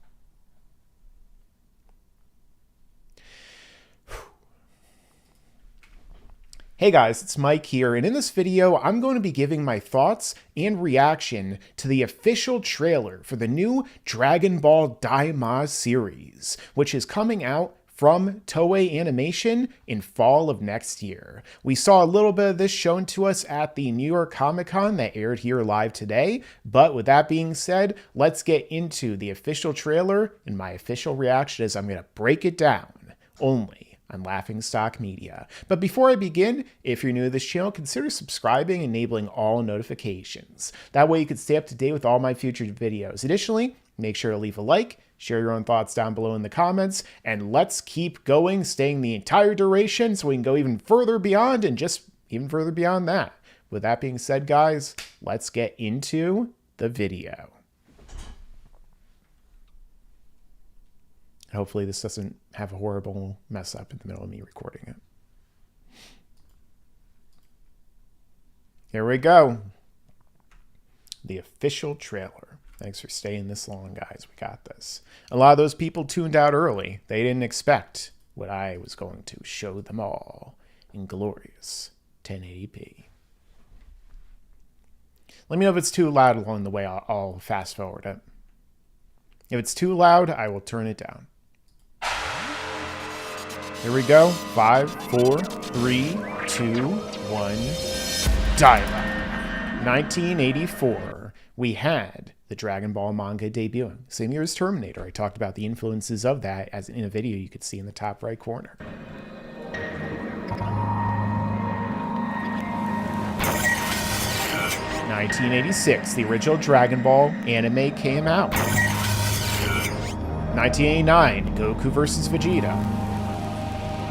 S3: Hey guys, it's Mike here, and in this video, I'm going to be giving my thoughts and reaction to the official trailer for the new Dragon Ball Daima series, which is coming out from Toei Animation in fall of next year. We saw a little bit of this shown to us at the New York ComicCon that aired here live today, but with that being said, let's get into the official trailer, and my official reaction is I'm going to break it down only on Laughingstock Media. But before I begin, if you're new to this channel, consider subscribing and enabling all notifications. That way you can stay up to date with all my future videos. Additionally, make sure to leave a like, share your own thoughts down below in the comments, and let's keep going, staying the entire duration so we can go even further beyond and just even further beyond that. With that being said, guys, let's get into the video. Hopefully this doesn't have a horrible mess up in the middle of me recording it. Here we go. The official trailer. Thanks for staying this long, guys. We got this. A lot of those people tuned out early. They didn't expect what I was going to show them all in glorious 1080p. Let me know if it's too loud along the way. I'll fast forward it. If it's too loud, I will turn it down. Here we go. 5, 4, 3, 2, 1. Daima. 1984. We had the Dragon Ball manga debuting. Same year as Terminator. I talked about the influences of that as in a video you could see in the top right corner. (1986), the original Dragon Ball anime came out. 1989, Goku vs. Vegeta.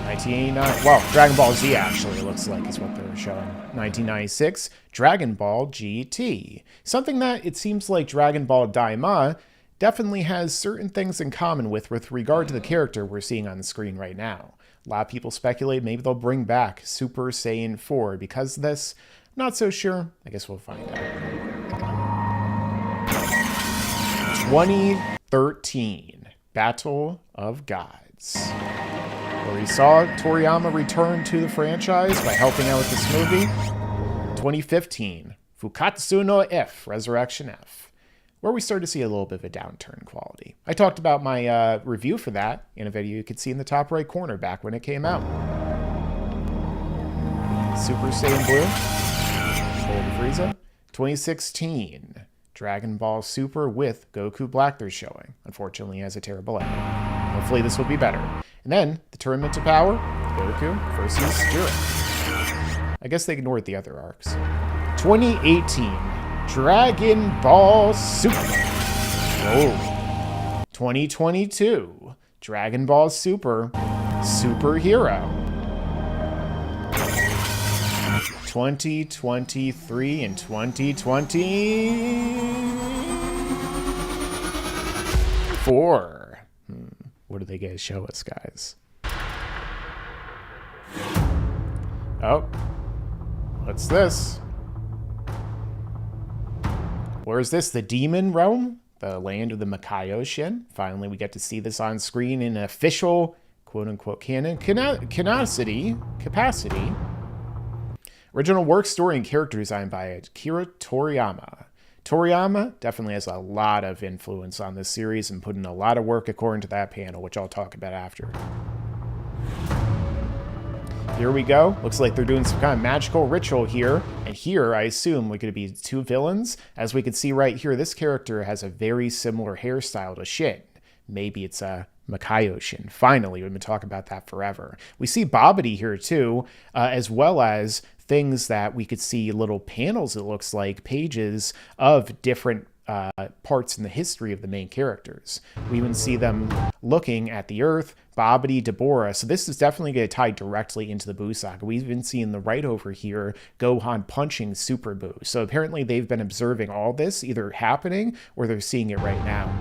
S3: 1989, well, Dragon Ball Z actually looks like is what they're showing. 1996, Dragon Ball GT. Something that it seems like Dragon Ball Daima definitely has certain things in common with regard to the character we're seeing on the screen right now. A lot of people speculate maybe they'll bring back Super Saiyan 4 because of this. Not so sure. I guess we'll find out. 2013. Battle of Gods, where we saw Toriyama return to the franchise by helping out with this movie. 2015, Fukatsu no F, Resurrection F, where we started to see a little bit of a downturn in quality. I talked about my review for that in a video you could see in the top right corner back when it came out. Super Saiyan Blue, Golden Frieza. 2016, Dragon Ball Super with Goku Black they're showing. Unfortunately, he has a terrible ending. Hopefully this will be better. And then, the Tournament to Power, Goku versus Jiren. I guess they ignored the other arcs. 2018, Dragon Ball Super. Oh. 2022, Dragon Ball Super, Superhero. 2023 and 2024. What do they guys show us, guys? Oh. What's this? Where is this? The Demon Realm? The land of the Makaioshin? Finally, we get to see this on screen in official, quote-unquote, canon. Capacity. Original work, story, and character design by Akira Toriyama. Toriyama definitely has a lot of influence on this series and put in a lot of work according to that panel, which I'll talk about after. Here we go. Looks like they're doing some kind of magical ritual here. And here, I assume, we're going to be two villains. As we can see right here, this character has a very similar hairstyle to Shin. Maybe it's a Makaioshin. Finally, we've been talking about that forever. We see Babidi here too, as well as things that we could see little panels, it looks like, pages of different parts in the history of the main characters. We even see them looking at the Earth, Babidi, Deborah. So this is definitely going to tie directly into the Buu saga. We've been seeing the right over here, Gohan punching Super Buu. So apparently they've been observing all this either happening or they're seeing it right now.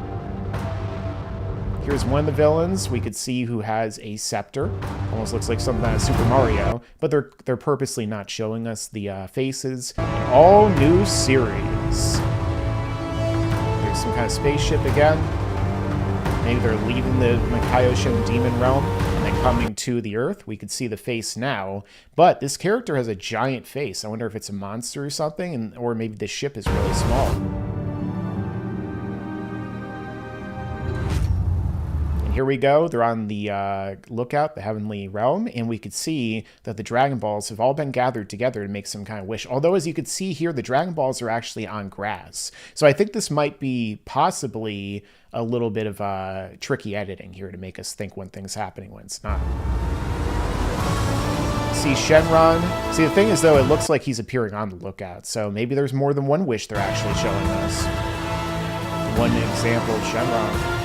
S3: Here's one of the villains we could see who has a scepter. Almost looks like something out of Super Mario, but they're purposely not showing us the faces. An all new series. There's some kind of spaceship again. Maybe they're leaving the Makaioshin demon realm and then coming to the Earth. We could see the face now, but this character has a giant face. I wonder if it's a monster or something, or maybe the ship is really small. Here we go. They're on the lookout, the Heavenly Realm, and we could see that the Dragon Balls have all been gathered together to make some kind of wish. Although, as you could see here, the Dragon Balls are actually on grass. So I think this might be possibly a little bit of tricky editing here to make us think when things happening when it's not. See Shenron. See, the thing is, though, it looks like he's appearing on the lookout. So maybe there's more than one wish they're actually showing us. One example of Shenron.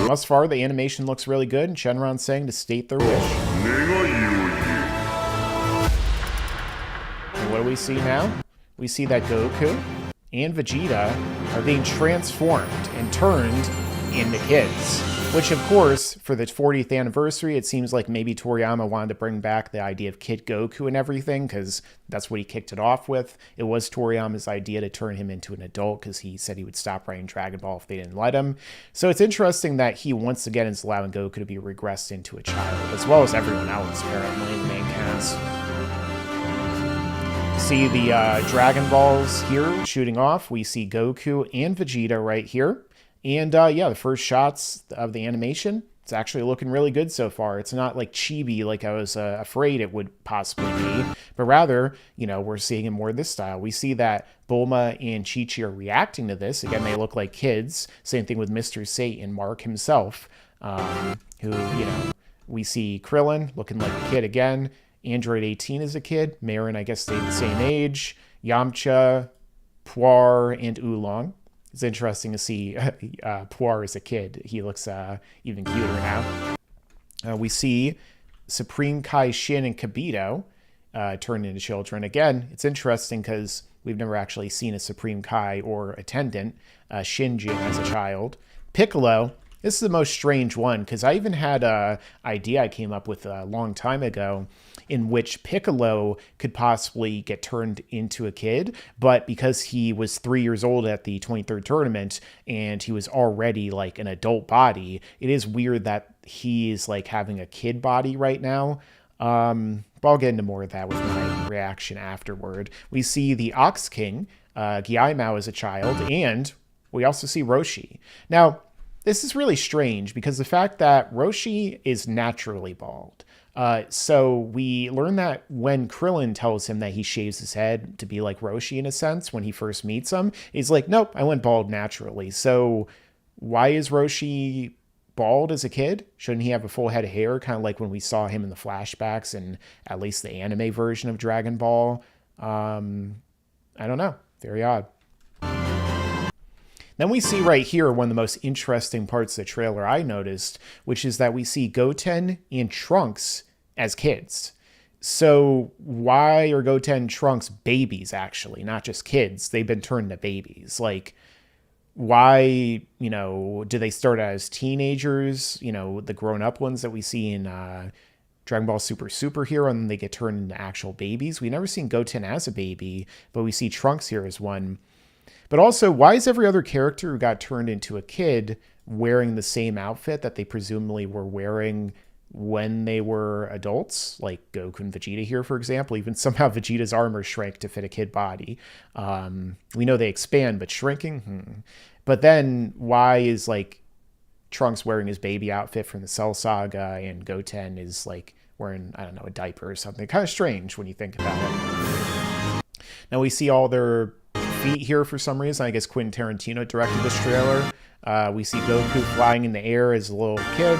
S3: Thus far, the animation looks really good, and Shenron's saying to state their wish. And what do we see now? We see that Goku and Vegeta are being transformed and turned into kids. Which, of course, for the 40th anniversary, it seems like maybe Toriyama wanted to bring back the idea of Kid Goku and everything, because that's what he kicked it off with. It was Toriyama's idea to turn him into an adult, because he said he would stop writing Dragon Ball if they didn't let him. So it's interesting that he once again is allowing Goku to be regressed into a child, as well as everyone else, apparently, in the main cast. See the Dragon Balls here shooting off. We see Goku and Vegeta right here. And yeah, the first shots of the animation, it's actually looking really good so far. It's not like chibi like I was afraid it would possibly be, but rather, you know, we're seeing it more this style. We see that Bulma and Chi-Chi are reacting to this. Again, they look like kids. Same thing with Mr. Satan, Mark himself, who, you know, we see Krillin looking like a kid again. Android 18 is a kid. Marin, I guess, stayed the same age. Yamcha, Puar, and Oolong. It's interesting to see Puar as a kid. He looks even cuter now. We see Supreme Kai, Shin, and Kibito turned into children. Again, it's interesting because we've never actually seen a Supreme Kai or attendant, Shinjin, as a child. Piccolo, this is the most strange one because I even had an idea I came up with a long time ago in which Piccolo could possibly get turned into a kid, but because he was 3 years old at the 23rd tournament and he was already like an adult body, it is weird that he is like having a kid body right now. But I'll get into more of that with my reaction afterward. We see the Ox King, Guillemot as a child, and we also see Roshi. Now, this is really strange because the fact that Roshi is naturally bald. So we learn that when Krillin tells him that he shaves his head to be like Roshi in a sense, when he first meets him, he's like, nope, I went bald naturally. So why is Roshi bald as a kid? Shouldn't he have a full head of hair, kind of like when we saw him in the flashbacks and at least the anime version of Dragon Ball? I don't know. Very odd. Then we see right here one of the most interesting parts of the trailer I noticed, which is that we see Goten and Trunks as kids. So why are Goten and Trunks babies, actually, not just kids? They've been turned into babies. Like, why, you know, do they start as teenagers? You know, the grown-up ones that we see in Dragon Ball Super Superhero, and then they get turned into actual babies. We've never seen Goten as a baby, but we see Trunks here as one. But also, why is every other character who got turned into a kid wearing the same outfit that they presumably were wearing when they were adults? Like Goku and Vegeta here, for example. Even somehow Vegeta's armor shrank to fit a kid body. We know they expand, but shrinking? But then, why is, like, Trunks wearing his baby outfit from the Cell Saga, and Goten is, like, wearing, I don't know, a diaper or something? Kind of strange when you think about it. Now we see all their feet here for some reason. I guess Quentin Tarantino directed this trailer. We see Goku flying in the air as a little kid.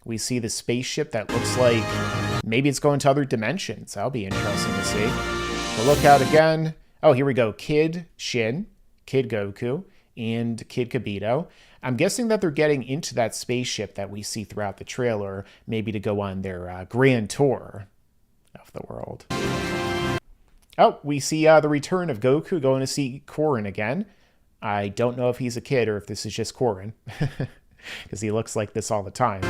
S3: We see the spaceship that looks like maybe it's going to other dimensions. That'll be interesting to see. But look out again. Oh, here we go. Kid Shin, Kid Goku, and Kid Kibito. I'm guessing that they're getting into that spaceship that we see throughout the trailer, maybe to go on their grand tour of the world. Oh, we see the return of Goku going to see Korin again. I don't know if he's a kid or if this is just Korin, because he looks like this all the time.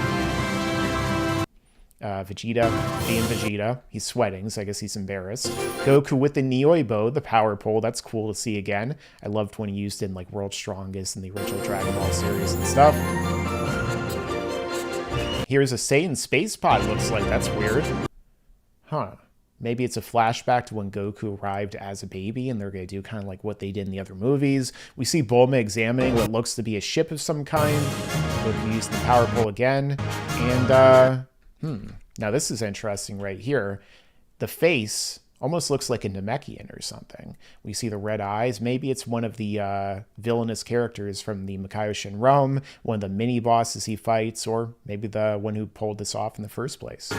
S3: Vegeta being Vegeta. He's sweating, so I guess he's embarrassed. Goku with the Nioibo, the power pole. That's cool to see again. I loved when he used it in, like, World's Strongest and the original Dragon Ball series and stuff. Here's a Saiyan space pod, looks like. That's weird. Huh. Maybe it's a flashback to when Goku arrived as a baby, and they're going to do kind of like what they did in the other movies. We see Bulma examining what looks to be a ship of some kind. Goku used the power pole again. And, now this is interesting right here. The face almost looks like a Namekian or something. We see the red eyes. Maybe it's one of the villainous characters from the Makaioshin realm, one of the mini-bosses he fights, or maybe the one who pulled this off in the first place.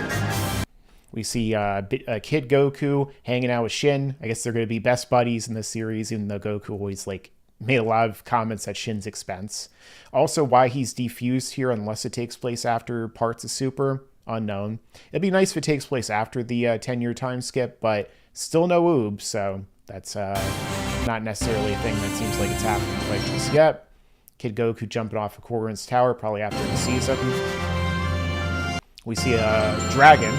S3: We see Kid Goku hanging out with Shin. I guess they're going to be best buddies in this series, even though Goku always, like, made a lot of comments at Shin's expense. Also, why he's defused here, unless it takes place after parts of Super, unknown. It'd be nice if it takes place after the 10-year time skip, but still no oob, so that's not necessarily a thing that seems like it's happening quite just yet. Kid Goku jumping off of Korin's tower, probably after the season. We see a dragon.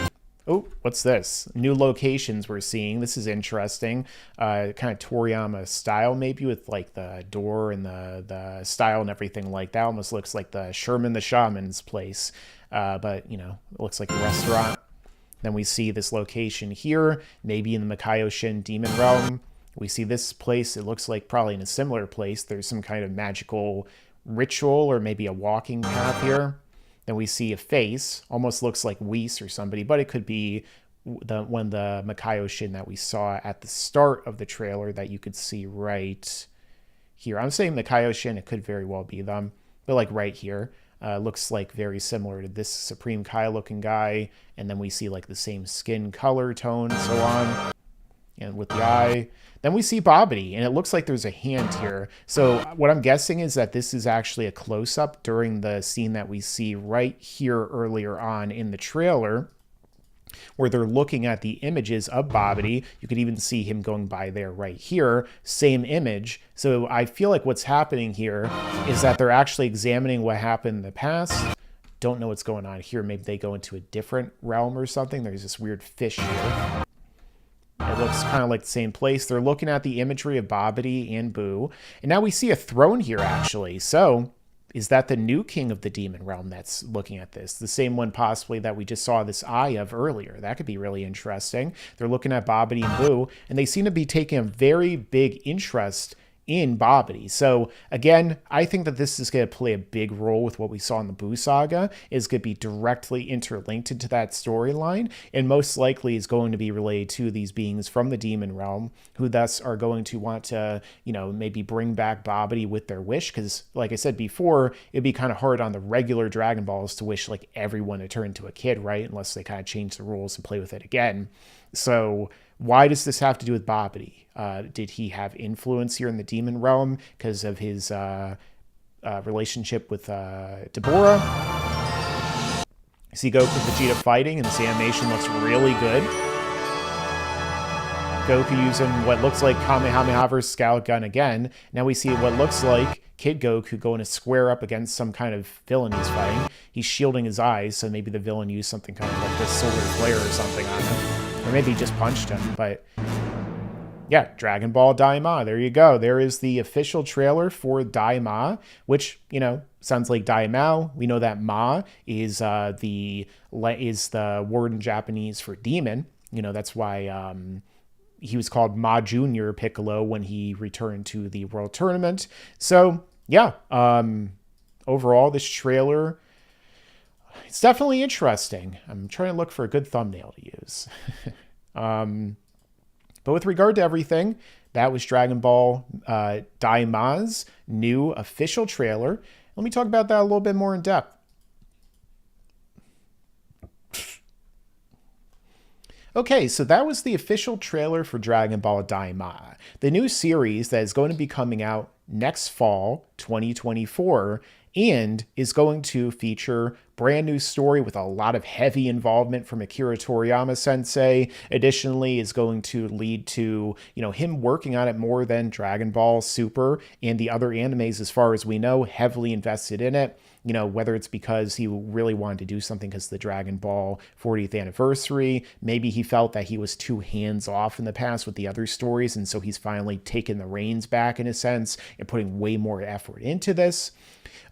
S3: Oh, what's this? New locations we're seeing. This is interesting. Kind of Toriyama style, maybe, with like the door and the style and everything like that. Almost looks like the Sherman the Shaman's place. But, you know, it looks like a restaurant. Then we see this location here, maybe in the Makaioshin Demon Realm. We see this place. It looks like probably in a similar place. There's some kind of magical ritual or maybe a walking path here. Then we see a face, almost looks like Whis or somebody, but it could be the Makaioshin that we saw at the start of the trailer that you could see right here. I'm saying Makaioshin, it could very well be them, but like right here. Looks like very similar to this Supreme Kai looking guy, and then we see like the same skin color tone and so on, and with the eye. Then we see Babidi, and it looks like there's a hand here. So what I'm guessing is that this is actually a close-up during the scene that we see right here earlier on in the trailer, where they're looking at the images of Babidi. You could even see him going by there right here, same image. So I feel like what's happening here is that they're actually examining what happened in the past. Don't know what's going on here. Maybe they go into a different realm or something. There's this weird fish here. It looks kind of like the same place. They're looking at the imagery of Babidi and Boo. And now we see a throne here, actually. So is that the new king of the demon realm that's looking at this? The same one possibly that we just saw this eye of earlier. That could be really interesting. They're looking at Babidi and Boo, and they seem to be taking a very big interest in Babidi. So again, I think that this is going to play a big role with what we saw in the Buu saga, is going to be directly interlinked into that storyline, and most likely is going to be related to these beings from the demon realm, who thus are going to want to, you know, maybe bring back Babidi with their wish, because like I said before, it'd be kind of hard on the regular Dragon Balls to wish like everyone to turn into a kid, right? Unless they kind of change the rules and play with it again. So why does this have to do with Babidi? Did he have influence here in the demon realm because of his relationship with Deborah? See Goku and Vegeta fighting, and this animation looks really good. Goku using what looks like Kamehameha versus Scout Gun again. Now we see what looks like Kid Goku going to square up against some kind of villain he's fighting. He's shielding his eyes, so maybe the villain used something kind of like this solar flare or something on him. Or maybe he just punched him, but yeah, Dragon Ball Daima. There you go. There is the official trailer for Daima, which, you know, sounds like Daimao. We know that Ma is the word in Japanese for demon. You know, that's why he was called Ma Junior Piccolo when he returned to the World Tournament. So yeah, overall, this trailer, it's definitely interesting. I'm trying to look for a good thumbnail to use. But with regard to everything, that was Dragon Ball Daima's new official trailer. Let me talk about that a little bit more in depth. Okay, so that was the official trailer for Dragon Ball Daima, the new series that is going to be coming out next fall, 2024, and is going to feature brand new story with a lot of heavy involvement from Akira Toriyama sensei. Additionally, is going to lead to, you know, him working on it more than Dragon Ball Super and the other animes, as far as we know, heavily invested in it. You know, whether it's because he really wanted to do something because of the Dragon Ball 40th anniversary, maybe he felt that he was too hands-off in the past with the other stories, and so he's finally taken the reins back in a sense and putting way more effort into this.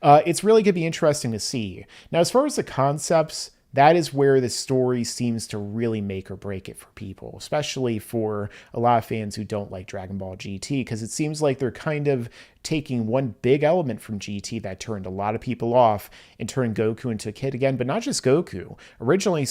S3: It's really going to be interesting to see. Now, as far as the concepts, that is where the story seems to really make or break it for people, especially for a lot of fans who don't like Dragon Ball GT, because it seems like they're kind of taking one big element from GT that turned a lot of people off and turned Goku into a kid again, but not just Goku. Originally,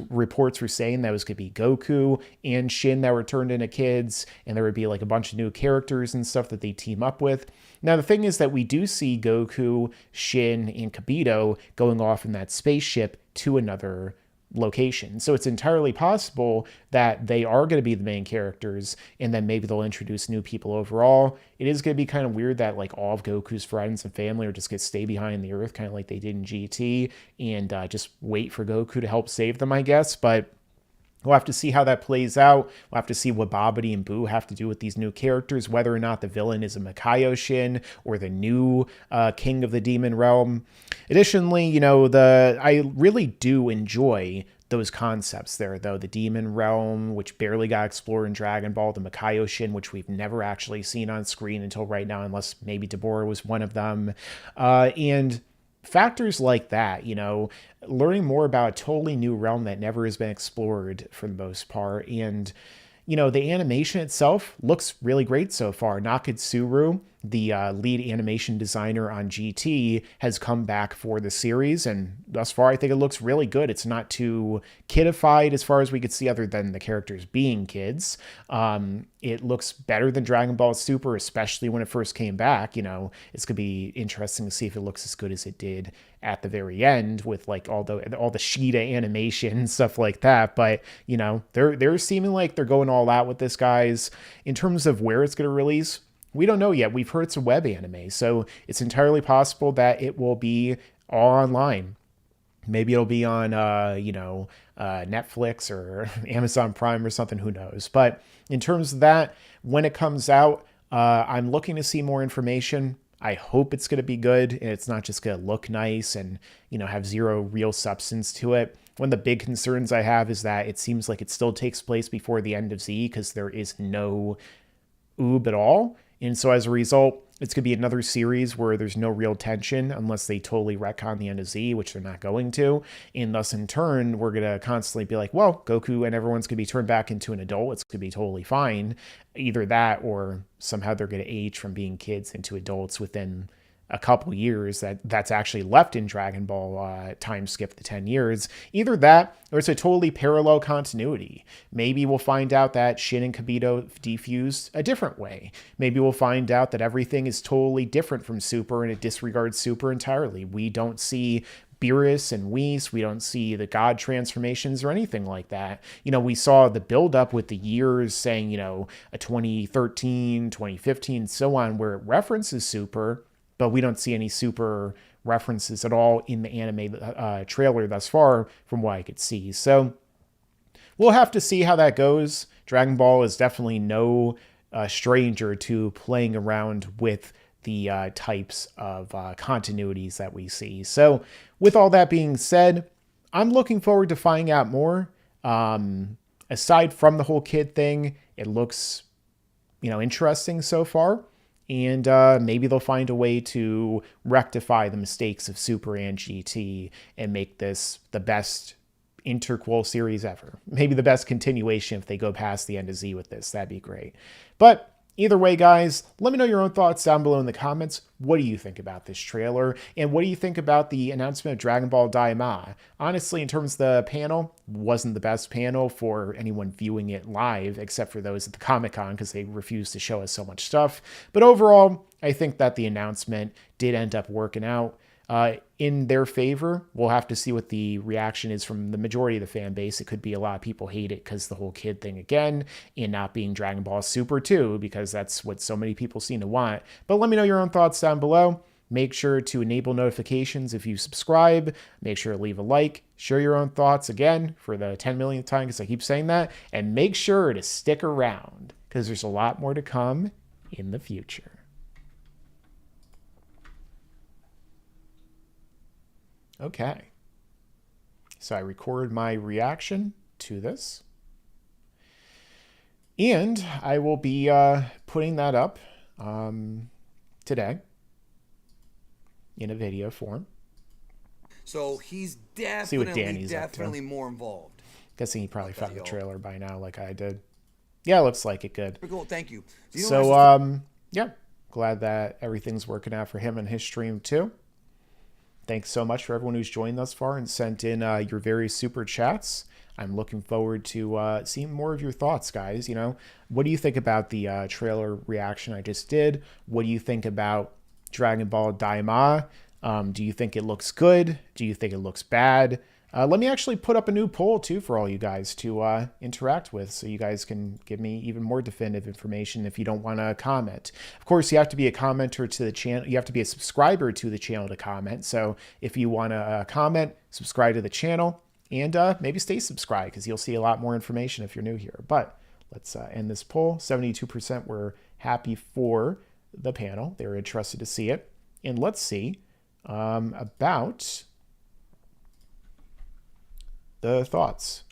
S3: reports were saying that it was going to be Goku and Shin that were turned into kids, and there would be like a bunch of new characters and stuff that they team up with. Now, the thing is that we do see Goku, Shin, and Kibito going off in that spaceship to another location. So it's entirely possible that they are going to be the main characters, and then maybe they'll introduce new people overall. It is going to be kind of weird that like all of Goku's friends and family are just going to stay behind the Earth, kind of like they did in GT, and just wait for Goku to help save them, I guess. But we'll have to see how that plays out. We'll have to see what Babidi and Buu have to do with these new characters, whether or not the villain is a Makayo Shin or the new king of the demon realm. Additionally, you know, I really do enjoy those concepts there, though. The demon realm, which barely got explored in Dragon Ball, the Makayo Shin, which we've never actually seen on screen until right now, unless maybe Deborah was one of them. And factors like that, you know, learning more about a totally new realm that never has been explored for the most part. And, you know, the animation itself looks really great so far. Nakatsuru, the lead animation designer on GT, has come back for the series, and thus far I think it looks really good. It's not too kidified as far as we could see, other than the characters being kids. It looks better than Dragon Ball Super, especially when it first came back. You know, it's gonna be interesting to see if it looks as good as it did at the very end with like all the Sheeta animation and stuff like that. But you know, they're seeming like they're going all out with this, guys. In terms of where it's gonna release, we don't know yet. We've heard it's a web anime, so it's entirely possible that it will be all online. Maybe it'll be on, Netflix or Amazon Prime or something, who knows. But in terms of that, when it comes out, I'm looking to see more information. I hope it's going to be good, and it's not just going to look nice and, you know, have zero real substance to it. One of the big concerns I have is that it seems like it still takes place before the end of Z, because there is no oob at all And so as a result, it's going to be another series where there's no real tension unless they totally retcon the end of Z, which they're not going to. And thus, in turn, we're going to constantly be like, well, Goku and everyone's going to be turned back into an adult. It's going to be totally fine. Either that or somehow they're going to age from being kids into adults within a couple years. That's actually left in Dragon Ball time skip the 10 years. Either that or it's a totally parallel continuity. Maybe we'll find out that Shin and Kibito defused a different way. Maybe we'll find out that everything is totally different from Super and it disregards Super entirely. We don't see Beerus and Whis. We don't see the God transformations or anything like that. We saw the buildup with the years saying, a 2013, 2015, so on, where it references Super, but we don't see any Super references at all in the anime trailer thus far from what I could see. So we'll have to see how that goes. Dragon Ball is definitely no stranger to playing around with the types of continuities that we see. So with all that being said, I'm looking forward to finding out more. Aside from the whole kid thing, it looks, interesting so far. And maybe they'll find a way to rectify the mistakes of Super and GT and make this the best interquel series ever. Maybe the best continuation if they go past the end of Z with this. That'd be great. But either way, guys, let me know your own thoughts down below in the comments. What do you think about this trailer? And what do you think about the announcement of Dragon Ball Daima? Honestly, in terms of the panel, wasn't the best panel for anyone viewing it live, except for those at the ComicCon, because they refused to show us so much stuff. But overall, I think that the announcement did end up working out in their favor. We'll have to see what the reaction is from the majority of the fan base. It could be a lot of people hate it because the whole kid thing again, and not being Dragon Ball Super 2, because that's what so many people seem to want. But let me know your own thoughts down below. Make sure to enable notifications if you subscribe. Make sure to leave a like. Share your own thoughts again for the 10 millionth time, because I keep saying that. And make sure to stick around, because there's a lot more to come in the future. Okay, so I recorded my reaction to this, and I will be putting that up today in a video form.
S7: So he's
S3: See what Danny's
S7: definitely more involved.
S3: Guessing he probably found the trailer by now like I did. Yeah, looks like it good.
S7: Cool, thank you.
S3: So, yeah, glad that everything's working out for him and his stream too. Thanks so much for everyone who's joined thus far and sent in your various super chats. I'm looking forward to seeing more of your thoughts, guys. What do you think about the trailer reaction I just did? What do you think about Dragon Ball Daima? Do you think it looks good? Do you think it looks bad? Let me actually put up a new poll, too, for all you guys to interact with, so you guys can give me even more definitive information if you don't want to comment. Of course, you have to be a commenter to the channel. You have to be a subscriber to the channel to comment. So if you want to comment, subscribe to the channel, and maybe stay subscribed, because you'll see a lot more information if you're new here. But let's end this poll. 72% were happy for the panel. They were interested to see it. And let's see about the thoughts.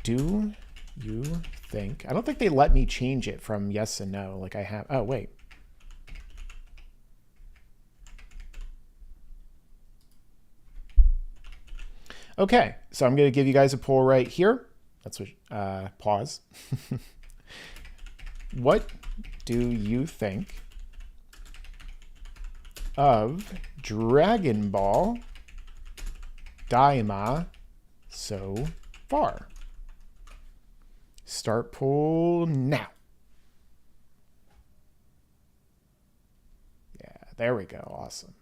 S3: Do you think... I don't think they let me change it from yes and no like I have... Oh, wait. Okay, so I'm going to give you guys a poll right here. That's what... pause. What do you think of Dragon Ball Daima so far? Start poll now. Yeah, there we go. Awesome.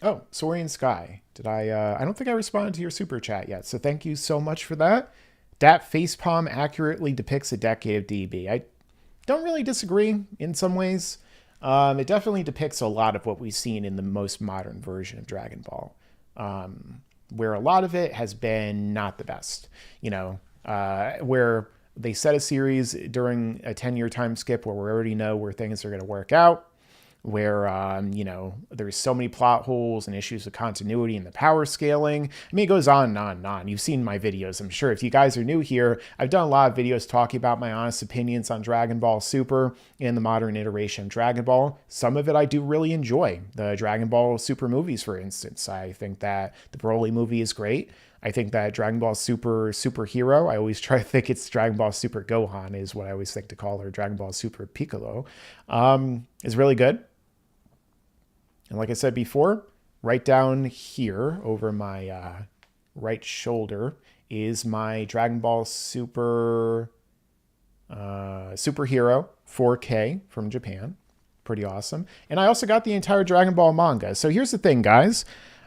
S3: Oh, Saurian Sky. Did I don't think I responded to your super chat yet, so thank you so much for that. Dat facepalm accurately depicts a decade of DB. I don't really disagree in some ways. It definitely depicts a lot of what we've seen in the most modern version of Dragon Ball, where a lot of it has been not the best. Where they set a series during a 10-year time skip where we already know where things are going to work out. where, you know, there's so many plot holes and issues with continuity and the power scaling. I mean, it goes on and on and on. You've seen my videos, I'm sure. If you guys are new here, I've done a lot of videos talking about my honest opinions on Dragon Ball Super and the modern iteration of Dragon Ball. Some of it I do really enjoy. The Dragon Ball Super movies, for instance. I think that the Broly movie is great. I think that Dragon Ball Superhero, I always try to think it's Dragon Ball Super Gohan is what I always think to call her, Dragon Ball Super Piccolo, is really good. And like I said before, right down here over my right shoulder is my Dragon Ball Superhero 4K from Japan. Pretty awesome. And I also got the entire Dragon Ball manga. So here's the thing, guys.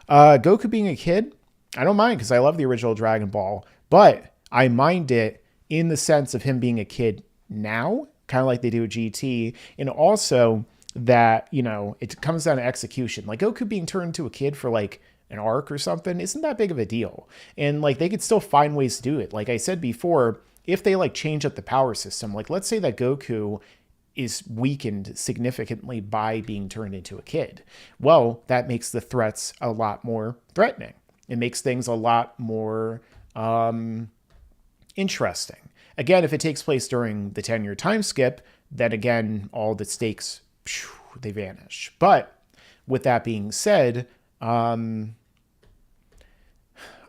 S3: Goku being a kid, I don't mind because I love the original Dragon Ball, but I mind it in the sense of him being a kid now, kind of like they do with GT, and also that, you know, it comes down to execution. Like Goku being turned into a kid for like an arc or something isn't that big of a deal. And like they could still find ways to do it. Like I said before, if they like change up the power system, like let's say that Goku is weakened significantly by being turned into a kid. Well, that makes the threats a lot more threatening. It makes things a lot more interesting. Again, if it takes place during the 10-year time skip, then again, all the stakes, they vanish. But with that being said, I'm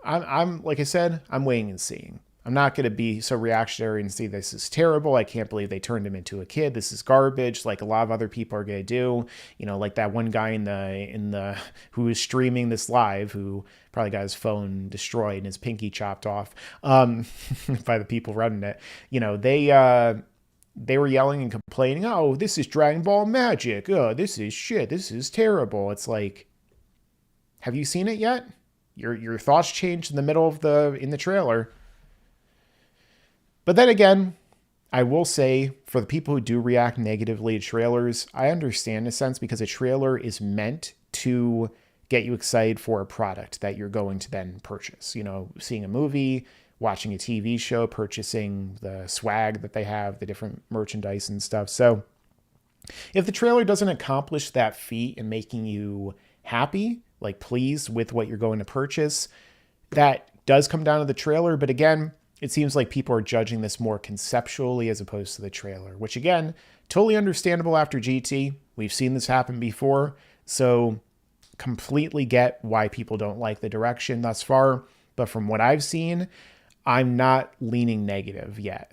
S3: like I said, I'm waiting and seeing. I'm not going to be so reactionary and say this is terrible. I can't believe they turned him into a kid. This is garbage. Like a lot of other people are going to do, you know, like that one guy in the who was streaming this live, who probably got his phone destroyed and his pinky chopped off, by the people running it. You know, they were yelling and complaining. Oh, this is Dragon Ball magic. Oh, this is shit. This is terrible. It's like, have you seen it yet? Your thoughts changed in the middle of in the trailer. But then again, I will say for the people who do react negatively to trailers, I understand in a sense because a trailer is meant to get you excited for a product that you're going to then purchase. You know, seeing a movie, watching a TV show, purchasing the swag that they have, the different merchandise and stuff. So if the trailer doesn't accomplish that feat in making you happy, like pleased with what you're going to purchase, that does come down to the trailer. But again, it seems like people are judging this more conceptually as opposed to the trailer, which again, totally understandable after GT. We've seen this happen before, so completely get why people don't like the direction thus far. But from what I've seen, I'm not leaning negative yet.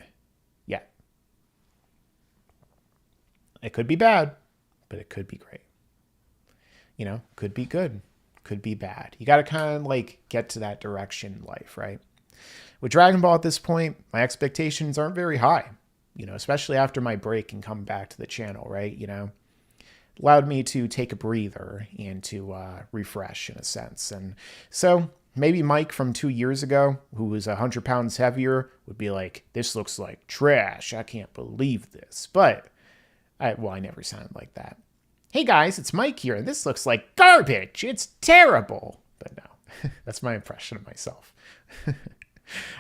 S3: It could be bad, but it could be great. You know, could be good, could be bad. You got to kind of like get to that direction in life, right? With Dragon Ball at this point, my expectations aren't very high, you know, especially after my break and come back to the channel, right? You know, allowed me to take a breather and to refresh in a sense. And so maybe Mike from 2 years ago, who was 100 pounds heavier, would be like, this looks like trash. I can't believe this. But I never sounded like that. Hey guys, it's Mike here, and this looks like garbage. It's terrible. But no, that's my impression of myself.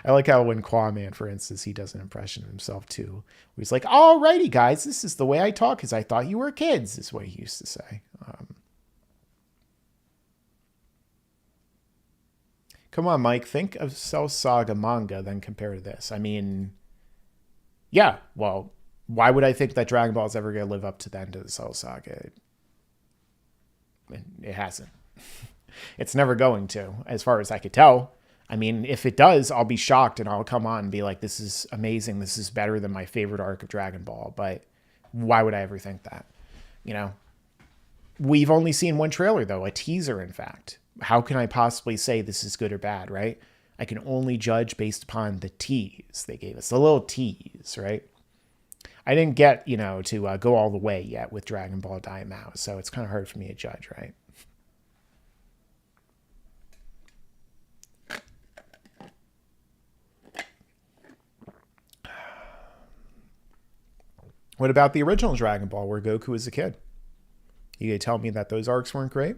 S3: I like how when Quaman, for instance, he does an impression of himself too. Where he's like, alrighty, guys, this is the way I talk because I thought you were kids, is what he used to say. Come on, Mike, think of Cell Saga manga, then compare to this. I mean, yeah, well, why would I think that Dragon Ball is ever going to live up to the end of the Cell Saga? It hasn't. It's never going to, as far as I could tell. I mean, if it does, I'll be shocked and I'll come on and be like, this is amazing. This is better than my favorite arc of Dragon Ball. But why would I ever think that? You know, we've only seen one trailer, though, a teaser, in fact. How can I possibly say this is good or bad, right? I can only judge based upon the tease they gave us, a little tease, right? I didn't get, you know, to go all the way yet with Dragon Ball Daima, so it's kind of hard for me to judge, right? What about the original Dragon Ball where Goku was a kid? You gonna tell me that those arcs weren't great?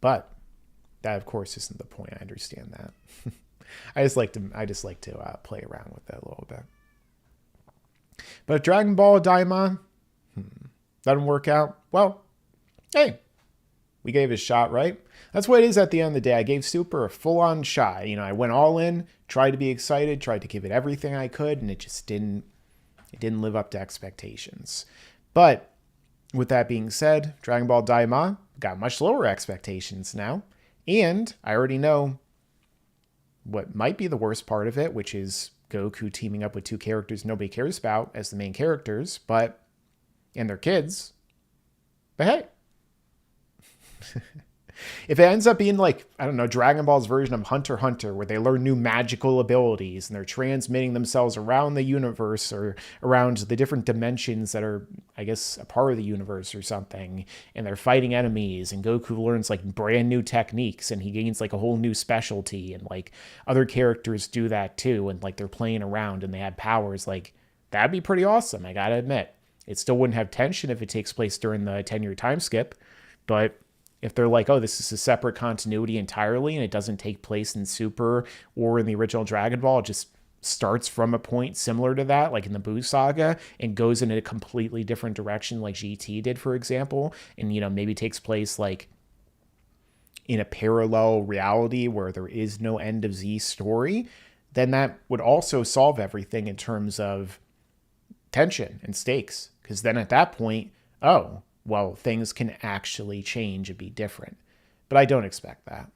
S3: But that, of course, isn't the point. I understand that. I just like to play around with that a little bit. But Dragon Ball Daima, Doesn't work out. Well, hey, we gave it a shot, right? That's what it is at the end of the day. I gave Super a full-on shot. You know, I went all in, tried to be excited, tried to give it everything I could, and it just didn't live up to expectations. But with that being said, Dragon Ball Daima got much lower expectations now. And I already know what might be the worst part of it, which is Goku teaming up with two characters nobody cares about as the main characters, and their kids. But hey, if it ends up being like, I don't know, Dragon Ball's version of Hunter x Hunter, where they learn new magical abilities and they're transmitting themselves around the universe or around the different dimensions that are, I guess, a part of the universe or something, and they're fighting enemies, and Goku learns like brand new techniques and he gains like a whole new specialty, and like other characters do that too, and like they're playing around and they have powers, like that'd be pretty awesome, I gotta admit. It still wouldn't have tension if it takes place during the 10-year time skip, but if they're like, oh, this is a separate continuity entirely and it doesn't take place in Super or in the original Dragon Ball, it just starts from a point similar to that, like in the Buu saga, and goes in a completely different direction like GT did, for example, and, you know, maybe takes place like in a parallel reality where there is no end of Z story, then that would also solve everything in terms of tension and stakes. Because then at that point, oh, well, things can actually change and be different. But I don't expect that.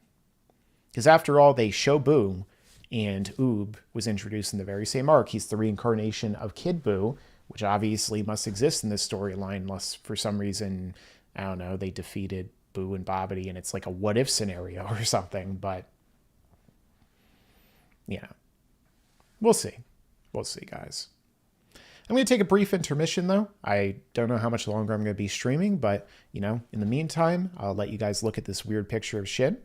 S3: Because after all, they show Buu, and Oob was introduced in the very same arc. He's the reincarnation of Kid Buu, which obviously must exist in this storyline unless for some reason, I don't know, they defeated Buu and Babidi and it's like a what-if scenario or something. But, you know, we'll see. We'll see, guys. I'm going to take a brief intermission, though. I don't know how much longer I'm going to be streaming, but, you know, in the meantime, I'll let you guys look at this weird picture of Shin,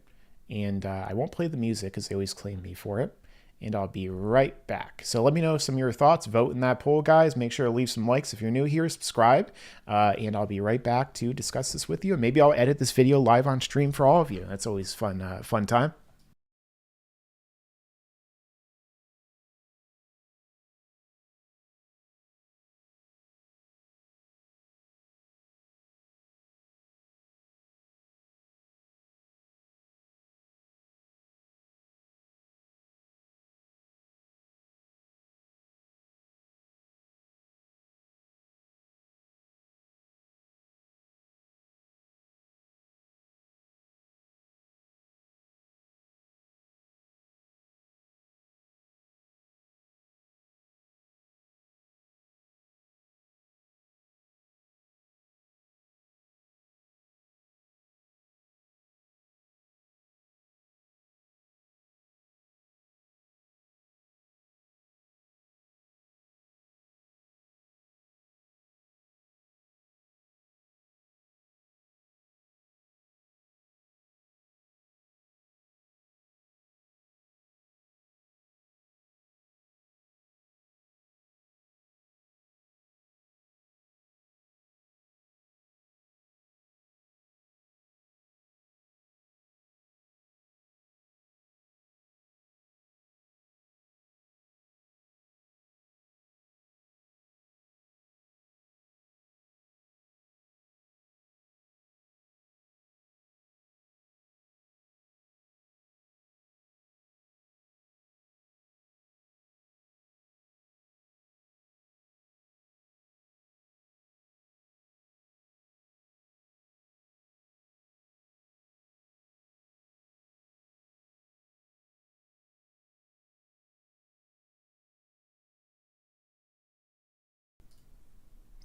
S3: and I won't play the music because they always claim me for it, and I'll be right back. So let me know some of your thoughts. Vote in that poll, guys. Make sure to leave some likes if you're new here, subscribe, and I'll be right back to discuss this with you, and maybe I'll edit this video live on stream for all of you. That's always fun time.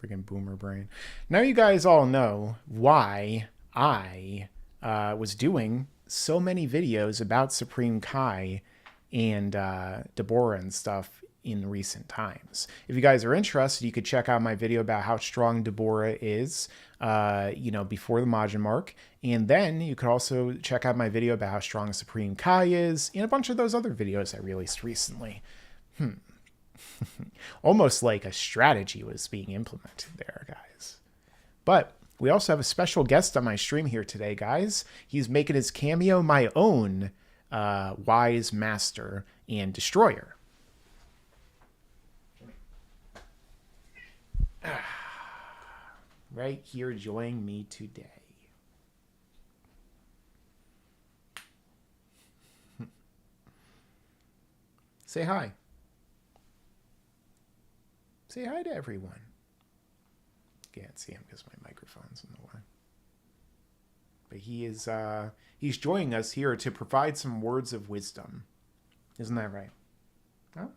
S3: Freaking boomer brain. Now you guys all know why I was doing so many videos about Supreme Kai and Deborah and stuff in recent times. If you guys are interested, you could check out my video about how strong Deborah is, you know, before the Majin mark. And then you could also check out my video about how strong Supreme Kai is and a bunch of those other videos I released recently. Almost like a strategy was being implemented there, guys. But we also have a special guest on my stream here today, guys. He's making his cameo my own Wise Master and Destroyer. right here joining me today. Say hi. Say hi to everyone. Can't see him because my microphone's in the way. But he is he's joining us here to provide some words of wisdom. Isn't that right? Oh,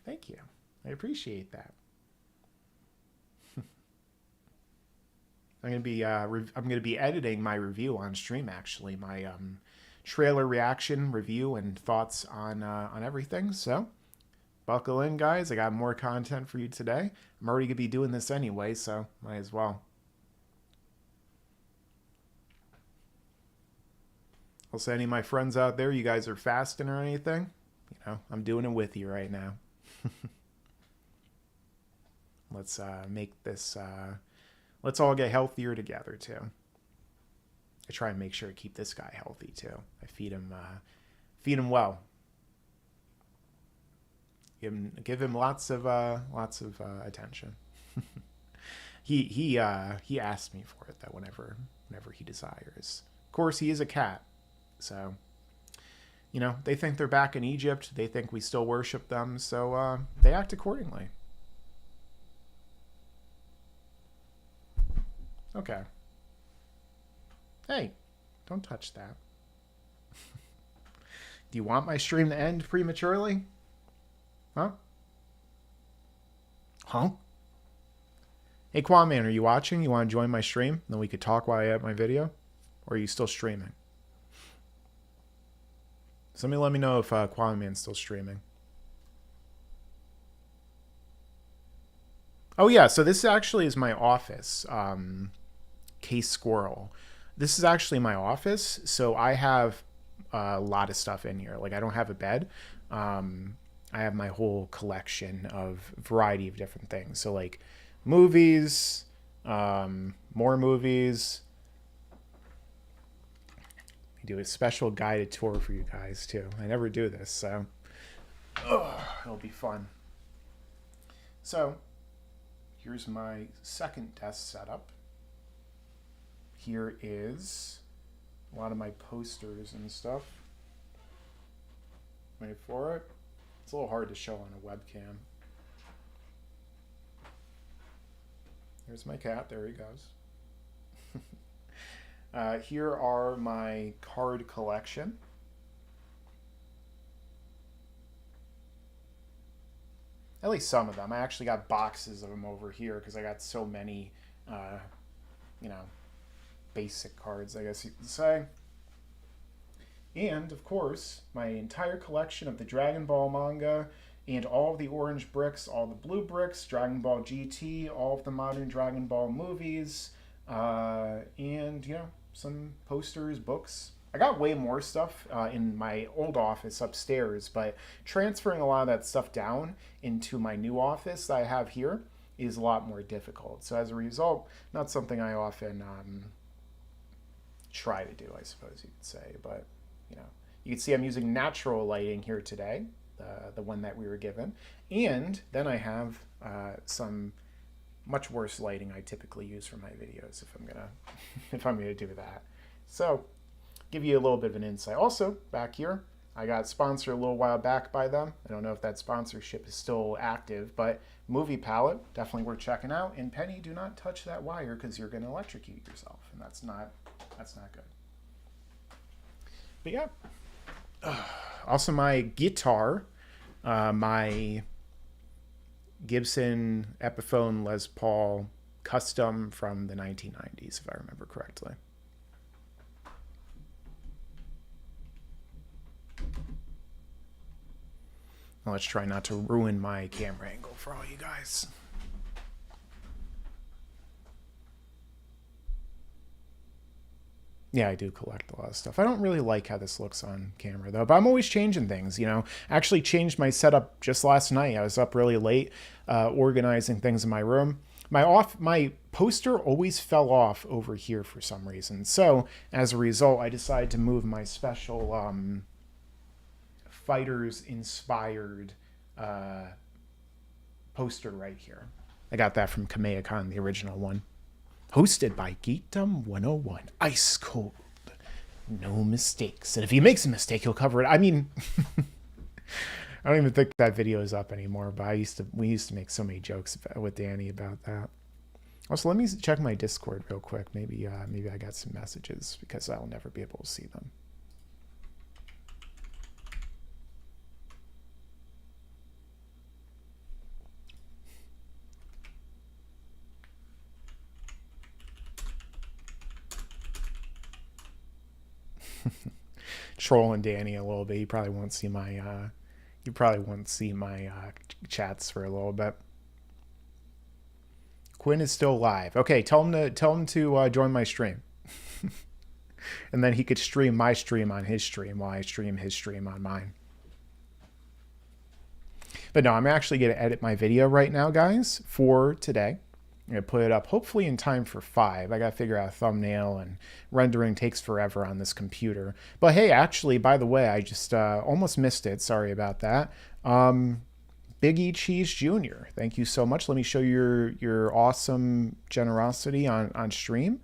S3: thank you. I appreciate that. I'm gonna be editing my review on stream. Actually, my trailer reaction review and thoughts on everything. So buckle in, guys. I got more content for you today. I'm already gonna be doing this anyway, so might as well. Also, any of my friends out there, you guys are fasting or anything? You know, I'm doing it with you right now. Let's make this. Let's all get healthier together too. I try and make sure to keep this guy healthy too. I feed him well. Give him lots of attention. He asked me for it though whenever he desires. Of course, he is a cat, so you know they think they're back in Egypt. They think we still worship them, so they act accordingly. Okay. Hey, don't touch that. Do you want my stream to end prematurely? Huh? Huh? Hey, Quaman, are you watching? You want to join my stream? Then we could talk while I edit my video? Or are you still streaming? Somebody let me know if Quaman's still streaming. Oh, yeah, so this actually is my office. Case Squirrel. This is actually my office, so I have a lot of stuff in here. Like, I don't have a bed. I have my whole collection of variety of different things. So, like, movies, more movies. I do a special guided tour for you guys, too. I never do this, so it'll be fun. So, here's my second desk setup. Here is a lot of my posters and stuff. Wait for it. It's a little hard to show on a webcam. There's my cat. There he goes. Here are my card collection. At least some of them. I actually got boxes of them over here because I got so many, you know, basic cards, I guess you could say. And, of course, my entire collection of the Dragon Ball manga and all of the orange bricks, all the blue bricks, Dragon Ball GT, all of the modern Dragon Ball movies, and, you know, some posters, books. I got way more stuff in my old office upstairs, but transferring a lot of that stuff down into my new office that I have here is a lot more difficult. So as a result, not something I often try to do, I suppose you could say. But, you know, you can see I'm using natural lighting here today, the one that we were given. And then I have some much worse lighting I typically use for my videos if I'm gonna do that. So, give you a little bit of an insight. Also, back here, I got sponsored a little while back by them. I don't know if that sponsorship is still active, but Movie Palette, definitely worth checking out. And Penny, do not touch that wire because you're going to electrocute yourself, and that's not good. But yeah. Also, my guitar, my Gibson Epiphone Les Paul custom from the 1990s, if I remember correctly. Now let's try not to ruin my camera angle for all you guys. Yeah, I do collect a lot of stuff. I don't really like how this looks on camera, though, but I'm always changing things, you know. I actually changed my setup just last night. I was up really late organizing things in my room. My poster always fell off over here for some reason. So, as a result, I decided to move my special Fighters-inspired poster right here. I got that from ComicCon, the original one. Hosted by Geekdom 101. Ice cold. No mistakes. And if he makes a mistake, he'll cover it. I mean, I don't even think that video is up anymore, but we used to make so many jokes with Danny about that. Also, let me check my Discord real quick. Maybe I got some messages because I'll never be able to see them. Trolling Danny a little bit. You probably won't see my chats for a little bit. Quinn is still live. Okay, tell him to join my stream. And then he could stream my stream on his stream while I stream his stream on mine. But no, I'm actually going to edit my video right now, guys, for today. I'm going to put it up hopefully in time for 5. I got to figure out a thumbnail, and rendering takes forever on this computer. But hey, actually, by the way, I just almost missed it. Sorry about that. Big E Cheese Jr., thank you so much. Let me show you your awesome generosity on stream.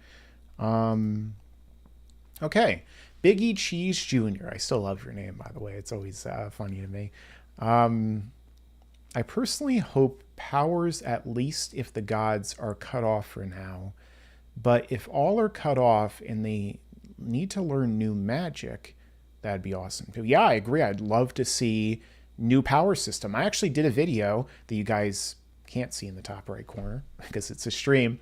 S3: Okay, Big E Cheese Jr. I still love your name, by the way. It's always funny to me. I personally hope powers at least if the gods are cut off for now. But if all are cut off and they need to learn new magic, that'd be awesome. Yeah, I agree. I'd love to see new power system. I actually did a video that you guys can't see in the top right corner because it's a stream,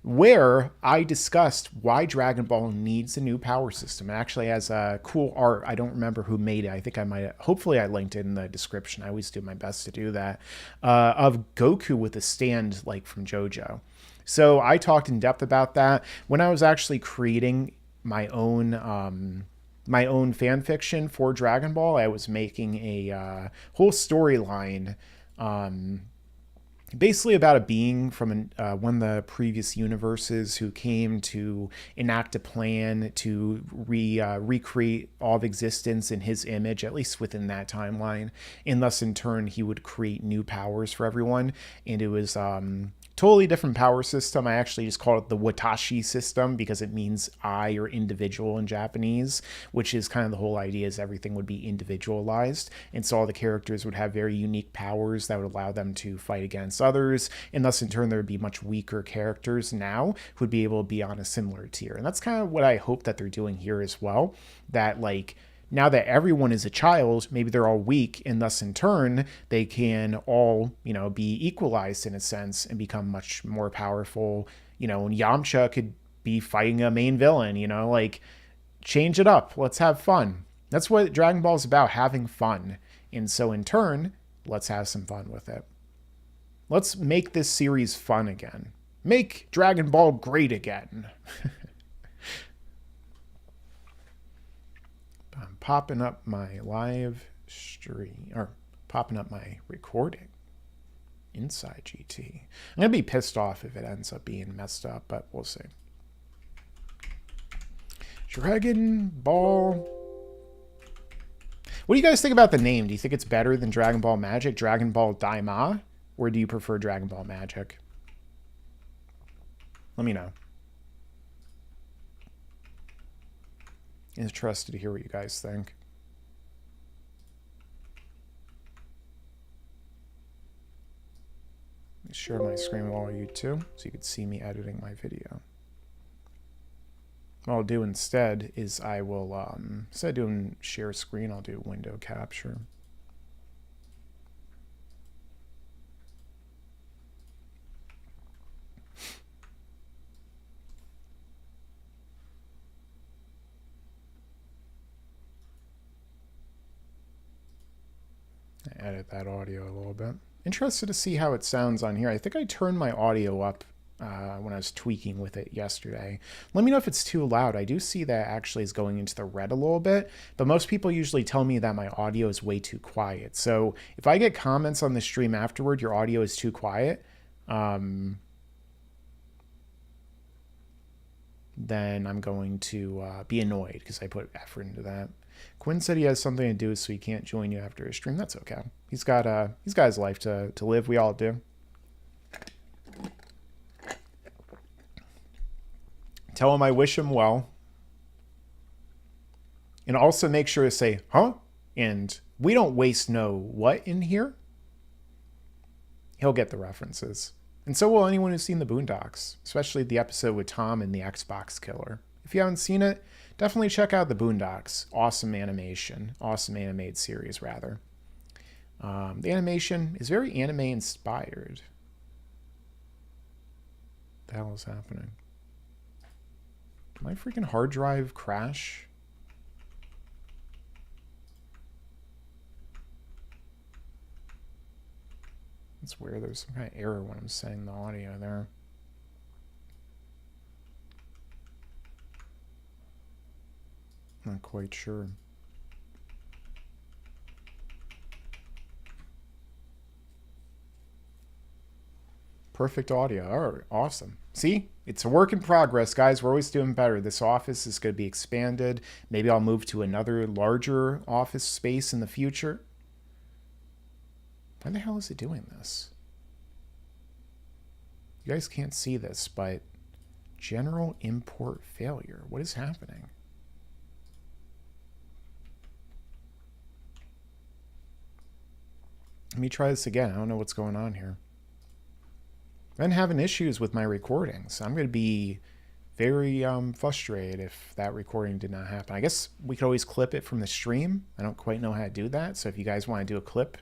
S3: where I discussed why Dragon Ball needs a new power system. It actually has a cool art. I don't remember who made it. I think I might, hopefully I linked it in the description. I always do my best to do that, of Goku with a stand like from JoJo. So I talked in depth about that when I was actually creating my own fan fiction for Dragon Ball. I was making a whole storyline, basically about a being from one of the previous universes who came to enact a plan to recreate all of existence in his image, at least within that timeline. And thus, in turn, he would create new powers for everyone. And it was totally different power system. I actually just called it the Watashi system because it means I or individual in Japanese, which is kind of the whole idea, is everything would be individualized. And so all the characters would have very unique powers that would allow them to fight against others. And thus, in turn, there would be much weaker characters now who would be able to be on a similar tier. And that's kind of what I hope that they're doing here as well. That, like, now that everyone is a child, maybe they're all weak, and thus in turn, they can all, you know, be equalized in a sense and become much more powerful. You know, and Yamcha could be fighting a main villain, you know, like, change it up. Let's have fun. That's what Dragon Ball is about, having fun. And so in turn, let's have some fun with it. Let's make this series fun again. Make Dragon Ball great again. I'm popping up my live stream, or popping up my recording inside GT. I'm going to be pissed off if it ends up being messed up, but we'll see. Dragon Ball. What do you guys think about the name? Do you think it's better than Dragon Ball Magic, Dragon Ball Daima? Or do you prefer Dragon Ball Magic? Let me know. Interested to hear what you guys think. Let me share my screen with all of you too, so you can see me editing my video. What I'll do instead is I will, instead of doing share screen, I'll do window capture. Edit that audio a little bit. Interested to see how it sounds on here. I think I turned my audio up when I was tweaking with it yesterday. Let me know if it's too loud. I do see that actually is going into the red a little bit, but most people usually tell me that my audio is way too quiet. So if I get comments on the stream afterward, your audio is too quiet, then I'm going to be annoyed because I put effort into that. Quinn said he has something to do, so he can't join you after his stream. That's okay. He's got his life to live. We all do. Tell him I wish him well. And also make sure to say, huh? And we don't waste no what in here. He'll get the references. And so will anyone who's seen the Boondocks, especially the episode with Tom and the Xbox Killer. If you haven't seen it, definitely check out the Boondocks. Awesome animation. Awesome animated series, rather. The animation is very anime inspired. What the hell is happening? Did my freaking hard drive crash? It's weird. There's some kind of error when I'm saying the audio there. Not quite sure. Perfect audio. All right, awesome. See? It's a work in progress, guys. We're always doing better. This office is going to be expanded. Maybe I'll move to another larger office space in the future. Why the hell is it doing this? You guys can't see this, but general import failure. What is happening? Let me try this again. I don't know what's going on here. I've been having issues with my recordings. I'm going to be very frustrated if that recording did not happen. I guess we could always clip it from the stream. I don't quite know how to do that. So if you guys want to do a clip,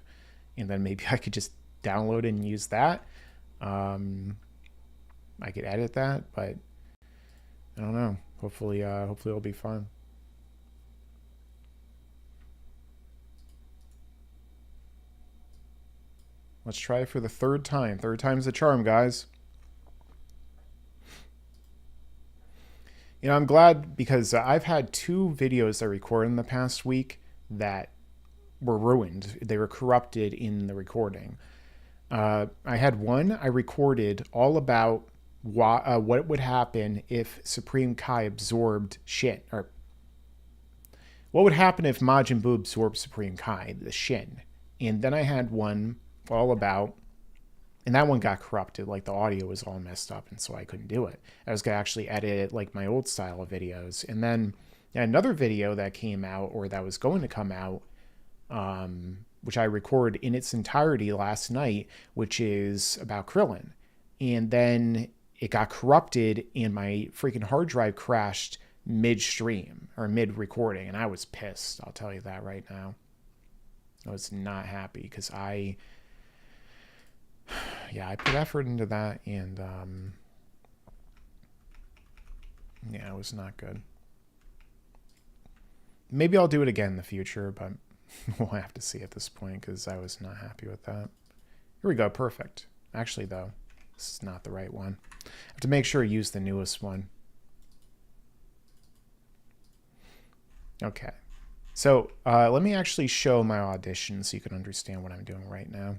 S3: and then maybe I could just download it and use that. I could edit that, but I don't know. Hopefully it'll be fun. Let's try it for the third time. Third time's the charm, guys. You know, I'm glad because I've had 2 videos I recorded in the past week that were ruined. They were corrupted in the recording. I had one I recorded all about what would happen if Supreme Kai absorbed Shin, or what would happen if Majin Buu absorbed Supreme Kai, the Shin. And then I had one all about, and that one got corrupted. Like the audio was all messed up, and so I couldn't do it. I was gonna actually edit it like my old style of videos. And then another video that came out, or that was going to come out, which I recorded in its entirety last night, which is about Krillin. And then it got corrupted and my freaking hard drive crashed midstream or mid-recording. And I was pissed, I'll tell you that right now. I was not happy because I put effort into that, and yeah, it was not good. Maybe I'll do it again in the future, but we'll have to see at this point because I was not happy with that. Here we go. Perfect. Actually, though, this is not the right one. I have to make sure I use the newest one. Okay. So let me actually show my audition so you can understand what I'm doing right now.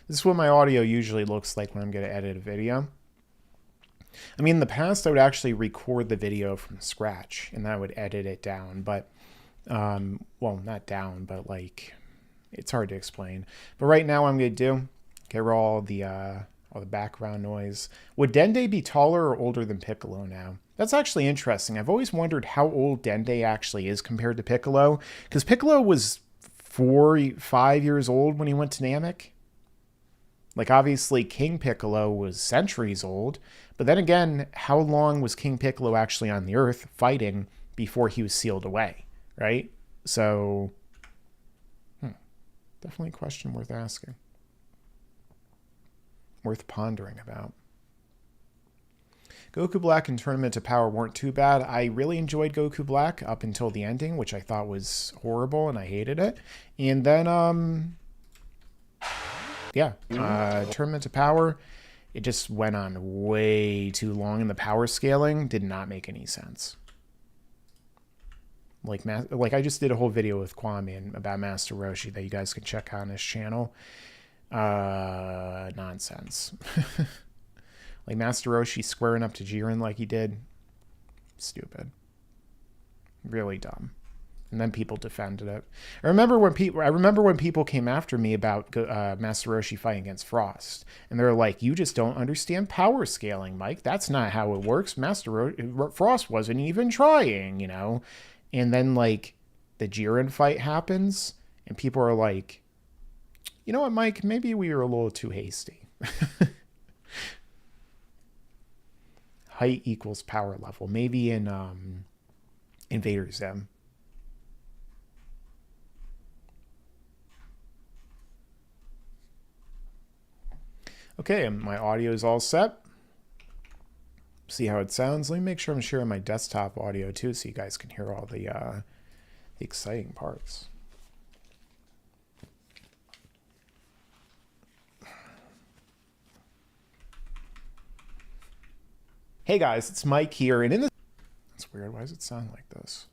S3: This is what my audio usually looks like when I'm going to edit a video. I mean, in the past, I would actually record the video from scratch, and then I would edit it down. But, well, not down, but like, it's hard to explain. But right now, what I'm going to do, get rid of all the background noise. Would Dende be taller or older than Piccolo now? That's actually interesting. I've always wondered how old Dende actually is compared to Piccolo, because Piccolo was 5 years old when he went to Namek. Like, obviously, King Piccolo was centuries old. But then again, how long was King Piccolo actually on the Earth fighting before he was sealed away, right? So, definitely a question worth asking. Worth pondering about. Goku Black and Tournament of Power weren't too bad. I really enjoyed Goku Black up until the ending, which I thought was horrible, and I hated it. And then, Tournament of Power, it just went on way too long, and the power scaling did not make any sense. Like I just did a whole video with Kwame about Master Roshi that you guys can check out on his channel. Nonsense. Like Master Roshi squaring up to Jiren like he did. Stupid. Really dumb. And then people defended it. I remember when people came after me about Master Roshi fighting against Frost, and they're like, "You just don't understand power scaling, Mike. That's not how it works. Frost wasn't even trying, you know." And then like the Jiren fight happens, and people are like, "You know what, Mike? Maybe we were a little too hasty." Height equals power level. Maybe in Invader Zim. Okay, and my audio is all set. See how it sounds. Let me make sure I'm sharing my desktop audio too, so you guys can hear all the exciting parts. Hey guys, it's Mike here, and in this... That's weird. Why does it sound like this?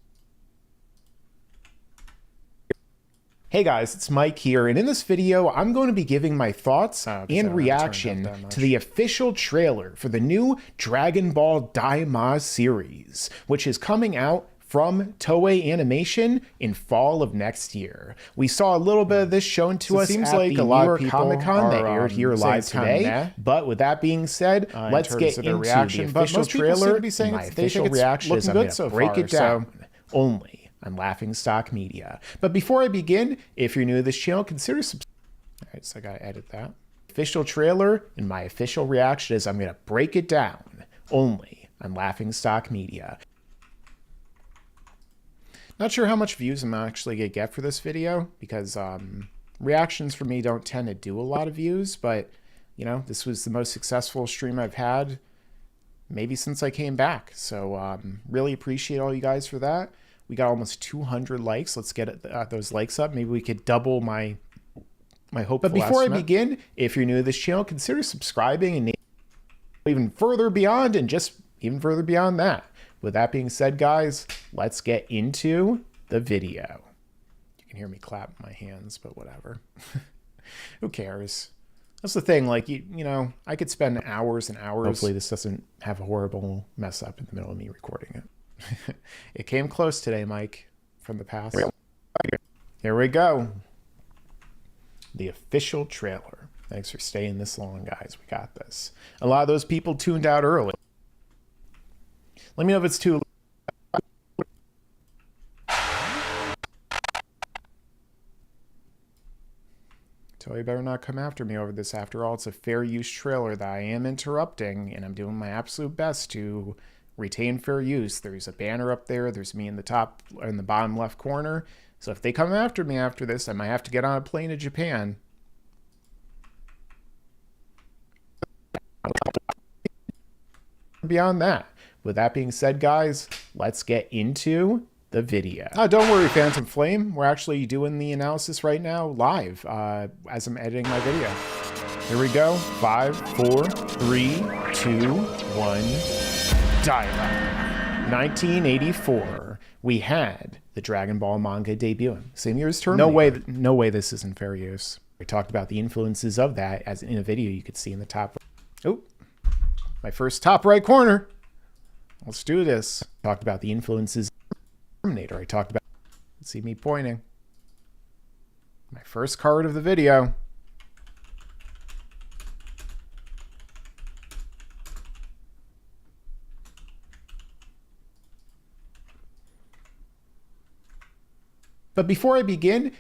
S3: Hey guys, it's Mike here, and in this video, I'm going to be giving my thoughts and reaction to the official trailer for the new Dragon Ball Daima series, which is coming out from Toei Animation in fall of next year. We saw a little bit of this shown to us at the New York ComicCon that aired here live today. But with that being said, let's get into the official trailer. My official reaction is I'm going to break it down only on Laughingstock Media. But before I begin, if you're new to this channel, consider subscribing. All right, so I gotta edit that. Official trailer and my official reaction is I'm gonna break it down only on Laughingstock Media. Not sure how much views I'm actually gonna get for this video because reactions for me don't tend to do a lot of views, but you know, this was the most successful stream I've had maybe since I came back. So really appreciate all you guys for that. We got almost 200 likes. Let's get those likes up. Maybe we could double my hopeful But before estimate. I begin, if you're new to this channel, consider subscribing and even further beyond and just even further beyond that. With that being said, guys, let's get into the video. You can hear me clap my hands, but whatever. Who cares? That's the thing. Like, you know, I could spend hours and hours. Hopefully this doesn't have a horrible mess up in the middle of me recording it. It came close today, Mike, from the past. Here we go. The official trailer. Thanks for staying this long, guys. We got this. A lot of those people tuned out early. Let me know if it's too late. Toei better not come after me over this. After all, it's a fair use trailer that I am interrupting, and I'm doing my absolute best to retain fair use. There's a banner up there. There's me in the top, in the bottom left corner. So if they come after me after this, I might have to get on a plane to Japan. Beyond that, with that being said, guys, let's get into the video. Oh, don't worry, Phantom Flame. We're actually doing the analysis right now live as I'm editing my video. Here we go. 5, 4, 3, 2, 1. Daima. 1984. We had the Dragon Ball manga debuting. Same year as Terminator. No way this isn't fair use. We talked about the influences of that as in a video you could see in the top. Oh, my first top right corner. Let's do this. Talked about the influences of Terminator. I talked about, see me pointing. My first card of the video. But before I begin,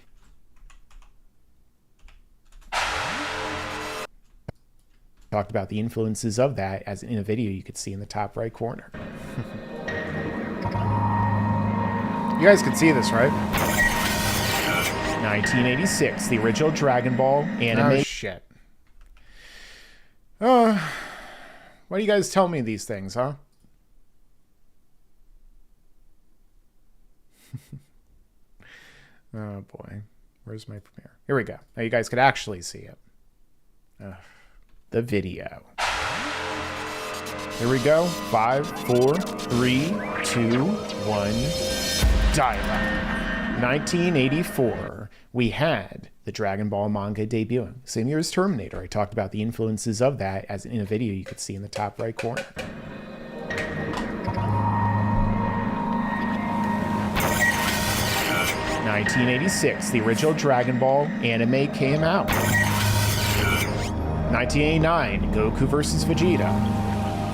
S3: talked about the influences of that as in a video you could see in the top right corner. You guys can see this, right? 1986, the original Dragon Ball anime. Oh, shit. Why do you guys tell me these things, huh? Oh boy, where's my premiere? Here we go. Now you guys could actually see it. The video. Here we go. 5, 4, 3, 2, 1. Daima. 1984. We had the Dragon Ball manga debuting. Same year as Terminator. I talked about the influences of that as in a video you could see in the top right corner. 1986, the original Dragon Ball anime came out. 1989, Goku vs. Vegeta.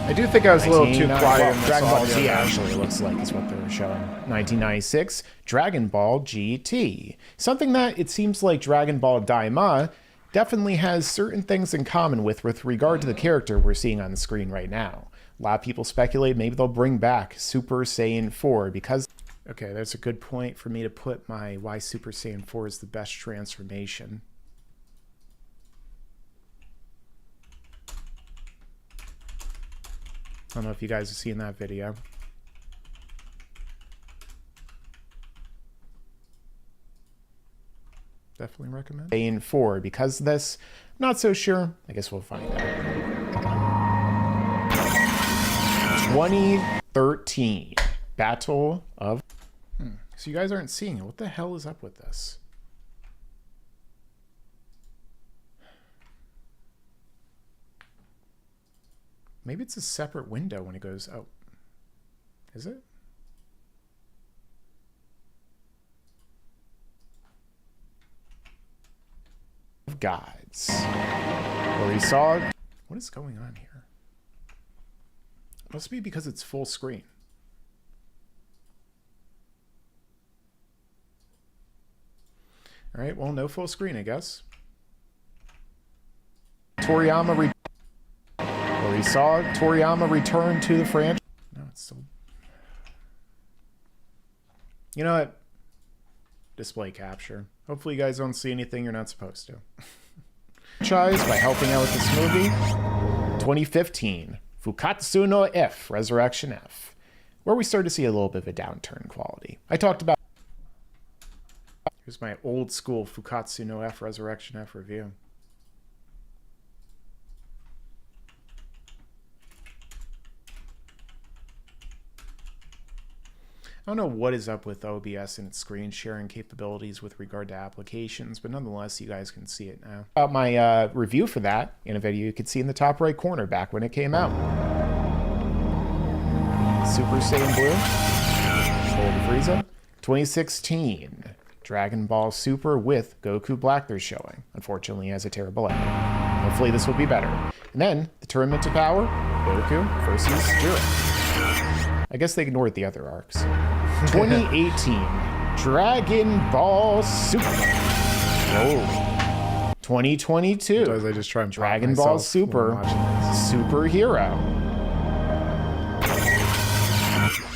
S11: I do think I was a little too quiet in this
S3: Dragon Ball
S11: audio
S3: Z
S11: there.
S3: actually looks like is what they're showing. 1996, Dragon Ball GT. Something that it seems like Dragon Ball Daima definitely has certain things in common with regard to the character we're seeing on the screen right now. A lot of people speculate maybe they'll bring back Super Saiyan 4 because... Okay, that's a good point for me to put my why Super Saiyan 4 is the best transformation. I don't know if you guys have seen that video. Definitely recommend. Saiyan 4 because of this. Not so sure. I guess we'll find out. 2013 Battle of... So you guys aren't seeing it. What the hell is up with this? Maybe it's a separate window when it goes... Oh. Is it? Gods. Where we saw... What is going on here? Must be because it's full screen. All right, well, no full screen, I guess. Toriyama... Where we saw Toriyama return to the franchise. No, it's still... You know what? Display capture. Hopefully you guys don't see anything you're not supposed to. Franchise by helping out with this movie. 2015, Fukatsu no F, Resurrection F, where we started to see a little bit of a downturn quality. I talked about... Here's my old school Fukatsu no F, Resurrection F review. I don't know what is up with OBS and its screen sharing capabilities with regard to applications, but nonetheless, you guys can see it now. About my review for that in a video you could see in the top right corner back when it came out. Super Saiyan Blue, Golden Frieza, 2016, Dragon Ball Super with Goku Black they're showing. Unfortunately, has a terrible ending. Hopefully this will be better. And then, the Tournament of Power, Goku versus Jiren. I guess they ignored the other arcs. 2018, Dragon Ball Super. Whoa. 2022,
S11: Sometimes I just try and
S3: Dragon Ball Super Superhero.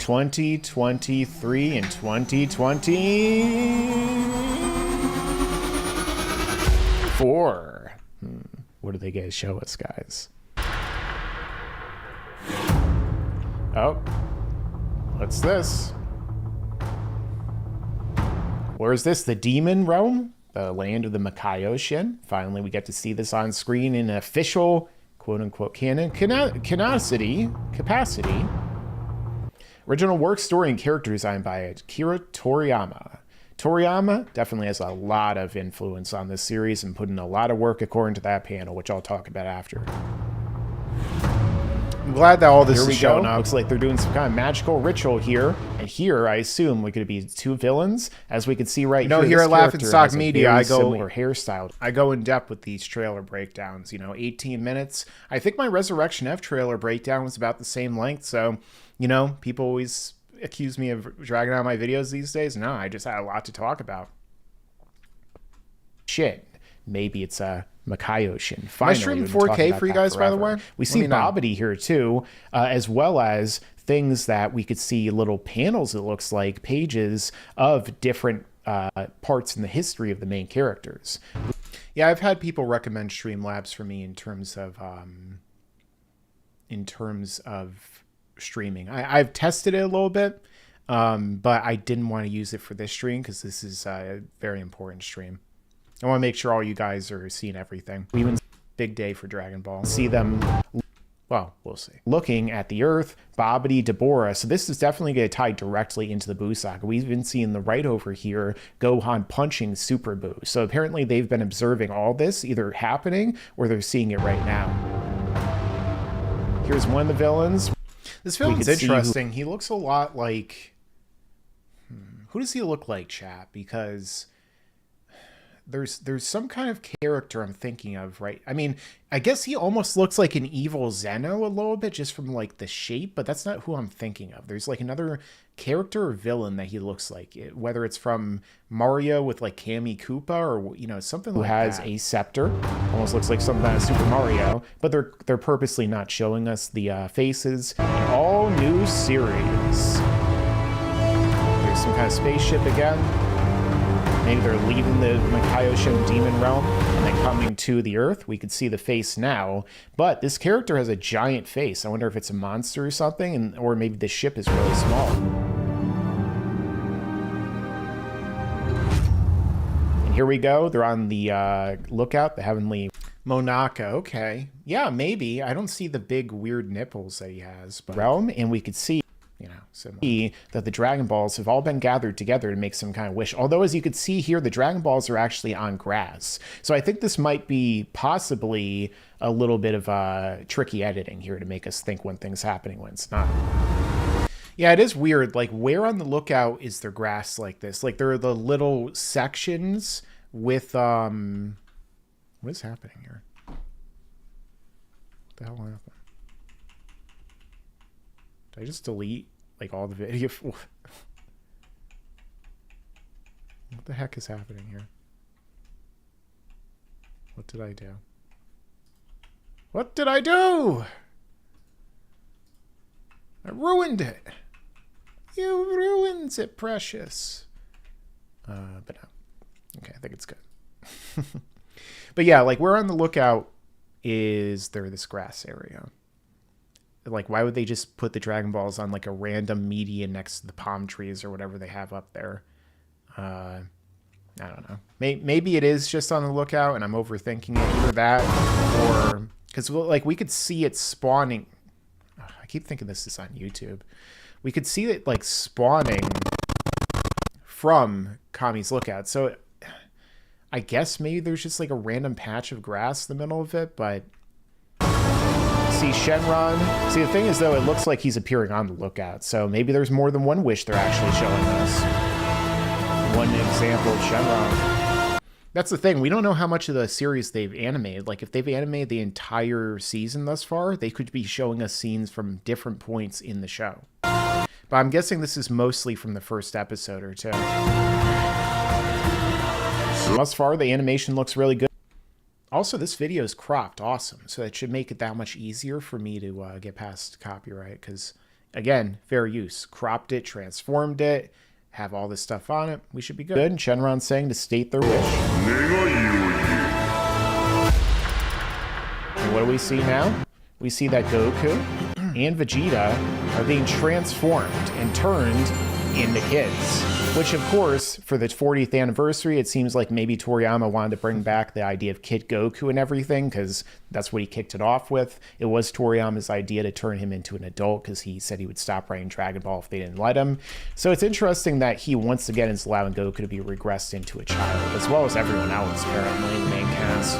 S3: 2023 and 2024. What do they guys show us, guys? Oh. What's this? Where is this? The Demon Realm? The land of the Makaioshin? Finally, we get to see this on screen in an official, quote-unquote, canon capacity. Original work, story, and character design by Akira Toriyama. Toriyama definitely has a lot of influence on this series and put in a lot of work according to that panel, which I'll talk about after.
S11: I'm glad that all this
S3: Here
S11: is
S3: we
S11: showing
S3: go.
S11: up.
S3: Looks like they're doing some kind of magical ritual here. And here, I assume, we could be two villains, as we can see right
S11: You know,
S3: here.
S11: here
S3: This
S11: at
S3: character
S11: Laughingstock
S3: has a
S11: Media,
S3: very
S11: I go-
S3: similar hairstyle. I go in depth with these trailer breakdowns. You know, 18 minutes. I think my Resurrection F trailer breakdown was about the same length. So, you know, people always accuse me of dragging out my videos these days. No, I just had a lot to talk about. Shit. Maybe it's a Makaioshin. Finally,
S11: streaming
S3: we've been talking
S11: 4K
S3: about
S11: for you
S3: that
S11: guys, by the
S3: forever.
S11: way?
S3: We
S11: Let
S3: see
S11: me know.
S3: Bobbity here too, as well as things that we could see little panels, it looks like, pages of different parts in the history of the main characters. Yeah, I've had people recommend Streamlabs for me in terms of streaming. I've tested it a little bit, but I didn't want to use it for this stream because this is a very important stream. I want to make sure all you guys are seeing everything. Even big day for Dragon Ball. See them, well, we'll see. Looking at the Earth, Bobbity, Deborah. So this is definitely going to tie directly into the Buu saga. We've been seeing the right over here, Gohan punching Super Buu. So apparently they've been observing all this either happening or they're seeing it right now. Here's one of the villains.
S11: This film's
S3: could see
S11: interesting. He looks a lot like...
S3: Who does he look like, chat? Because there's some kind of character I'm thinking of, right? I mean, I guess he almost looks like an evil Zeno a little bit just from like the shape, but that's not who I'm thinking of. There's like another character or villain that he looks like, whether it's from Mario with like Kami Koopa or, you know, something who has a scepter. Almost looks like something out of Super Mario, but they're purposely not showing us the faces. An all new series. There's some kind of spaceship again. Maybe they're leaving the Makaioshin demon realm and then coming to the Earth. We could see the face now, but this character has a giant face. I wonder if it's a monster or something, or maybe the ship is really small. And here we go. They're on the lookout, the heavenly Monaka. Okay. Yeah, maybe. I don't see the big weird nipples that he has. But realm, and we could see, you know, that the Dragon Balls have all been gathered together to make some kind of wish. Although, as you could see here, the Dragon Balls are actually on grass. So I think this might be possibly a little bit of tricky editing here to make us think when things happening when it's not. Yeah, it is weird. Like, where on the lookout is there grass like this? Like, there are the little sections with, what is happening here? What the hell happened? Did I just delete like all the video? What the heck is happening here? What did I do? What did I do? I ruined it. You ruined it, precious. But no. Okay, I think it's good. But yeah, like, where on the lookout is there this grass area? Like, why would they just put the Dragon Balls on like a random median next to the palm trees or whatever they have up there? I don't know. Maybe it is just on the lookout and I'm overthinking it. Either that, or because like we could see it spawning. I keep thinking this is on YouTube. We could see it like spawning from Kami's lookout. So I guess maybe there's just like a random patch of grass in the middle of it, but. See Shenron. See, the thing is, though, it looks like he's appearing on the lookout. So maybe there's more than one wish they're actually showing us. One example of Shenron. That's the thing. We don't know how much of the series they've animated. Like, if they've animated the entire season thus far, they could be showing us scenes from different points in the show. But I'm guessing this is mostly from the first episode or two. Thus far, the animation looks really good. Also, this video is cropped awesome, so it should make it that much easier for me to get past copyright, because, again, fair use. Cropped it, transformed it, have all this stuff on it. We should be good. And Shenron's saying to state their wish. And what do we see now? We see that Goku and Vegeta are being transformed and turned into kids. Which, of course, for the 40th anniversary, it seems like maybe Toriyama wanted to bring back the idea of Kid Goku and everything, because that's what he kicked it off with. It was Toriyama's idea to turn him into an adult, because he said he would stop writing Dragon Ball if they didn't let him. So it's interesting that he once again is allowing Goku to be regressed into a child, as well as everyone else, apparently, in the main cast.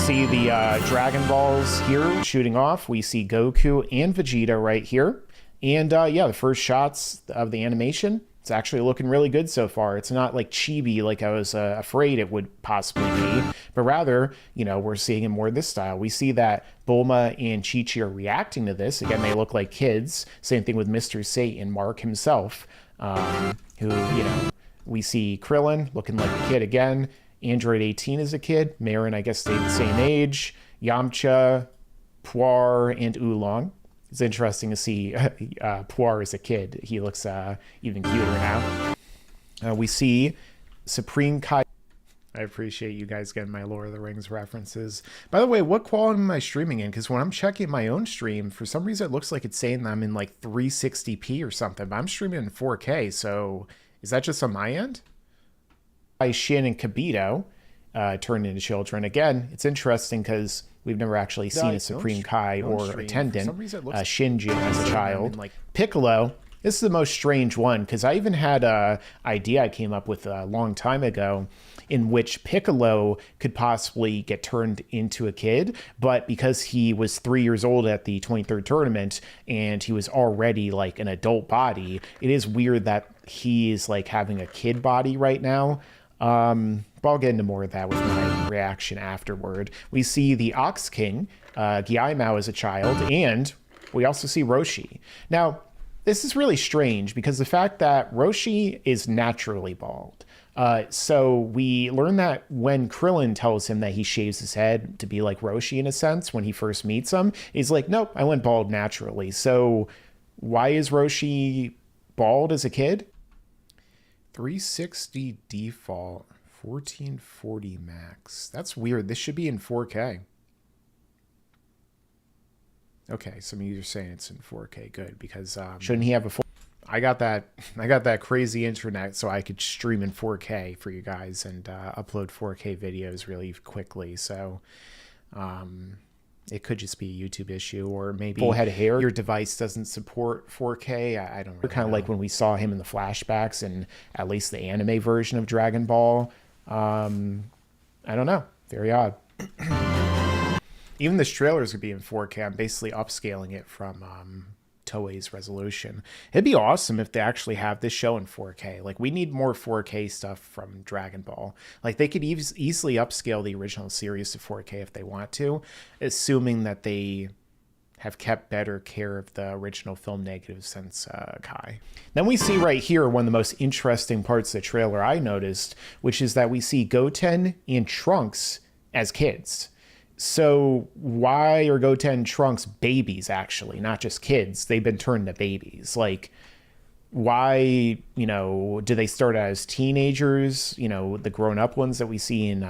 S3: See the Dragon Balls here shooting off. We see Goku and Vegeta right here. And yeah, the first shots of the animation, it's actually looking really good so far. It's not like chibi like I was afraid it would possibly be, but rather, you know, we're seeing it more this style. We see that Bulma and Chi-Chi are reacting to this. Again, they look like kids. Same thing with Mr. Satan, Mark himself, who, you know, we see Krillin looking like a kid again. Android 18 is a kid. Marin, I guess, stayed the same age. Yamcha, Puar, and Oolong. It's interesting to see Puar as a kid. He looks even cuter now. We see Supreme Kai. I appreciate you guys getting my Lord of the Rings references. By the way, what quality am I streaming in? Because when I'm checking my own stream, for some reason it looks like it's saying that I'm in like 360p or something, but I'm streaming in 4K, so is that just on my end? Shin and Kibito turned into children. Again, it's interesting because we've never actually seen a Supreme Kai or attendant Shinji as a child. Like Piccolo, this is the most strange one, because I even had an idea I came up with a long time ago. in which Piccolo could possibly get turned into a kid, but because he was 3 years old at the 23rd tournament and he was already like an adult body, it is weird that he's like having a kid body right now. But I'll get into more of that with my reaction afterward. We see the Ox King, Guillemot as a child, and we also see Roshi. Now, this is really strange because the fact that Roshi is naturally bald. So we learn that when Krillin tells him that he shaves his head to be like Roshi in a sense, when he first meets him, he's like, nope, I went bald naturally. So why is Roshi bald as a kid? 360 default, 1440 max. That's weird. This should be in 4K. Okay, some of you are saying it's in 4K. Good, because shouldn't he have a full... I got that crazy internet so I could stream in 4K for you guys and upload 4K videos really quickly. So it could just be a YouTube issue, or maybe full head of hair. Your device doesn't support 4K. I don't really kind of like when we saw him in the flashbacks and at least the anime version of Dragon Ball. I don't know. Very odd. Even the trailers could be in 4K. I'm basically upscaling it from Toei's resolution. It'd be awesome if they actually have this show in 4K. Like, we need more 4K stuff from Dragon Ball. Like, they could easily upscale the original series to 4K if they want to, assuming that they have kept better care of the original film negatives since Kai. Then we see right here one of the most interesting parts of the trailer I noticed, which is that we see Goten and Trunks as kids. So why are Goten and Trunks babies, actually, not just kids? They've been turned into babies. Like, why, you know, do they start as teenagers? You know, the grown-up ones that we see in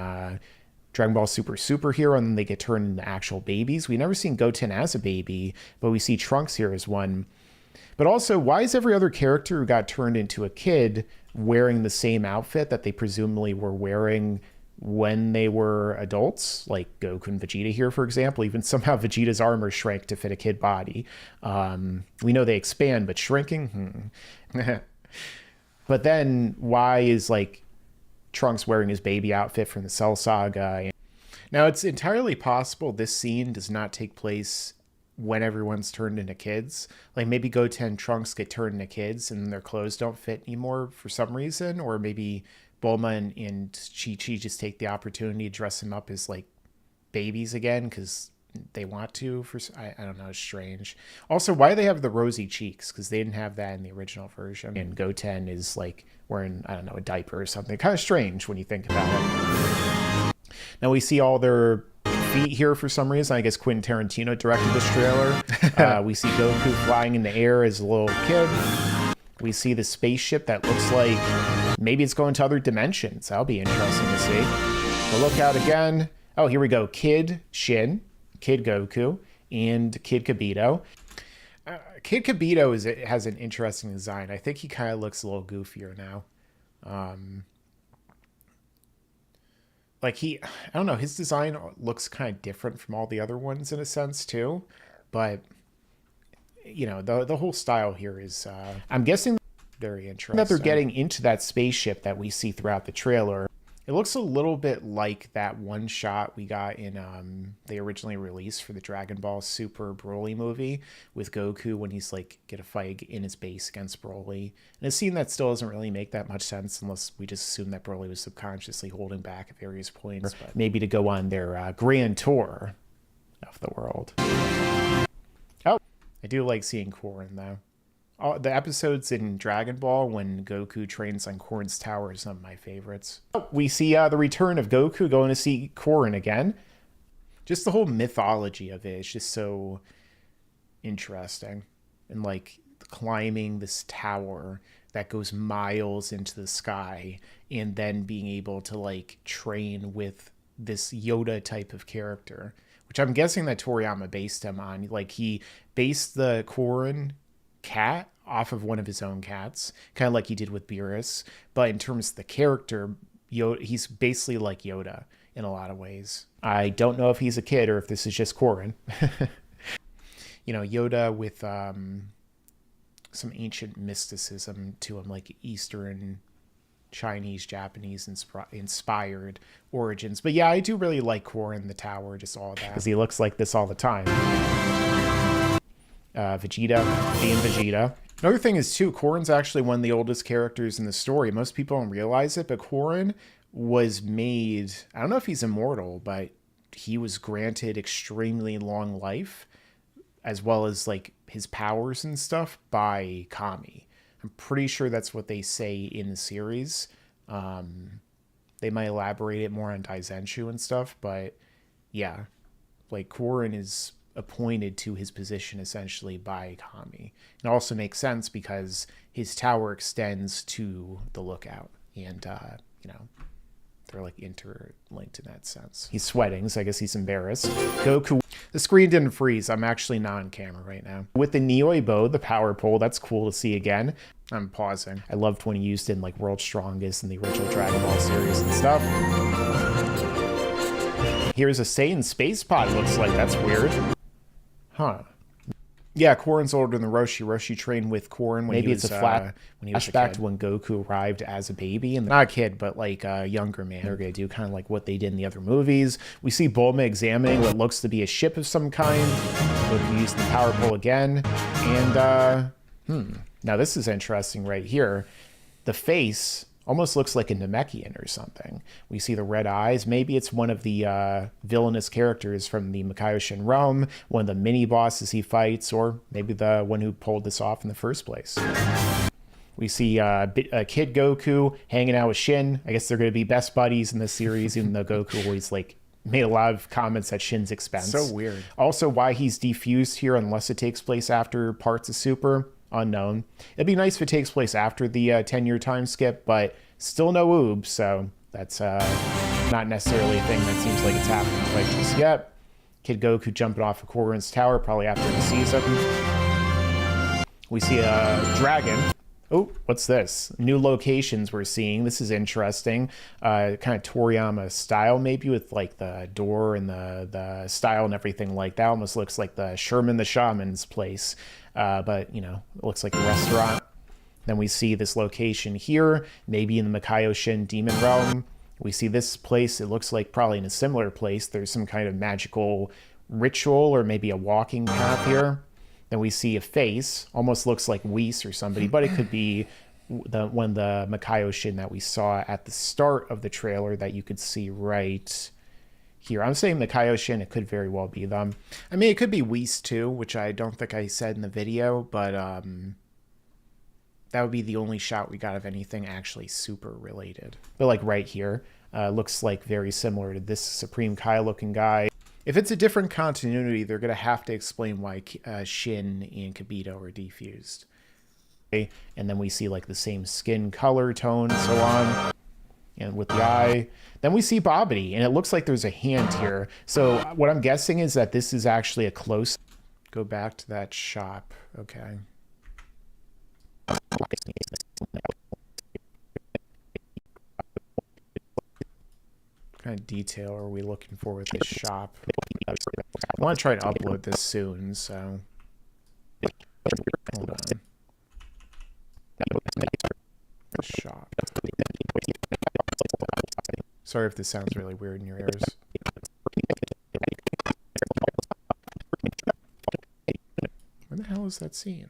S3: Dragon Ball Super Superhero, and then they get turned into actual babies. We've never seen Goten as a baby, but we see Trunks here as one. But also, why is every other character who got turned into a kid wearing the same outfit that they presumably were wearing when they were adults, like Goku and Vegeta here, for example? Even somehow Vegeta's armor shrank to fit a kid body. We know they expand, but shrinking? But then why is like Trunks wearing his baby outfit from the Cell Saga? Now, it's entirely possible this scene does not take place when everyone's turned into kids. Like, maybe Goten and Trunks get turned into kids and their clothes don't fit anymore for some reason, or maybe Bulma and Chi-Chi just take the opportunity to dress him up as like babies again because they want to. I don't know, it's strange. Also, why do they have the rosy cheeks? Because they didn't have that in the original version. And Goten is like wearing, I don't know, a diaper or something. Kind of strange when you think about it. Now we see all their feet here for some reason. I guess Quentin Tarantino directed this trailer. We see Goku flying in the air as a little kid. We see the spaceship that looks like maybe it's going to other dimensions. That'll be interesting to see. But look out again. Oh, here we go. Kid Shin, Kid Goku, and Kid Kibito. Kid Kibito has an interesting design. I think he kind of looks a little goofier now. Like I don't know, his design looks kind of different from all the other ones in a sense too. But you know, the whole style here is, I'm guessing, very interesting. That they're getting into that spaceship that we see throughout the trailer. It looks a little bit like that one shot we got in, they originally released for the Dragon Ball Super Broly movie with Goku when he's like get a fight in his base against Broly. And a scene that still doesn't really make that much sense unless we just assume that Broly was subconsciously holding back at various points. But maybe to go on their grand tour of the world. Oh, I do like seeing Korin, though. The episodes in Dragon Ball when Goku trains on Korin's tower is some of my favorites. Oh, we see the return of Goku going to see Korin again. Just the whole mythology of it is just so interesting. And like climbing this tower that goes miles into the sky and then being able to like train with this Yoda type of character, which I'm guessing that Toriyama based him on. Like, he based the Korin cat off of one of his own cats, kind of like he did with Beerus. But in terms of the character, Yoda, he's basically like Yoda in a lot of ways. I don't know if he's a kid or if this is just Korin. You know, Yoda with some ancient mysticism to him, like Eastern Chinese, Japanese inspired origins. But yeah, I do really like Korin the Tower, just all that, because he looks like this all the time. Vegeta being Vegeta. Another thing is too, Korin's actually one of the oldest characters in the story. Most people don't realize it, but Korin was made, I don't know if he's immortal, but he was granted extremely long life, as well as like his powers and stuff, by Kami. I'm pretty sure that's what they say in the series. They might elaborate it more on Daizenshu and stuff, but yeah, like Korin is appointed to his position essentially by Kami. It also makes sense because his tower extends to the lookout, and you know, they're like interlinked in that sense. He's sweating, so I guess he's embarrassed. Goku. The screen didn't freeze. I'm actually not on camera right now. With the Nioi Bow, the power pole, that's cool to see again. I'm pausing. I loved when he used it in like World's Strongest and the original Dragon Ball series and stuff. Here's a Saiyan space pod, looks like. That's weird. Huh. Yeah, Korin's older than Roshi. Roshi trained with Korin when he was a flat when he was flashback to when Goku arrived as a baby, and not a kid, but like a younger man. They're gonna do kind of like what they did in the other movies. We see Bulma examining what looks to be a ship of some kind. Goku using the power pole again, and now this is interesting right here. The face almost looks like a Namekian or something. We see the red eyes. Maybe it's one of the villainous characters from the Makaiyoshin realm, one of the mini bosses he fights, or maybe the one who pulled this off in the first place. We see Kid Goku hanging out with Shin. I guess they're going to be best buddies in this series, even though Goku always like made a lot of comments at Shin's expense.
S11: So weird.
S3: Also, why he's defused here, unless it takes place after parts of Super, unknown. It'd be nice if it takes place after the 10-year time skip, but still no oob, so that's not necessarily a thing that seems like it's happening quite just yet. Kid Goku jumping off of Korin's tower, probably after he sees him. We see a dragon. Oh, what's this? New locations we're seeing. This is interesting. Kind of Toriyama style, maybe, with like the door and the style and everything like that. Almost looks like the Sherman the Shaman's place. But, you know, it looks like a restaurant. Then we see this location here, maybe in the Makaiyoshin Demon Realm. We see this place. It looks like probably in a similar place. There's some kind of magical ritual or maybe a walking path here. Then we see a face. Almost looks like Whis or somebody, but it could be one of the Makaiyoshin that we saw at the start of the trailer that you could see right here. I'm saying Makaiyoshin, it could very well be them. I mean, it could be Whis too, which I don't think I said in the video, but that would be the only shot we got of anything actually super related. But like right here, looks like very similar to this Supreme Kai looking guy. If it's a different continuity, they're going to have to explain why Shin and Kibito are defused. Okay? And then we see like the same skin color tone and so on. And with the eye. Then we see Babidi, and it looks like there's a hand here. So what I'm guessing is that this is actually a close. Go back to that shop. Okay. What kind of detail are we looking for with this shop? I want to try to upload this soon, so hold on. Shop. Sorry if this sounds really weird in your ears. Where the hell is that scene?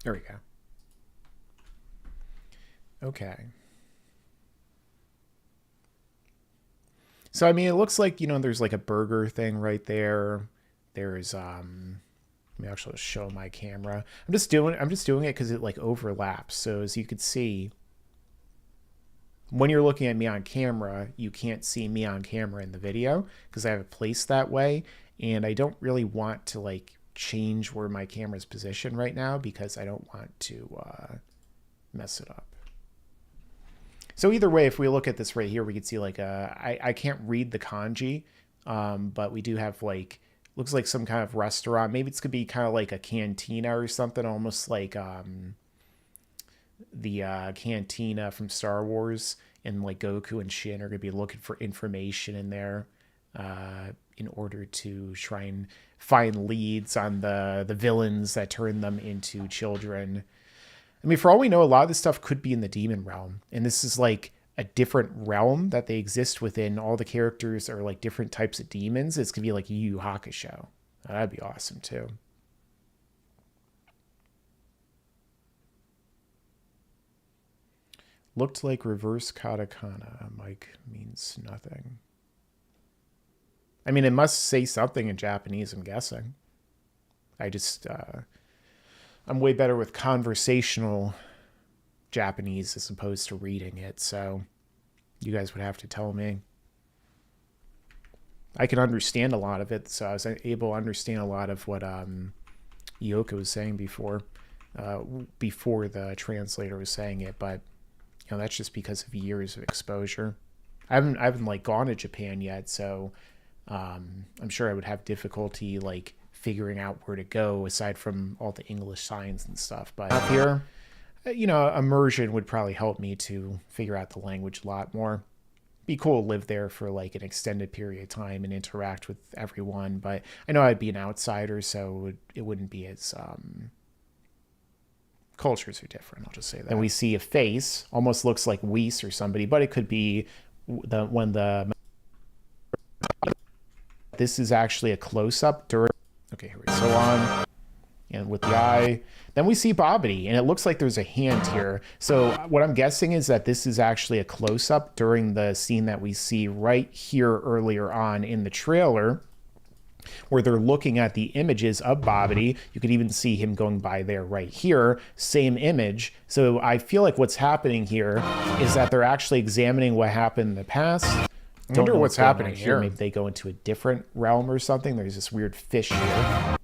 S3: There we go. Okay. So, I mean, it looks like, you know, there's like a burger thing right there. There's, let me actually show my camera. I'm just doing it because it like overlaps. So as you could see, when you're looking at me on camera, you can't see me on camera in the video because I have it placed that way. And I don't really want to like change where my camera's positioned right now because I don't want to mess it up. So either way, if we look at this right here, we can see like I can't read the kanji, but we do have like looks like some kind of restaurant. Maybe it's gonna be kind of like a cantina or something, almost like the cantina from Star Wars, and like Goku and Shin are gonna be looking for information in there in order to try and find leads on the villains that turn them into children. I mean, for all we know, a lot of this stuff could be in the demon realm, and this is like a different realm that they exist within. All the characters are like different types of demons. It's gonna be like Yu Yu Hakusho. That'd be awesome too. Looked like reverse katakana. Mike means nothing. I mean, it must say something in Japanese, I'm guessing. I'm way better with conversational Japanese as opposed to reading it, so you guys would have to tell me. I can understand a lot of it, so I was able to understand a lot of what Yoka was saying before the translator was saying it, but you know, that's just because of years of exposure. I haven't like gone to Japan yet, so I'm sure I would have difficulty like figuring out where to go aside from all the English signs and stuff. But up here, you know, immersion would probably help me to figure out the language a lot more. Be cool to live there for like an extended period of time and interact with everyone, but I know I'd be an outsider, so it wouldn't be as cultures are different, I'll just say that. And we see a face, almost looks like Whis or somebody, but it could be this is actually a close-up during, okay, here we go, so on, and with the eye. Then we see Bobbity, and it looks like there's a hand here. So what I'm guessing is that this is actually a close-up during the scene that we see right here earlier on in the trailer, where they're looking at the images of Bobbity. You could even see him going by there right here, same image. So I feel like what's happening here is that they're actually examining what happened in the past. I wonder what's happening here. Maybe they go into a different realm or something. There's this weird fish here.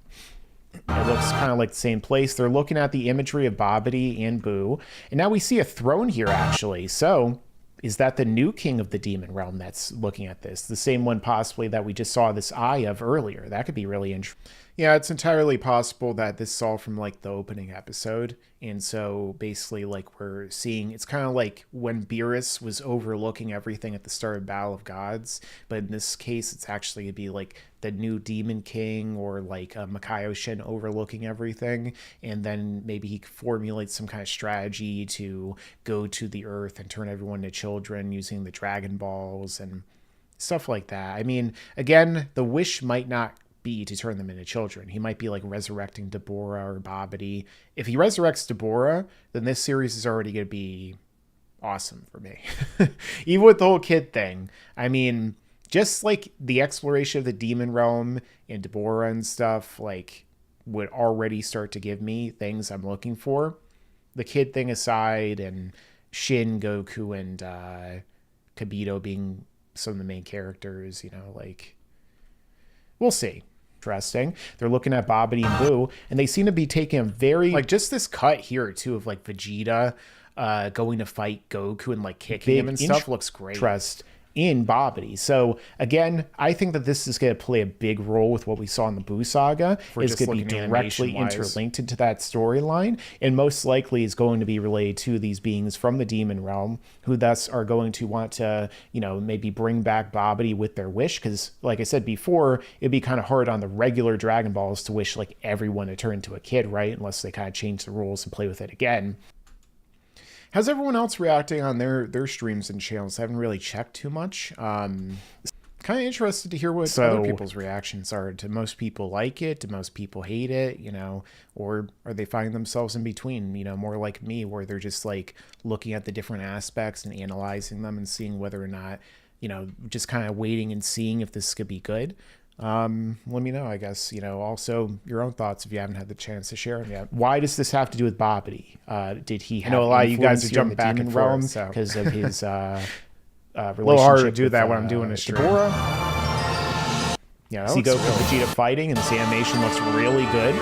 S3: It looks kind of like the same place. They're looking at the imagery of Bobbity and Boo. And now we see a throne here, actually. So is that the new king of the demon realm that's looking at this? The same one possibly that we just saw this eye of earlier. That could be really interesting. Yeah, it's entirely possible that this is all from like the opening episode. And so basically like we're seeing, it's kind of like when Beerus was overlooking everything at the start of Battle of Gods. But in this case, it's actually going to be like the new demon king, or like Makayo Shin overlooking everything. And then maybe he formulates some kind of strategy to go to the earth and turn everyone to children using the Dragon Balls and stuff like that. I mean, again, the wish might not be to turn them into children. He might be like resurrecting Deborah or Bobbity. If he resurrects Deborah, then this series is already going to be awesome for me. Even with the whole kid thing. I mean, just like the exploration of the demon realm and Deborah and stuff, like would already start to give me things I'm looking for. The kid thing aside, and Shin, Goku, and Kibito being some of the main characters, you know, like we'll see. Interesting. They're looking at Bobbity and Boo, and they seem to be taking a very, like, just this cut here too of like Vegeta going to fight Goku and like kicking him and stuff looks great. Interest in Bobbity. So again, I think that this is going to play a big role with what we saw in the Boo saga. It's going to be directly interlinked into that storyline, and most likely is going to be related to these beings from the demon realm, who thus are going to want to, you know, maybe bring back Bobbity with their wish. Because like I said before, it'd be kind of hard on the regular Dragon Balls to wish like everyone to turn into a kid, right? Unless they kind of change the rules and play with it again. How's everyone else reacting on their streams and channels? I haven't really checked too much. Kind of interested to hear what other people's reactions are. Do most people like it? Do most people hate it? You know, or are they finding themselves in between? You know, more like me, where they're just like looking at the different aspects and analyzing them and seeing whether or not, you know, just kind of waiting and seeing if this could be good. Let me know, I guess, you know, also your own thoughts if you haven't had the chance to share them yet. Why does this have to do with Bobbity? Did he have, I know a lot of you guys are jumping back and forth because of his relationship. A little harder to do that when I'm doing a stream. Yeah, see Goku and Vegeta fighting, and this animation looks really good.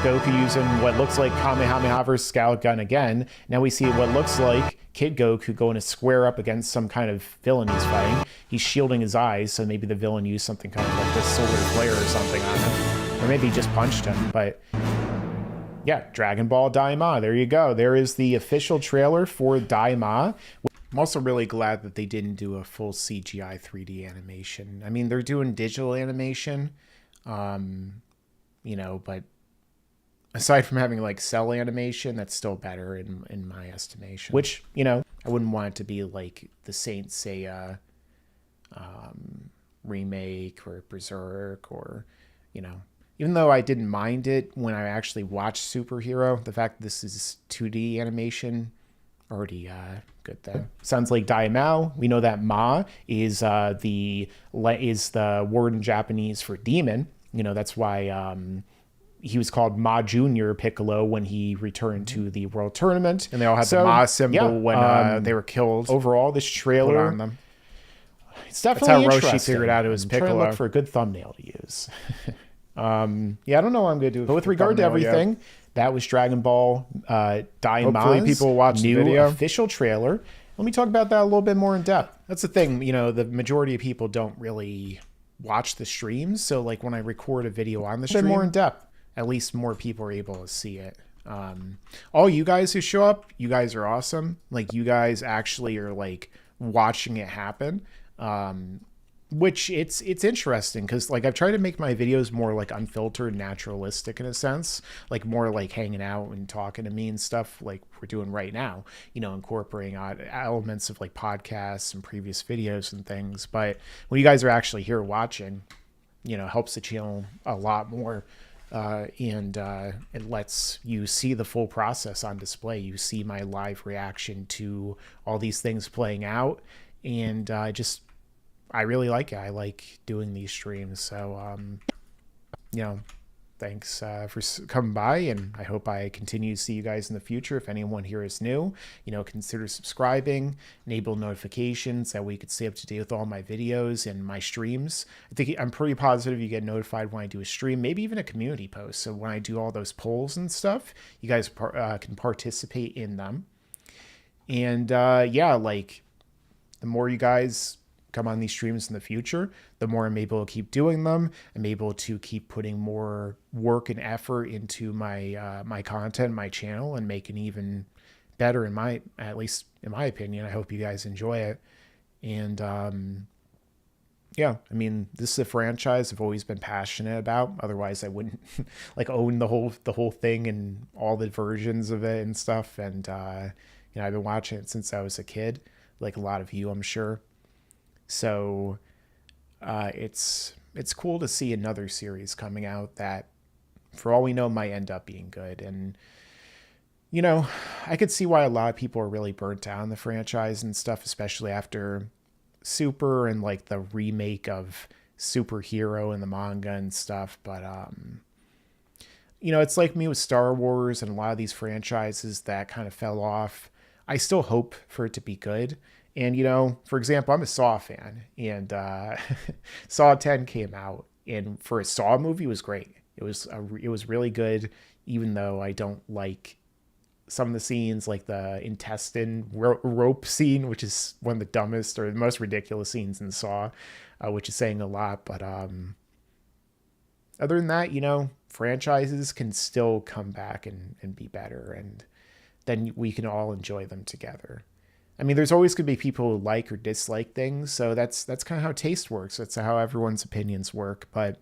S3: Goku using what looks like Kamehameha versus Scout Gun again. Now we see what looks like Kid Goku going to square up against some kind of villain he's fighting. He's shielding his eyes, so maybe the villain used something kind of like this solar flare or something on him. Or maybe he just punched him, but yeah, Dragon Ball Daima, there you go. There is the official trailer for Daima. I'm also really glad that they didn't do a full CGI 3D animation. I mean, they're doing digital animation, you know, but aside from having like cell animation, that's still better in my estimation. Which, you know, I wouldn't want it to be like the Saint Seiya remake or Berserk or, you know, even though I didn't mind it when I actually watched Superhero, the fact that this is 2D animation, already good though. Sounds like Daimao. We know that Ma is the word in Japanese for demon. You know, that's why he was called Ma Junior Piccolo when he returned to the World Tournament. And they all had the Ma symbol when they were killed. Overall, this trailer on them. It's definitely interesting. Roshi figured out it was Piccolo. Trying to look for a good thumbnail to use. Yeah, I don't know what I'm going to do. But with regard to everything, that was Dragon Ball Daima's hopefully people watch new the video. Official trailer. Let me talk about that a little bit more in depth. That's the thing, you know, the majority of people don't really watch the streams. So like when I record a video on the stream, more in depth, at least more people are able to see it. All you guys who show up, you guys are awesome. Like you guys actually are like watching it happen. Which it's interesting because like I've tried to make my videos more like unfiltered, naturalistic in a sense, like more like hanging out and talking to me and stuff like we're doing right now, you know, incorporating elements of like podcasts and previous videos and things. But when you guys are actually here watching, you know, helps the channel a lot more. And it lets you see the full process on display. You see my live reaction to all these things playing out. And I really like it. I like doing these streams. So, you know, thanks for coming by, and I hope I continue to see you guys in the future. If anyone here is new, you know, consider subscribing, enable notifications, that way you can stay up to date with all my videos and my streams. I'm pretty positive you get notified when I do a stream, maybe even a community post. So when I do all those polls and stuff, you guys can participate in them. And yeah, like the more you guys come on these streams in the future, the more I'm able to keep doing them. I'm able to keep putting more work and effort into my my content, my channel, and make it even better at least in my opinion. I hope you guys enjoy it. And yeah, I mean, this is a franchise I've always been passionate about. Otherwise I wouldn't like own the whole thing and all the versions of it and stuff. And you know, I've been watching it since I was a kid, like a lot of you, I'm sure. So it's cool to see another series coming out that, for all we know, might end up being good. And, you know, I could see why a lot of people are really burnt out on the franchise and stuff, especially after Super and like the remake of Superhero and the manga and stuff. But, you know, it's like me with Star Wars and a lot of these franchises that kind of fell off. I still hope for it to be good. And, you know, for example, I'm a Saw fan, and Saw 10 came out, and for a Saw movie, it was great. It was really good, even though I don't like some of the scenes, like the intestine rope scene, which is one of the dumbest or the most ridiculous scenes in Saw, which is saying a lot. But other than that, you know, franchises can still come back and be better, and then we can all enjoy them together. I mean, there's always going to be people who like or dislike things, so that's kind of how taste works. That's how everyone's opinions work. But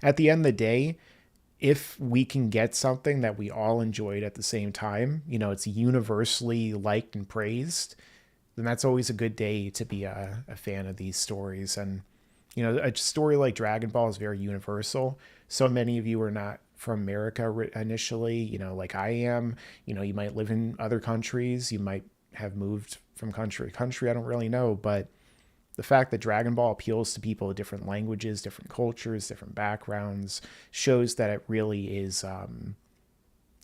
S3: at the end of the day, if we can get something that we all enjoyed at the same time, you know, it's universally liked and praised, then that's always a good day to be a fan of these stories. And, you know, a story like Dragon Ball is very universal. So many of you are not from America initially, you know, like I am. You know, you might live in other countries. You might have moved from country to country. I don't really know, but the fact that Dragon Ball appeals to people of different languages, different cultures, different backgrounds shows that it really is kind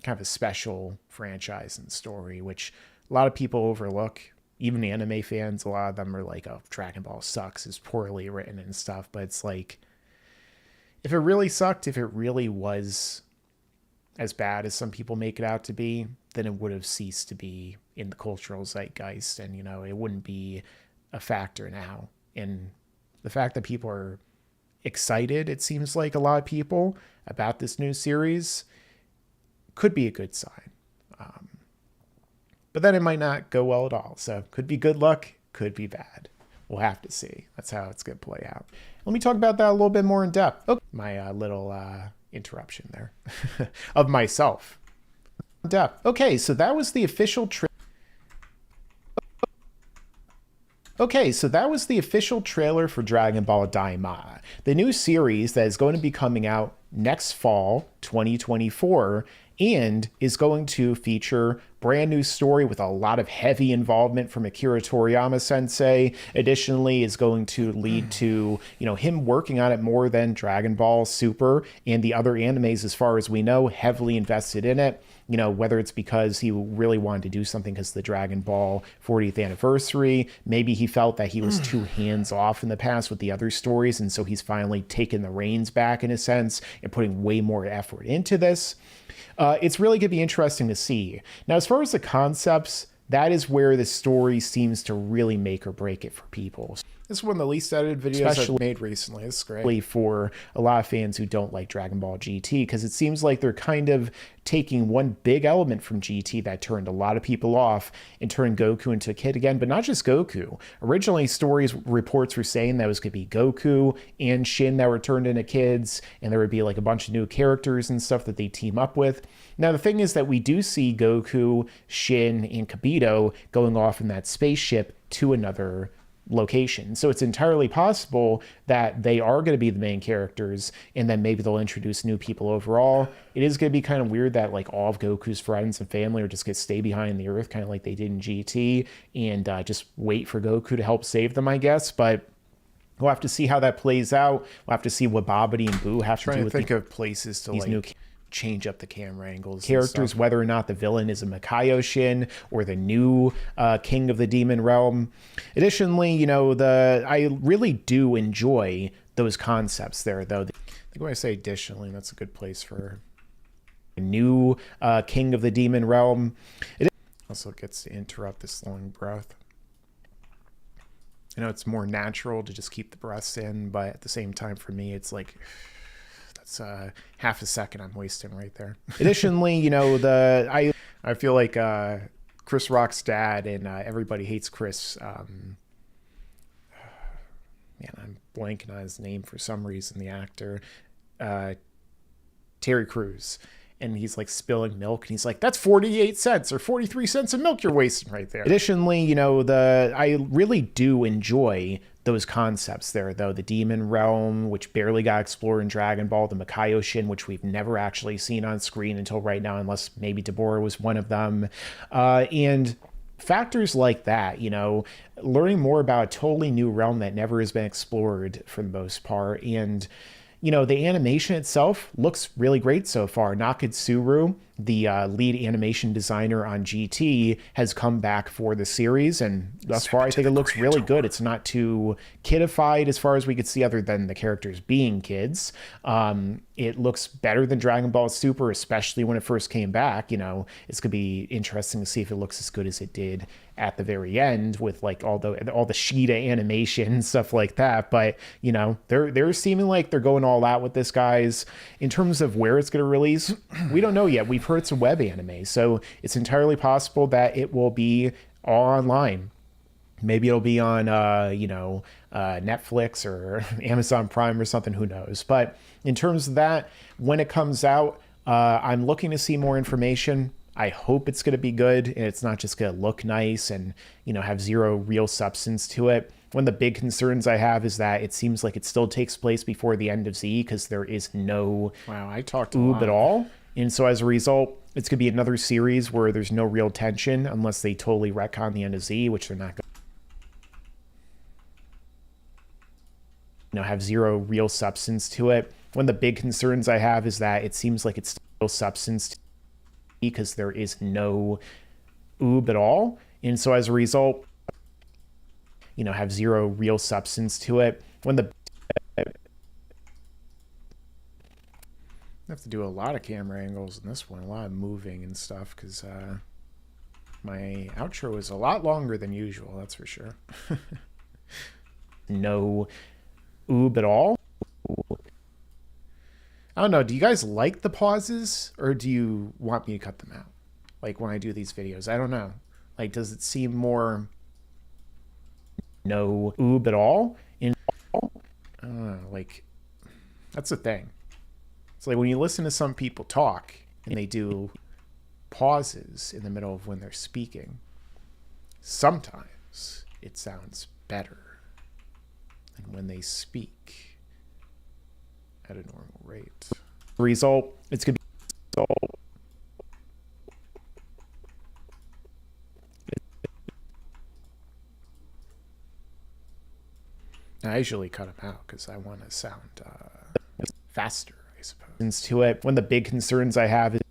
S3: of a special franchise and story, which a lot of people overlook. Even anime fans, a lot of them are like, oh, Dragon Ball sucks, it's poorly written and stuff. But it's like, if it really sucked, if it really was as bad as some people make it out to be, then it would have ceased to be in the cultural zeitgeist, and it wouldn't be a factor now. And the fact that people are excited, it seems like a lot of people, about this new series could be a good sign. But then it might not go well at all. So could be good luck, could be bad. We'll have to see. That's how it's going to play out. Let me talk about that a little bit more in depth. Okay. My little interruption there of myself. Depth. Okay, so that was the official trailer for Dragon Ball Daima, the new series that is going to be coming out next fall, 2024, and is going to feature brand new story with a lot of heavy involvement from Akira Toriyama sensei. Additionally, is going to lead to, him working on it more than Dragon Ball Super and the other animes, as far as we know, heavily invested in it. Whether it's because he really wanted to do something because of the Dragon Ball 40th anniversary, maybe he felt that he was too hands-off in the past with the other stories, and so he's finally taken the reins back, in a sense, and putting way more effort into this. It's really going to be interesting to see. Now, as far as the concepts, that is where the story seems to really make or break it for people.
S11: This is one of the least edited videos I've made recently. This is great.
S3: For a lot of fans who don't like Dragon Ball GT, because it seems like they're kind of taking one big element from GT that turned a lot of people off and turned Goku into a kid again, but not just Goku. Originally, reports were saying that it was going to be Goku and Shin that were turned into kids, and there would be like a bunch of new characters and stuff that they team up with. Now, the thing is that we do see Goku, Shin, and Kibito going off in that spaceship to another location. So it's entirely possible that they are going to be the main characters, and then maybe they'll introduce new people overall. It is going to be kind of weird that like all of Goku's friends and family are just going to stay behind the Earth, kind of like they did in GT, and just wait for Goku to help save them, I guess. But we'll have to see how that plays out. We'll have to see what Babidi and Boo have to do with
S11: think of places to
S3: these new
S11: change up the camera angles.
S3: Characters, whether or not the villain is a Makaio Shin or the new king of the demon realm. Additionally, I really do enjoy those concepts there, though.
S11: I think when I say additionally, that's a good place for
S3: a new king of the demon realm. It
S11: also gets to interrupt this long breath. It's more natural to just keep the breaths in, but at the same time, for me, it's like, that's half a second I'm wasting right there.
S3: Additionally, I
S11: feel like Chris Rock's dad and Everybody Hates Chris. Man, I'm blanking on his name for some reason. The actor, Terry Crews. And he's like spilling milk, and he's like, that's 48 cents or 43 cents of milk you're wasting right there.
S3: Additionally, I really do enjoy those concepts there, though. The demon realm, which barely got explored in Dragon Ball, the Makaio Shin, which we've never actually seen on screen until right now, unless maybe Deborah was one of them. And factors like that, learning more about a totally new realm that never has been explored for the most part. And the animation itself looks really great so far. Nakatsuru, the lead animation designer on GT, has come back for the series, and thus far I think it looks really good. It's not too kidified as far as we could see, other than the characters being kids. It looks better than Dragon Ball Super, especially when it first came back. It's going to be interesting to see if it looks as good as it did at the very end with like all the Sheeta animation and stuff like that. But they're seeming like they're going all out with this, guys. In terms of where it's going to release, we don't know yet. We've heard it's a web anime, so it's entirely possible that it will be all online. Maybe it'll be on Netflix or Amazon Prime or something, who knows. But in terms of that, when it comes out, I'm looking to see more information. I hope it's going to be good, and it's not just going to look nice and, have zero real substance to it. One of the big concerns I have is that it seems like it still takes place before the end of Z, because there is no oob at all. And so as a result, it's going to be another series where there's no real tension unless they totally retcon the end of Z, which they're not going to have zero real substance to it. One of the big concerns I have is that it seems like it's still substance because there is no oob at all. And so as a result, have zero real substance to it.
S11: have to do a lot of camera angles in this one, a lot of moving and stuff, because my outro is a lot longer than usual, that's for sure. No oob at all. I don't know, do you guys like the pauses, or do you want me to cut them out? Like when I do these videos, I don't know. Like, does it seem more no oob at all? I don't know, like, that's the thing. It's like when you listen to some people talk and they do pauses in the middle of when they're speaking, sometimes it sounds better than when they speak at a normal rate. The result, it's going to be I usually cut them out because I want to sound faster, I suppose. To it, one of the big concerns I have is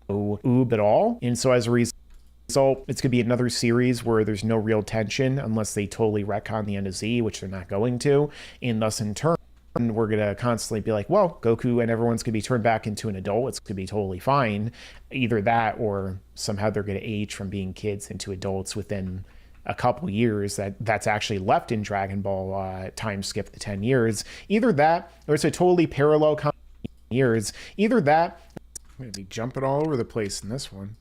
S11: no oob at all. And so as a result, it's going to be another series where there's no real tension unless they totally retcon the end of Z, which they're not going to. And thus, in turn, we're going to constantly be like, well, Goku and everyone's going to be turned back into an adult. It's going to be totally fine. Either that or somehow they're going to age from being kids into adults within a couple years. That's actually left in Dragon Ball time skip the 10 years. Either that or it's a totally parallel years. Either that, I'm going to be jumping all over the place in this one.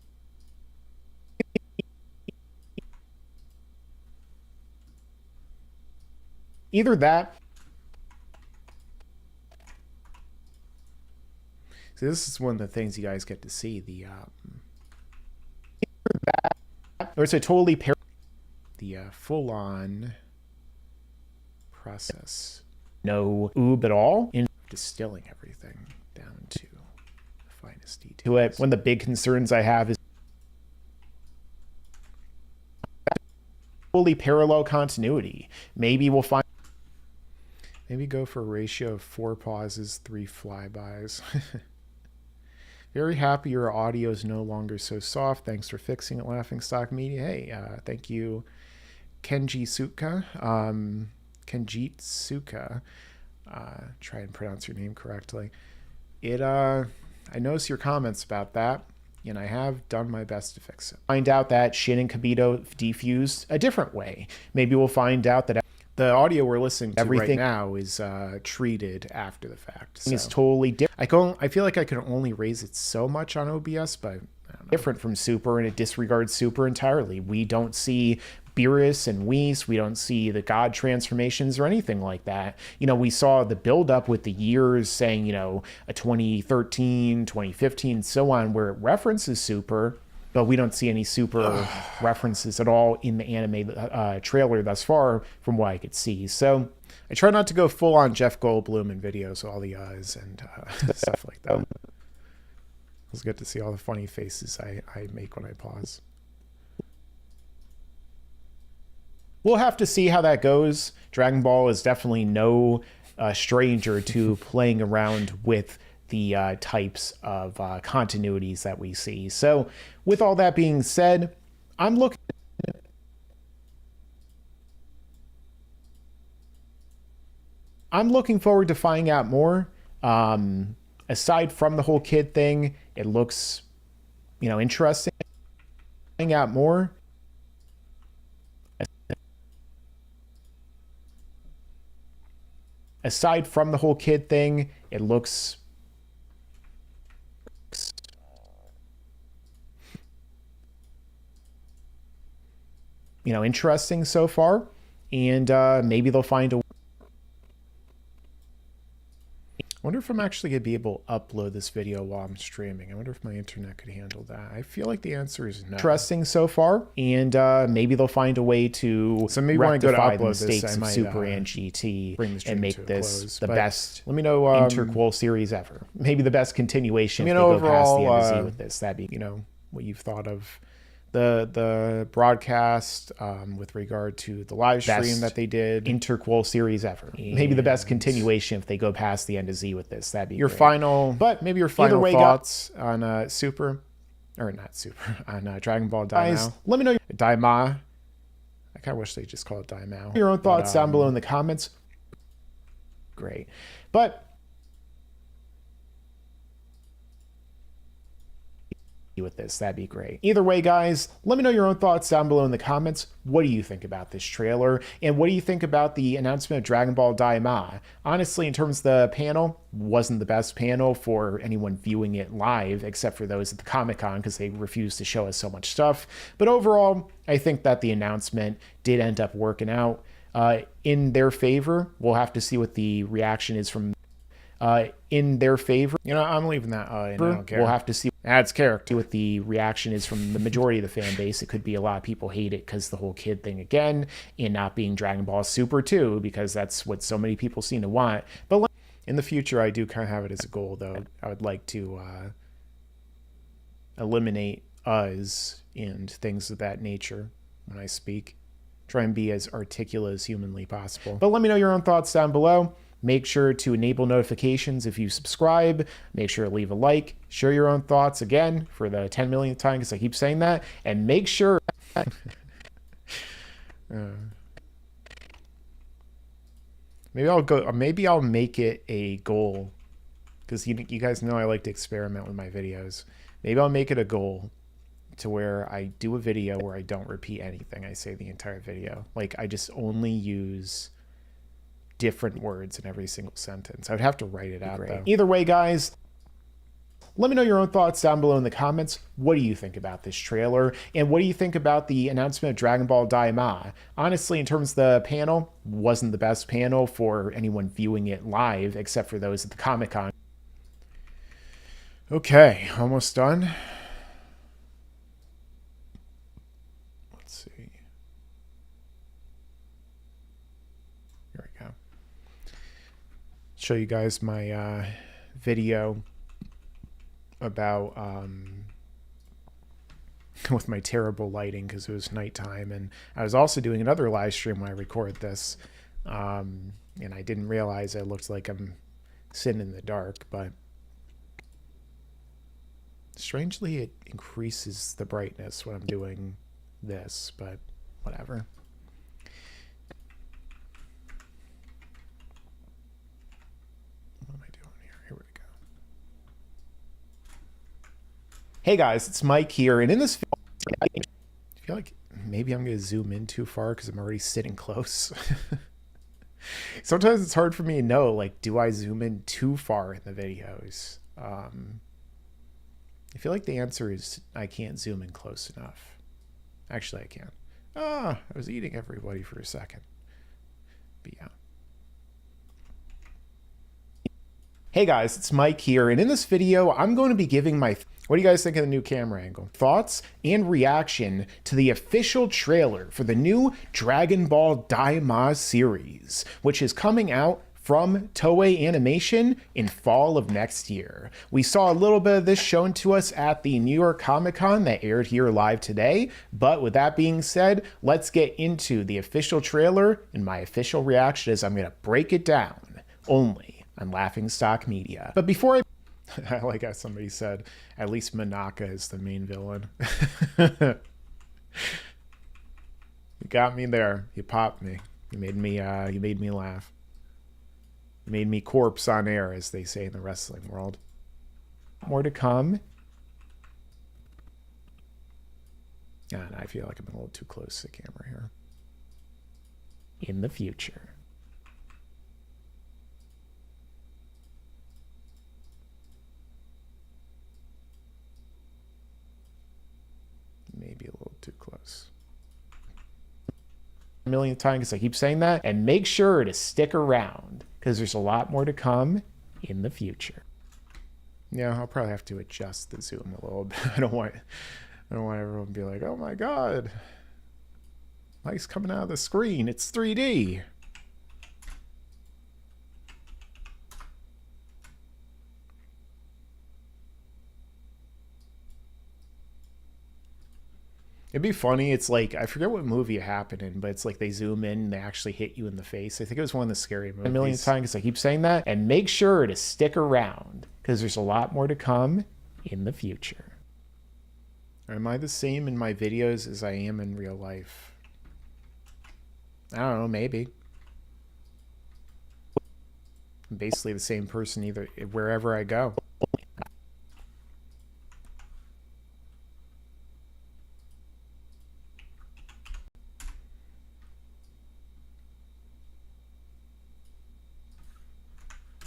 S11: Either that. So this is one of the things you guys get to see. The either that, or it's a totally the full-on process. No oob at all in distilling everything down to the finest detail. To it, one of the big concerns I have is fully parallel continuity. Maybe we'll find. Maybe go for a ratio of 4 pauses, 3 flybys. Very happy your audio is no longer so soft. Thanks for fixing it, Laughingstock Media. Hey, thank you, Kenji Suka. Kenjit Suka. Try and pronounce your name correctly. I noticed your comments about that, and I have done my best to fix it. Find out that Shin and Kibito defused a different way. Maybe we'll find out that the audio we're listening to everything right now is treated after the fact. So it's totally different. I feel like I can only raise it so much on OBS, but different from Super, and it disregards Super entirely. We don't see Beerus and Whis. We don't see the God transformations or anything like that. You know, we saw the buildup with the years saying, you know, a 2013, 2015, and so on, where it references Super, but we don't see any Super references at all in the anime trailer thus far, from what I could see. So I try not to go full on Jeff Goldblum in videos, all the eyes and stuff like that. It was good to see all the funny faces I make when I pause. We'll have to see how that goes. Dragon Ball is definitely no stranger to playing around with the types of continuities that we see. So with all that being said, I'm looking forward to finding out more. Aside from the whole kid thing, it looks, you know, interesting. Finding out more. Aside from the whole kid thing, it looks, you know, interesting so far, and maybe they'll find a. I wonder if I'm actually going to be able to upload this video while I'm streaming. I wonder if my internet could handle that. I feel like the answer is no. Interesting so far, and maybe they'll find a way to rectify the mistakes of Super and GT and make this the best, let me know, interquel series ever. Maybe the best continuation if they go past the end of Z with this. That'd be, you know, what you've thought of the broadcast with regard to the live stream that they did. Interquel series ever. Maybe the best continuation if they go past the end of Z with this. That'd be your great. Maybe your final thoughts on Super, or not Super, on Dragon Ball Daima. Let me know Daima. I kind of wish they just call it Daimao. Your own thoughts down below in the comments. Great. But with this, that'd be great. Either way, guys, let me know your own thoughts down below in the comments. What do you think about this trailer? And what do you think about the announcement of Dragon Ball Daima? Honestly, in terms of the panel, wasn't the best panel for anyone viewing it live, except for those at the ComicCon, because they refused to show us so much stuff. But overall, I think that the announcement did end up working out in their favor. We'll have to see what the reaction is from in their favor.
S3: You know, I'm leaving that in. I don't care.
S11: We'll have to see.
S3: Adds character.
S11: What the reaction is from the majority of the fan base. It could be a lot of people hate it because the whole kid thing again, and not being Dragon Ball Super 2, because that's what so many people seem to want. But
S3: in the future, I do kind of have it as a goal, though. I would like to eliminate us and things of that nature when I speak. Try and be as articulate as humanly possible.
S11: But let me know your own thoughts down below. Make sure to enable notifications if you subscribe. Make sure to leave a like. Share your own thoughts again for the 10 millionth time, because I keep saying that. And make sure...
S3: maybe I'll make it a goal, because you guys know I like to experiment with my videos. Maybe I'll make it a goal to where I do a video where I don't repeat anything I say the entire video. Like, I just only use different words in every single sentence. I would have to write it out, though.
S11: Either way, guys, let me know your own thoughts down below in the comments. What do you think about this trailer? And what do you think about the announcement of Dragon Ball Daima? Honestly, in terms of the panel, wasn't the best panel for anyone viewing it live, except for those at the ComicCon.
S3: Okay, almost done. Let's see. Here we go. Show you guys my video about with my terrible lighting, because it was nighttime, and I was also doing another live stream when I record this, and I didn't realize it looked like I'm sitting in the dark, but strangely it increases the brightness when I'm doing this, but whatever.
S11: Hey guys, it's Mike here, and in this video,
S3: I feel like maybe I'm going to zoom in too far because I'm already sitting close. Sometimes it's hard for me to know, like, do I zoom in too far in the videos? I feel like the answer is I can't zoom in close enough. Actually, I can. I was eating everybody for a second. But yeah.
S11: Hey guys, it's Mike here, and in this video, I'm going to be giving my... What do you guys think of the new camera angle? Thoughts and reaction to the official trailer for the new Dragon Ball Daima series, which is coming out from Toei Animation in fall of next year. We saw a little bit of this shown to us at the New York Comic-Con that aired here live today, but with that being said, let's get into the official trailer, and my official reaction is I'm going to break it down only on Laughingstock Media. But before I
S3: I like how somebody said, at least Manaka is the main villain. You got me there. You popped me. You made me laugh. You made me corpse on air, as they say in the wrestling world.
S11: More to come.
S3: And I feel like I'm a little too close to the camera here.
S11: In the future.
S3: Maybe a little too close.
S11: A million times, because I keep saying that. And make sure to stick around, because there's a lot more to come in the future.
S3: Yeah, I'll probably have to adjust the zoom a little bit. I don't want everyone to be like, oh my god, Mike's coming out of the screen, it's 3D. It'd be funny. It's like, I forget what movie it happened in, but it's like they zoom in and they actually hit you in the face. I think it was one of the scary movies.
S11: A million times, because I keep saying that. And make sure to stick around, because there's a lot more to come in the future.
S3: Am I the same in my videos as I am in real life? I don't know, maybe. I'm basically the same person either wherever I go.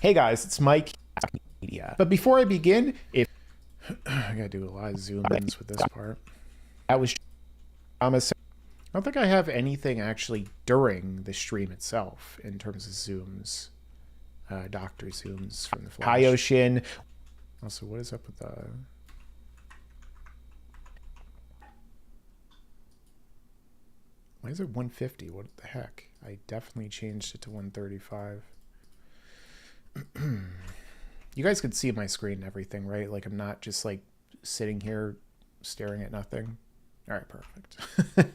S3: Hey guys, it's Mike Media. But before I begin, if I gotta do a lot of zoom ins with this part. That was I don't think I have anything actually during the stream itself in terms of zooms. Doctor zooms from the Flash. Kaioshin. Also, what is up with the... Why is it 150? What the heck? I definitely changed it to 135. You guys could see my screen and everything, right? Like, I'm not just, like, sitting here staring at nothing. All right, perfect. Let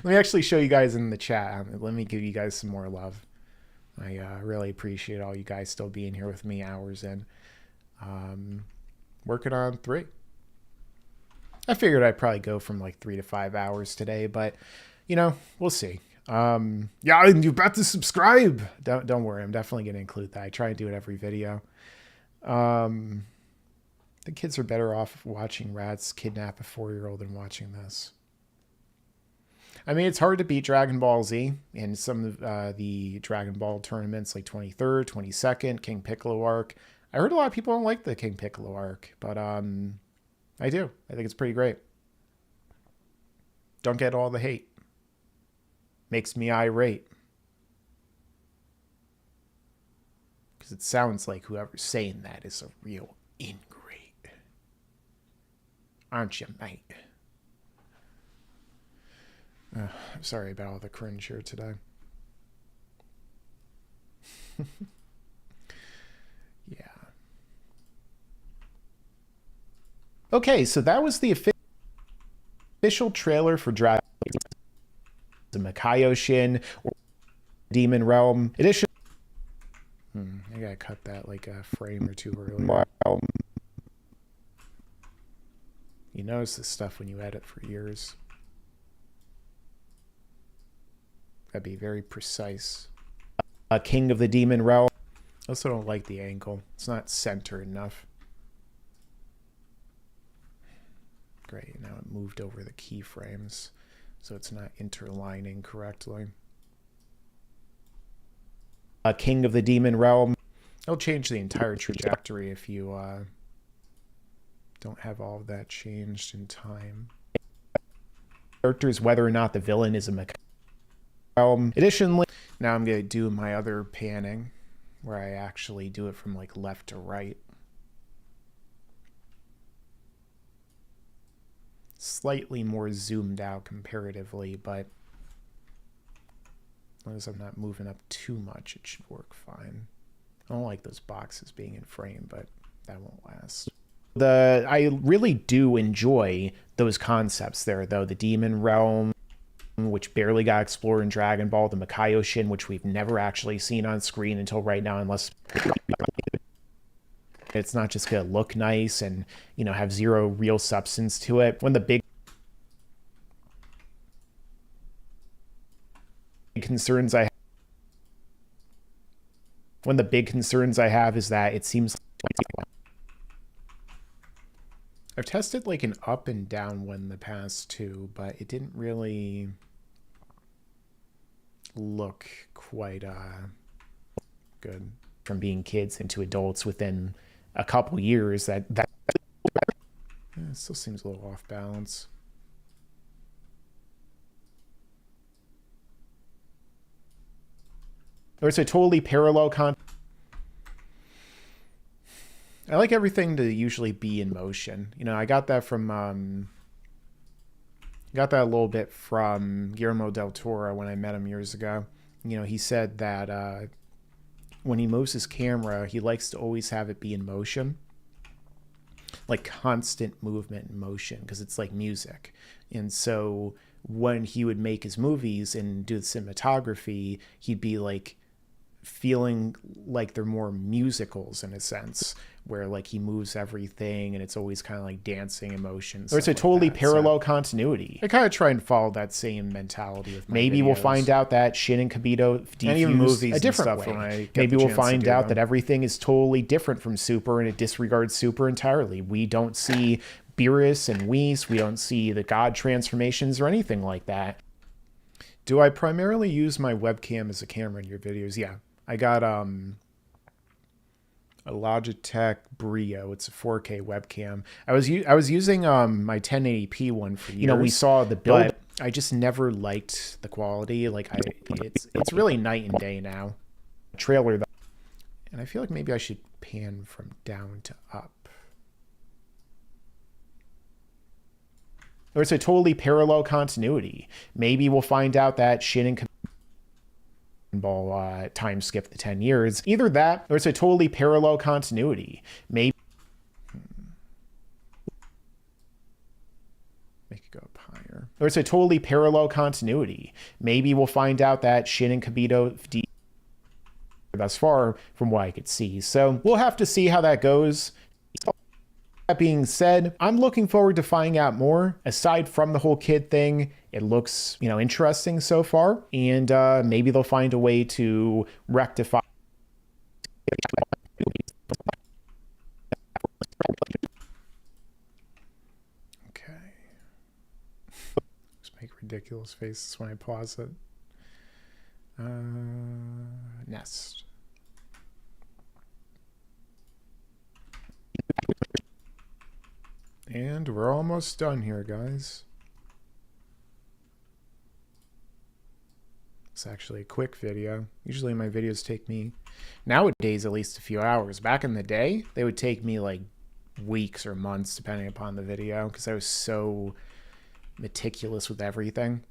S3: me actually show you guys in the chat. Let me give you guys some more love. I really appreciate all you guys still being here with me hours in. Working on 3. I figured I'd probably go from like 3 to 5 hours today, but you know, we'll see. Yeah, you're about to subscribe. Don't worry, I'm definitely gonna include that. I try and do it every video. The kids are better off watching rats kidnap a 4-year-old than watching this. I mean, it's hard to beat Dragon Ball Z in some of the Dragon Ball tournaments, like 23rd, 22nd, King Piccolo arc. I heard a lot of people don't like the King Piccolo arc, but I do. I think it's pretty great. Don't get all the hate. Makes me irate. Because it sounds like whoever's saying that is a real ingrate. Aren't you, mate? Sorry about all the cringe here today. Yeah. Okay, so that was the official trailer for Dragon the Kaioshin or Demon Realm edition. I gotta cut that like a frame or two earlier. You notice this stuff when you edit for years. Gotta be very precise. King of the Demon Realm. I also don't like the angle. It's not centered enough. Great, now it moved over the keyframes, so it's not interlining correctly. King of the Demon Realm. It'll change the entire trajectory if you don't have all of that changed in time. Characters, whether or not the villain is a Additionally, now I'm going to do my other panning where I actually do it from like left to right. Slightly more zoomed out comparatively, but as long as I'm not moving up too much, it should work fine. I don't like those boxes being in frame, but that won't last. I really do enjoy those concepts there, though. The Demon Realm, which barely got explored in Dragon Ball, the Kaioshin, which we've never actually seen on screen until right now, unless it's not just gonna look nice and, you know, have zero real substance to it. One of the big concerns I have is that it seems like I've tested like an up and down one in the past too, but it didn't really look quite good. From being kids into adults within a couple years, that it still seems a little off balance. Or it's a totally parallel I like everything to usually be in motion. You know, I got that from got that a little bit from Guillermo del Toro when I met him years ago. You know, he said that when he moves his camera, he likes to always have it be in motion, like constant movement and motion, because it's like music. And so when he would make his movies and do the cinematography, he'd be like feeling like they're more musicals in a sense, where like he moves everything and it's always kind of like dancing emotions. Or it's a totally parallel continuity. I kind of try and follow that same mentality with my videos. We'll find out that Shin and Kibito defuse a different way. Maybe we'll find out that everything is totally different from Super and it disregards Super entirely. We don't see Beerus and Whis, we don't see the God transformations or anything like that. Do I primarily use my webcam as a camera in your videos? Yeah. I got
S11: A Logitech Brio. It's a 4K webcam. I was using my 1080p one for years. You know, we saw the build. But I just never liked the quality. Like it's really night and day now. Trailer, and I feel like maybe I should pan from down to up. Or it's a totally parallel continuity. Maybe we'll find out that Shin and Ball time skip the 10 years. Either that, or it's a totally parallel continuity. Maybe make it go up higher. Or it's a totally parallel continuity. Maybe we'll find out that Shin and Kibito thus far from what I could see. So we'll have to see how that goes. That being said, I'm looking forward to finding out more. Aside from the whole kid thing, it looks, you know, interesting so far, and maybe they'll find a way to rectify. Okay. Just make ridiculous faces when I pause it. Nest. And we're almost done here, guys. It's actually a quick video. Usually my videos take me, nowadays, at least a few hours. Back in the day, they would take me like weeks or months, depending upon the video, because I was so meticulous with everything.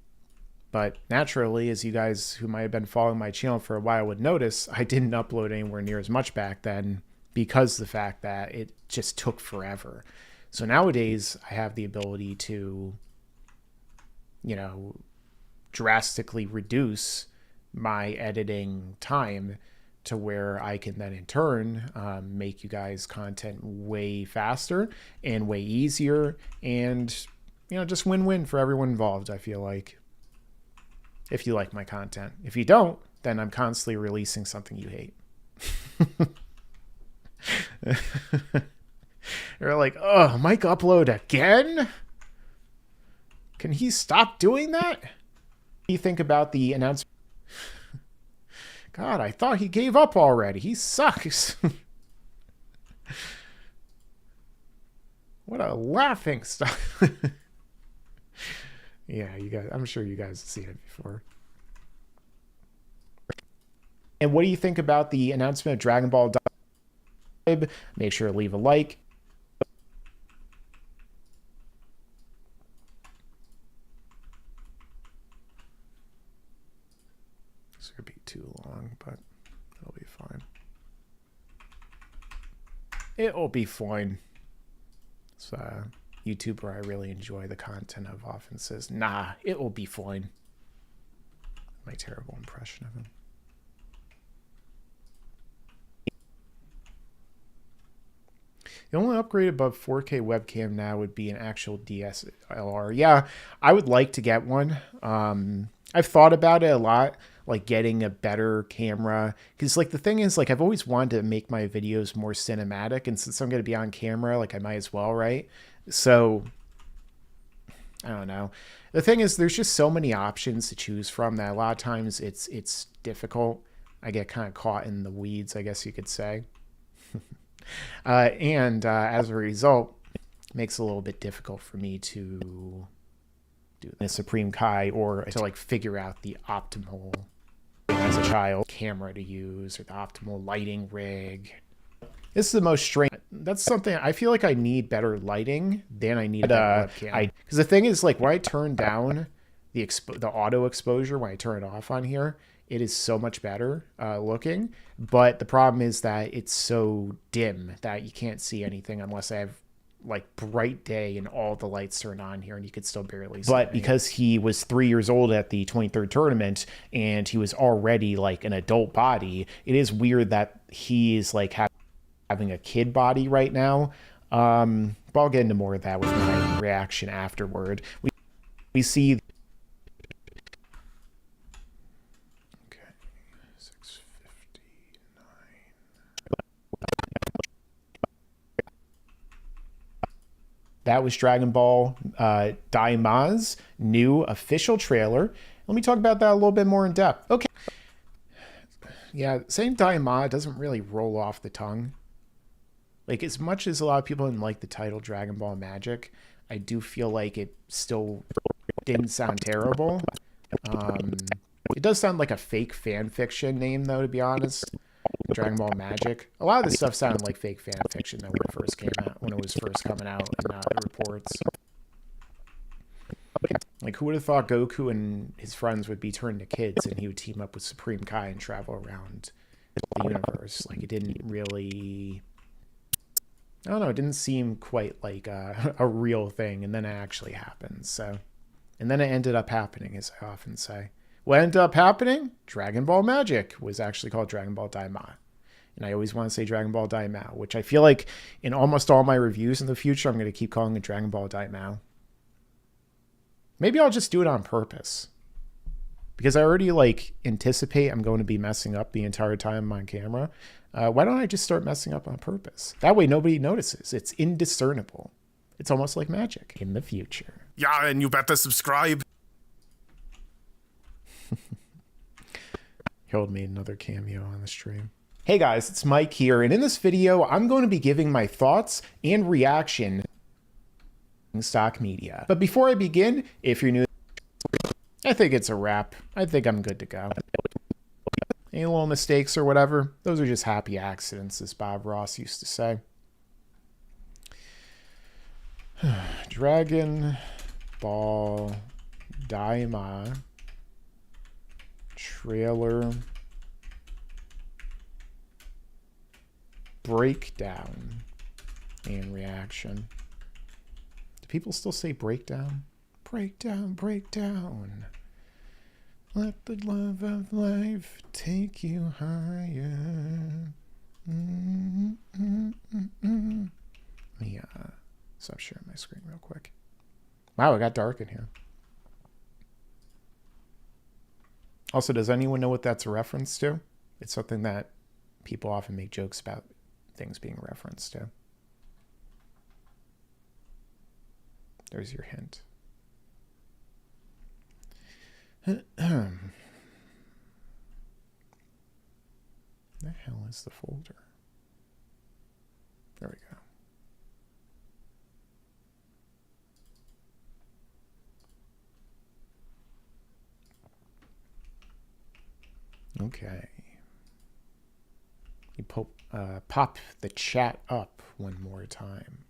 S11: But naturally, as you guys who might have been following my channel for a while would notice, I didn't upload anywhere near as much back then because of the fact that it just took forever. So nowadays, I have the ability to, you know, drastically reduce my editing time to where I can then in turn make you guys content way faster and way easier, and, you know, just win-win for everyone involved, I feel like, if you like my content. If you don't, then I'm constantly releasing something you hate. You're like, oh, Mike upload again? Can he stop doing that? What do you think about the announcement? God, I thought he gave up already. He sucks. What a laughing stuff. Yeah, you guys, I'm sure you guys have seen it before. And what do you think about the announcement of Dragon Ball Daima? Make sure to leave a like. This could be too long, but it'll be fine. It'll be fine. It's a YouTuber I really enjoy the content of often says, nah, it will be fine. My terrible impression of him. The only upgrade above 4K webcam now would be an actual DSLR. Yeah, I would like to get one. I've thought about it a lot, like getting a better camera. Because like the thing is, like I've always wanted to make my videos more cinematic. And since I'm going to be on camera, like I might as well, right? So, I don't know. The thing is, there's just so many options to choose from that a lot of times it's difficult. I get kind of caught in the weeds, I guess you could say. As a result, it makes it a little bit difficult for me to do the Supreme Kai or to like figure out the optimal, as a child, camera to use or the optimal lighting rig. This is the most strange. That's something I feel like I need better lighting than I need a better webcam. Because the thing is, like when I turn down the auto exposure, when I turn it off on here, it is so much better looking. But the problem is that it's so dim that you can't see anything unless I have like bright day and all the lights turn on here and you could still barely see. But because he was 3 years old at the 23rd tournament and he was already like an adult body, it is weird that he's like having a kid body right now. But I'll get into more of that with my reaction afterward. We see. Okay, 6:59. That was Dragon Ball Daima's new official trailer. Let me talk about that a little bit more in depth. Okay. Yeah, saying Daima doesn't really roll off the tongue. Like, as much as a lot of people didn't like the title Dragon Ball Magic, I do feel like it still didn't sound terrible. It does sound like a fake fan fiction name, though, to be honest. Dragon Ball Magic. A lot of this stuff sounded like fake fan fiction that when it first came out, when it was first coming out in the reports. Like, who would have thought Goku and his friends would be turned to kids and he would team up with Supreme Kai and travel around the universe? Like, it didn't really... I don't know, it didn't seem quite like a real thing, and then it actually happened, so... And then it ended up happening, as I often say. What ended up happening? Dragon Ball Magic was actually called Dragon Ball Daima. And I always want to say Dragon Ball Daima, which I feel like in almost all my reviews in the future, I'm going to keep calling it Dragon Ball Daima. Maybe I'll just do it on purpose. Because I already, like, anticipate I'm going to be messing up the entire time on camera. Why don't I just start messing up on purpose? That way nobody notices. It's indiscernible. It's almost like magic in the future.
S1: Yeah, and you better subscribe.
S11: Harold made another cameo on the stream. Hey guys, it's Mike here, and in this video, I'm going to be giving my thoughts and reaction to Laughingstock Media. But before I begin, if you're new, I think it's a wrap. I think I'm good to go. Any little mistakes or whatever, those are just happy accidents, as Bob Ross used to say. Dragon Ball Daima trailer breakdown and reaction. Do people still say breakdown? Breakdown, breakdown. Let the love of life take you higher. Let me stop sharing my screen real quick. Wow, it got dark in here. Also, does anyone know what that's a reference to? It's something that people often make jokes about things being referenced to. There's your hint. The hell is the folder? There we go. Okay. You pop the chat up one more time.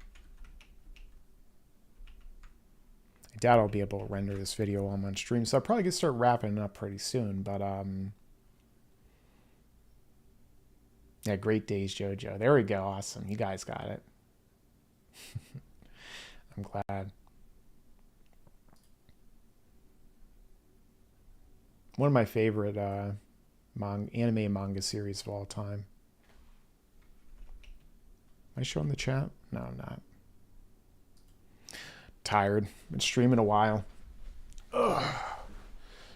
S11: I doubt I'll be able to render this video while I'm on stream, so I'll probably get start wrapping it up pretty soon. But yeah, great days, JoJo. There we go. Awesome. You guys got it. I'm glad. One of my favorite anime and manga series of all time. Am I showing the chat? No, I'm not. Tired. Been streaming a while. Ugh.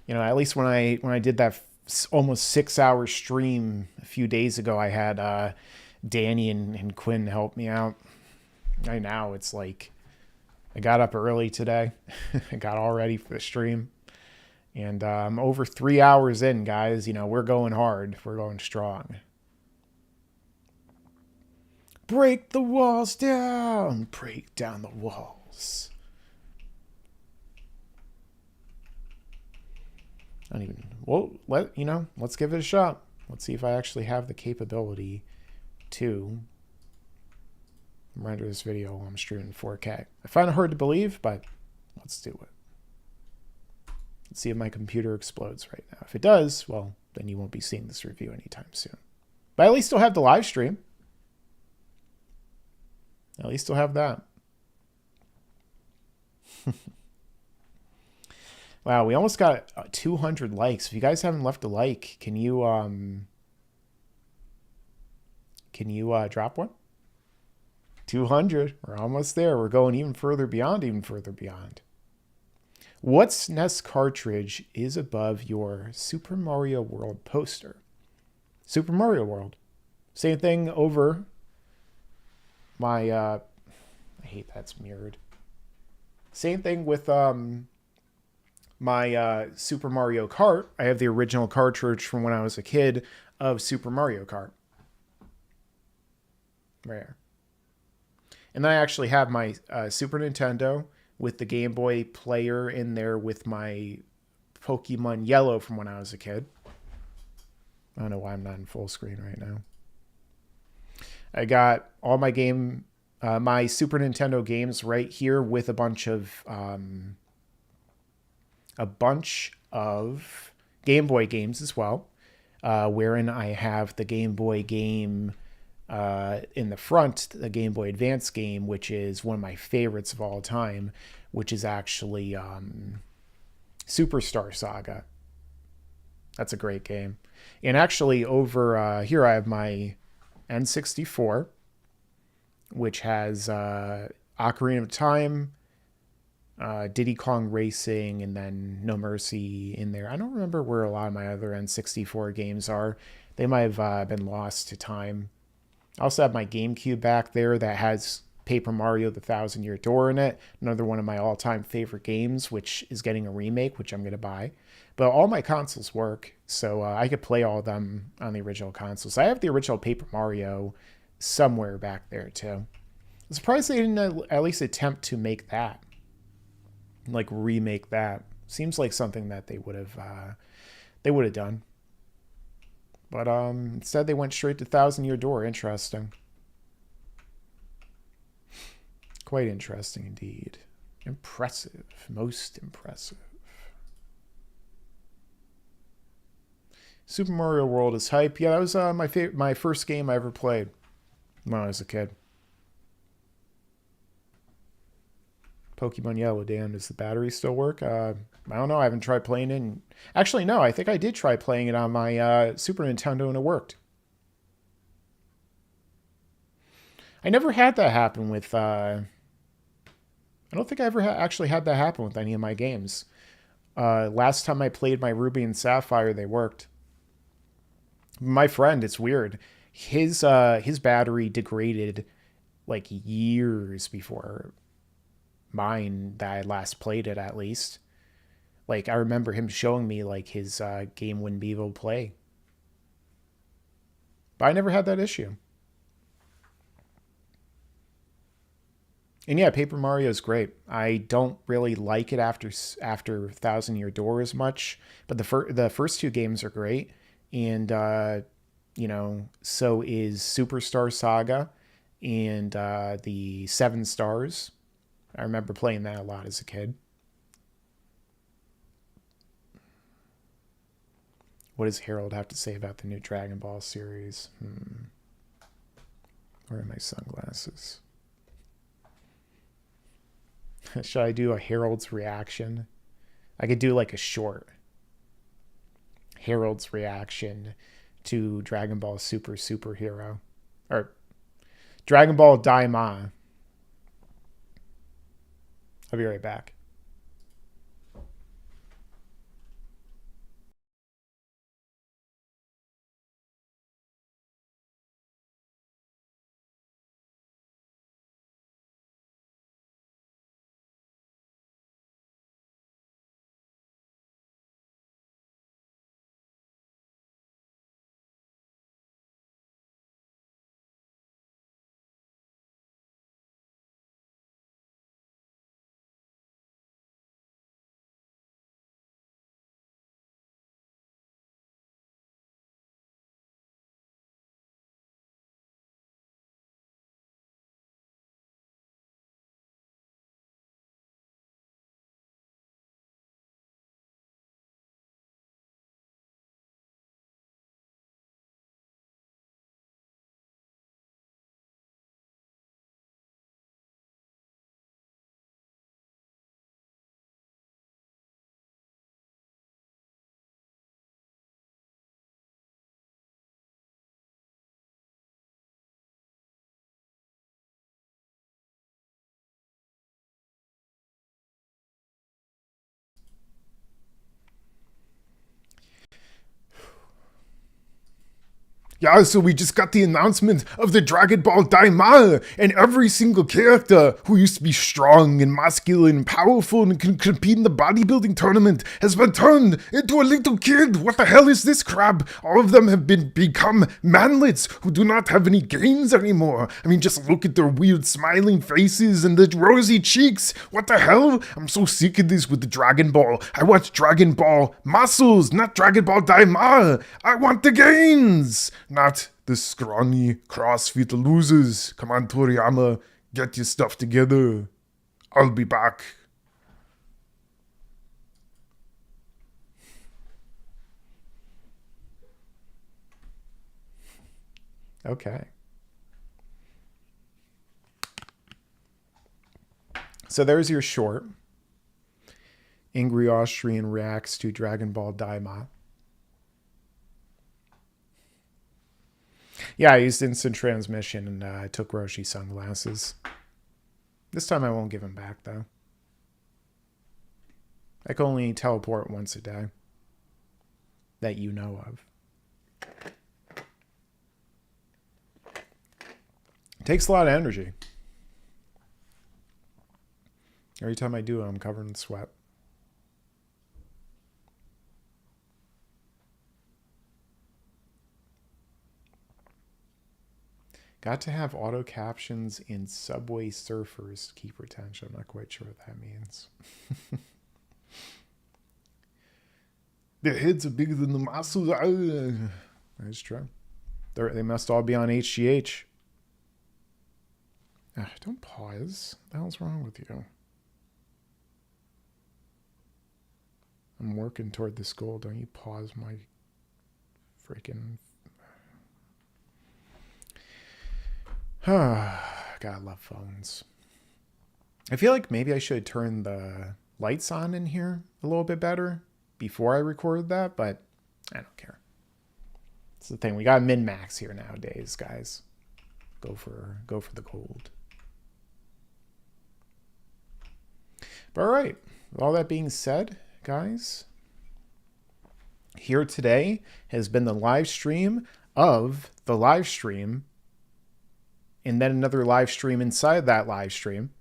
S11: You know, at least when I did that almost 6-hour stream a few days ago, I had Danny and Quinn help me out. Right now, it's like I got up early today. I got all ready for the stream. And I'm over 3 hours in, guys. You know, we're going hard. We're going strong. Break the walls down. Break down the walls. I don't even... Well, let's give it a shot. Let's see if I actually have the capability to render this video while I'm streaming 4K. I find it hard to believe, but let's do it. Let's see if my computer explodes right now. If it does, well, then you won't be seeing this review anytime soon. But at least you'll have the live stream. At least you'll have that. Wow, we almost got 200 likes. If you guys haven't left a like, can you drop one? 200. We're almost there. We're going even further beyond, What SNES cartridge is above your Super Mario World poster? Super Mario World. Same thing over my, I hate that's mirrored. Same thing with my Super Mario Kart. I have the original cartridge from when I was a kid of Super Mario Kart. Rare. And then I actually have my Super Nintendo with the Game Boy player in there with my Pokemon Yellow from when I was a kid. I don't know why I'm not in full screen right now. I got all my my Super Nintendo games right here with a bunch of Game Boy games as well, wherein I have the Game Boy game in the front, the Game Boy Advance game, which is one of my favorites of all time, which is actually Superstar Saga. That's a great game. And actually over here I have my N64, which has Ocarina of Time, Diddy Kong Racing, and then No Mercy in there. I don't remember where a lot of my other N64 games are. They might have been lost to time. I also have my GameCube back there that has Paper Mario The Thousand Year Door in it. Another one of my all-time favorite games, which is getting a remake, which I'm going to buy. But all my consoles work, so I could play all of them on the original consoles. I have the original Paper Mario somewhere back there, too. I'm surprised they didn't at least attempt to make that. Like, remake that. Seems like something that they would have done. But instead they went straight to Thousand Year Door. Interesting. Quite interesting indeed. Impressive. Most impressive. Super Mario World is hype. Yeah, that was my first game I ever played when I was a kid. Pokemon Yellow, damn, does the battery still work? I don't know. I haven't tried playing it. Actually, no, I think I did try playing it on my Super Nintendo and it worked. I never had that happen with... I don't think I ever actually had that happen with any of my games. Last time I played my Ruby and Sapphire, they worked. My friend, it's weird. His battery degraded like years before mine that I last played it, at least. Like, I remember him showing me like his game wouldn't be able to play. But I never had that issue. And yeah, Paper Mario is great. I don't really like it after Thousand Year Door as much, but the first two games are great. And you know, so is Superstar Saga and the 7 Stars. I remember playing that a lot as a kid. What does Harold have to say about the new Dragon Ball series? Where are my sunglasses? Should I do a Harold's reaction? I could do like a short. Harold's reaction to Dragon Ball Superhero. Or Dragon Ball Daima. I'll be right back. Yeah, so we just got the announcement of the Dragon Ball Daima, and every single character who used to be strong and masculine and powerful and can compete in the bodybuilding tournament has been turned into a little kid. What the hell is this crap? All of them have become manlets who do not have any gains anymore. I mean, just look at their weird smiling faces and the rosy cheeks. What the hell? I'm so sick of this with the Dragon Ball. I want Dragon Ball muscles, not Dragon Ball Daima. I want the gains. Not the scrawny CrossFit losers. Come on, Toriyama, get your stuff together. I'll be back. Okay. So there's your short. Angry Austrian reacts to Dragon Ball Daima. Yeah, I used instant transmission and I took Roshi sunglasses. This time I won't give them back, though. I can only teleport once a day. That you know of. It takes a lot of energy. Every time I do it, I'm covered in sweat. Got to have auto captions in Subway Surfers to keep retention. I'm not quite sure what that means. Their heads are bigger than the muscles. That's true. They must all be on HGH. Don't pause. What the hell's wrong with you? I'm working toward this goal. Don't you pause my freaking... God, I love phones. I feel like maybe I should turn the lights on in here a little bit better before I record that, but I don't care. It's the thing. We got min-max here nowadays, guys. Go for the gold. But all right. With all that being said, guys, here today has been the live stream of the live stream, and then another live stream inside that live stream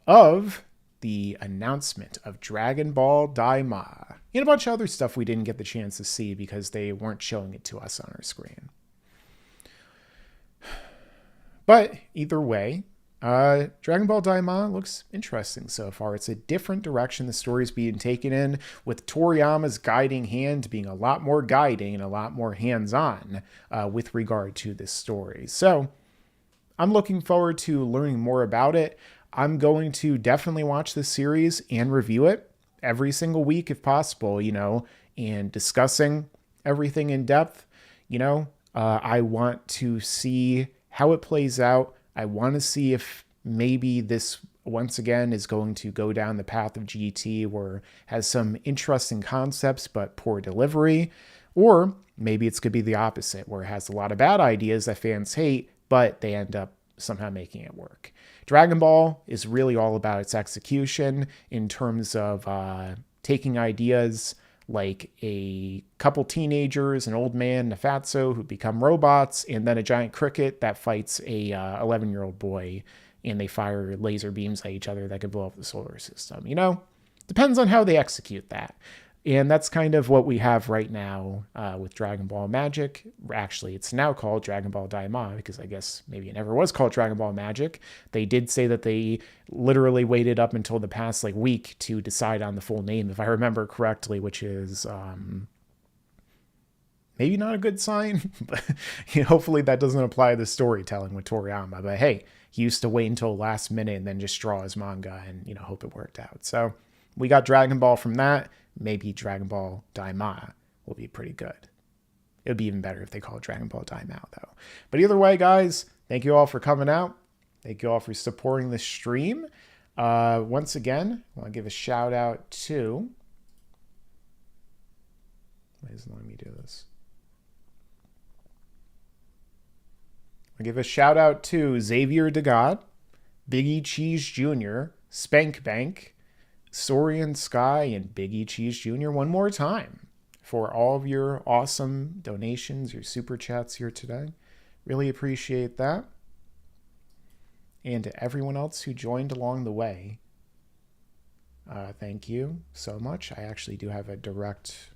S11: of the announcement of Dragon Ball Daima and a bunch of other stuff we didn't get the chance to see because they weren't showing it to us on our screen. But either way, Dragon Ball Daima looks interesting so far. It's a different direction the story's being taken in, with Toriyama's guiding hand being a lot more guiding and a lot more hands-on with regard to this story. So I'm looking forward to learning more about it. I'm going to definitely watch this series and review it every single week if possible, and discussing everything in depth. I want to see how it plays out. I want to see if maybe this, once again, is going to go down the path of GT, where it has some interesting concepts but poor delivery. Or maybe it's going to be the opposite, where it has a lot of bad ideas that fans hate, but they end up somehow making it work. Dragon Ball is really all about its execution in terms of taking ideas like a couple teenagers, an old man, and a fatso who become robots, and then a giant cricket that fights a 11-year-old boy, and they fire laser beams at each other that could blow up the solar system. Depends on how they execute that. And that's kind of what we have right now with Dragon Ball Magic. Actually, it's now called Dragon Ball Daima, because I guess maybe it never was called Dragon Ball Magic. They did say that they literally waited up until the past week to decide on the full name, if I remember correctly, which is maybe not a good sign. But hopefully that doesn't apply to the storytelling with Toriyama. But hey, he used to wait until the last minute and then just draw his manga and hope it worked out. So we got Dragon Ball from that. Maybe Dragon Ball Daima will be pretty good. It would be even better if they call it Dragon Ball Daima, though. But either way, guys, thank you all for coming out. Thank you all for supporting the stream. Once again, I want to give a shout out to... Why isn't it letting me do this? I give a shout out to Xavier DeGod, Biggie Cheese Jr., Spank Bank, Saurian Sky, and Biggie Cheese Jr. one more time. for all of your awesome donations, your super chats here today. Really appreciate that. And to everyone else who joined along the way, thank you so much. I actually do have a direct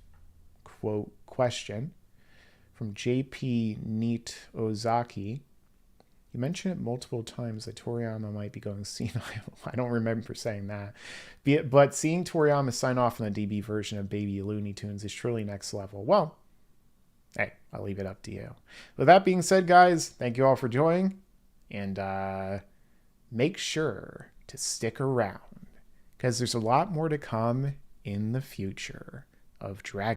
S11: quote question from JP Neat Ozaki. You mentioned it multiple times that Toriyama might be going senile. I don't remember saying that. But seeing Toriyama sign off on the DB version of Baby Looney Tunes is truly next level. Well, hey, I'll leave it up to you. With that being said, guys, thank you all for joining. And make sure to stick around, because there's a lot more to come in the future of Dragon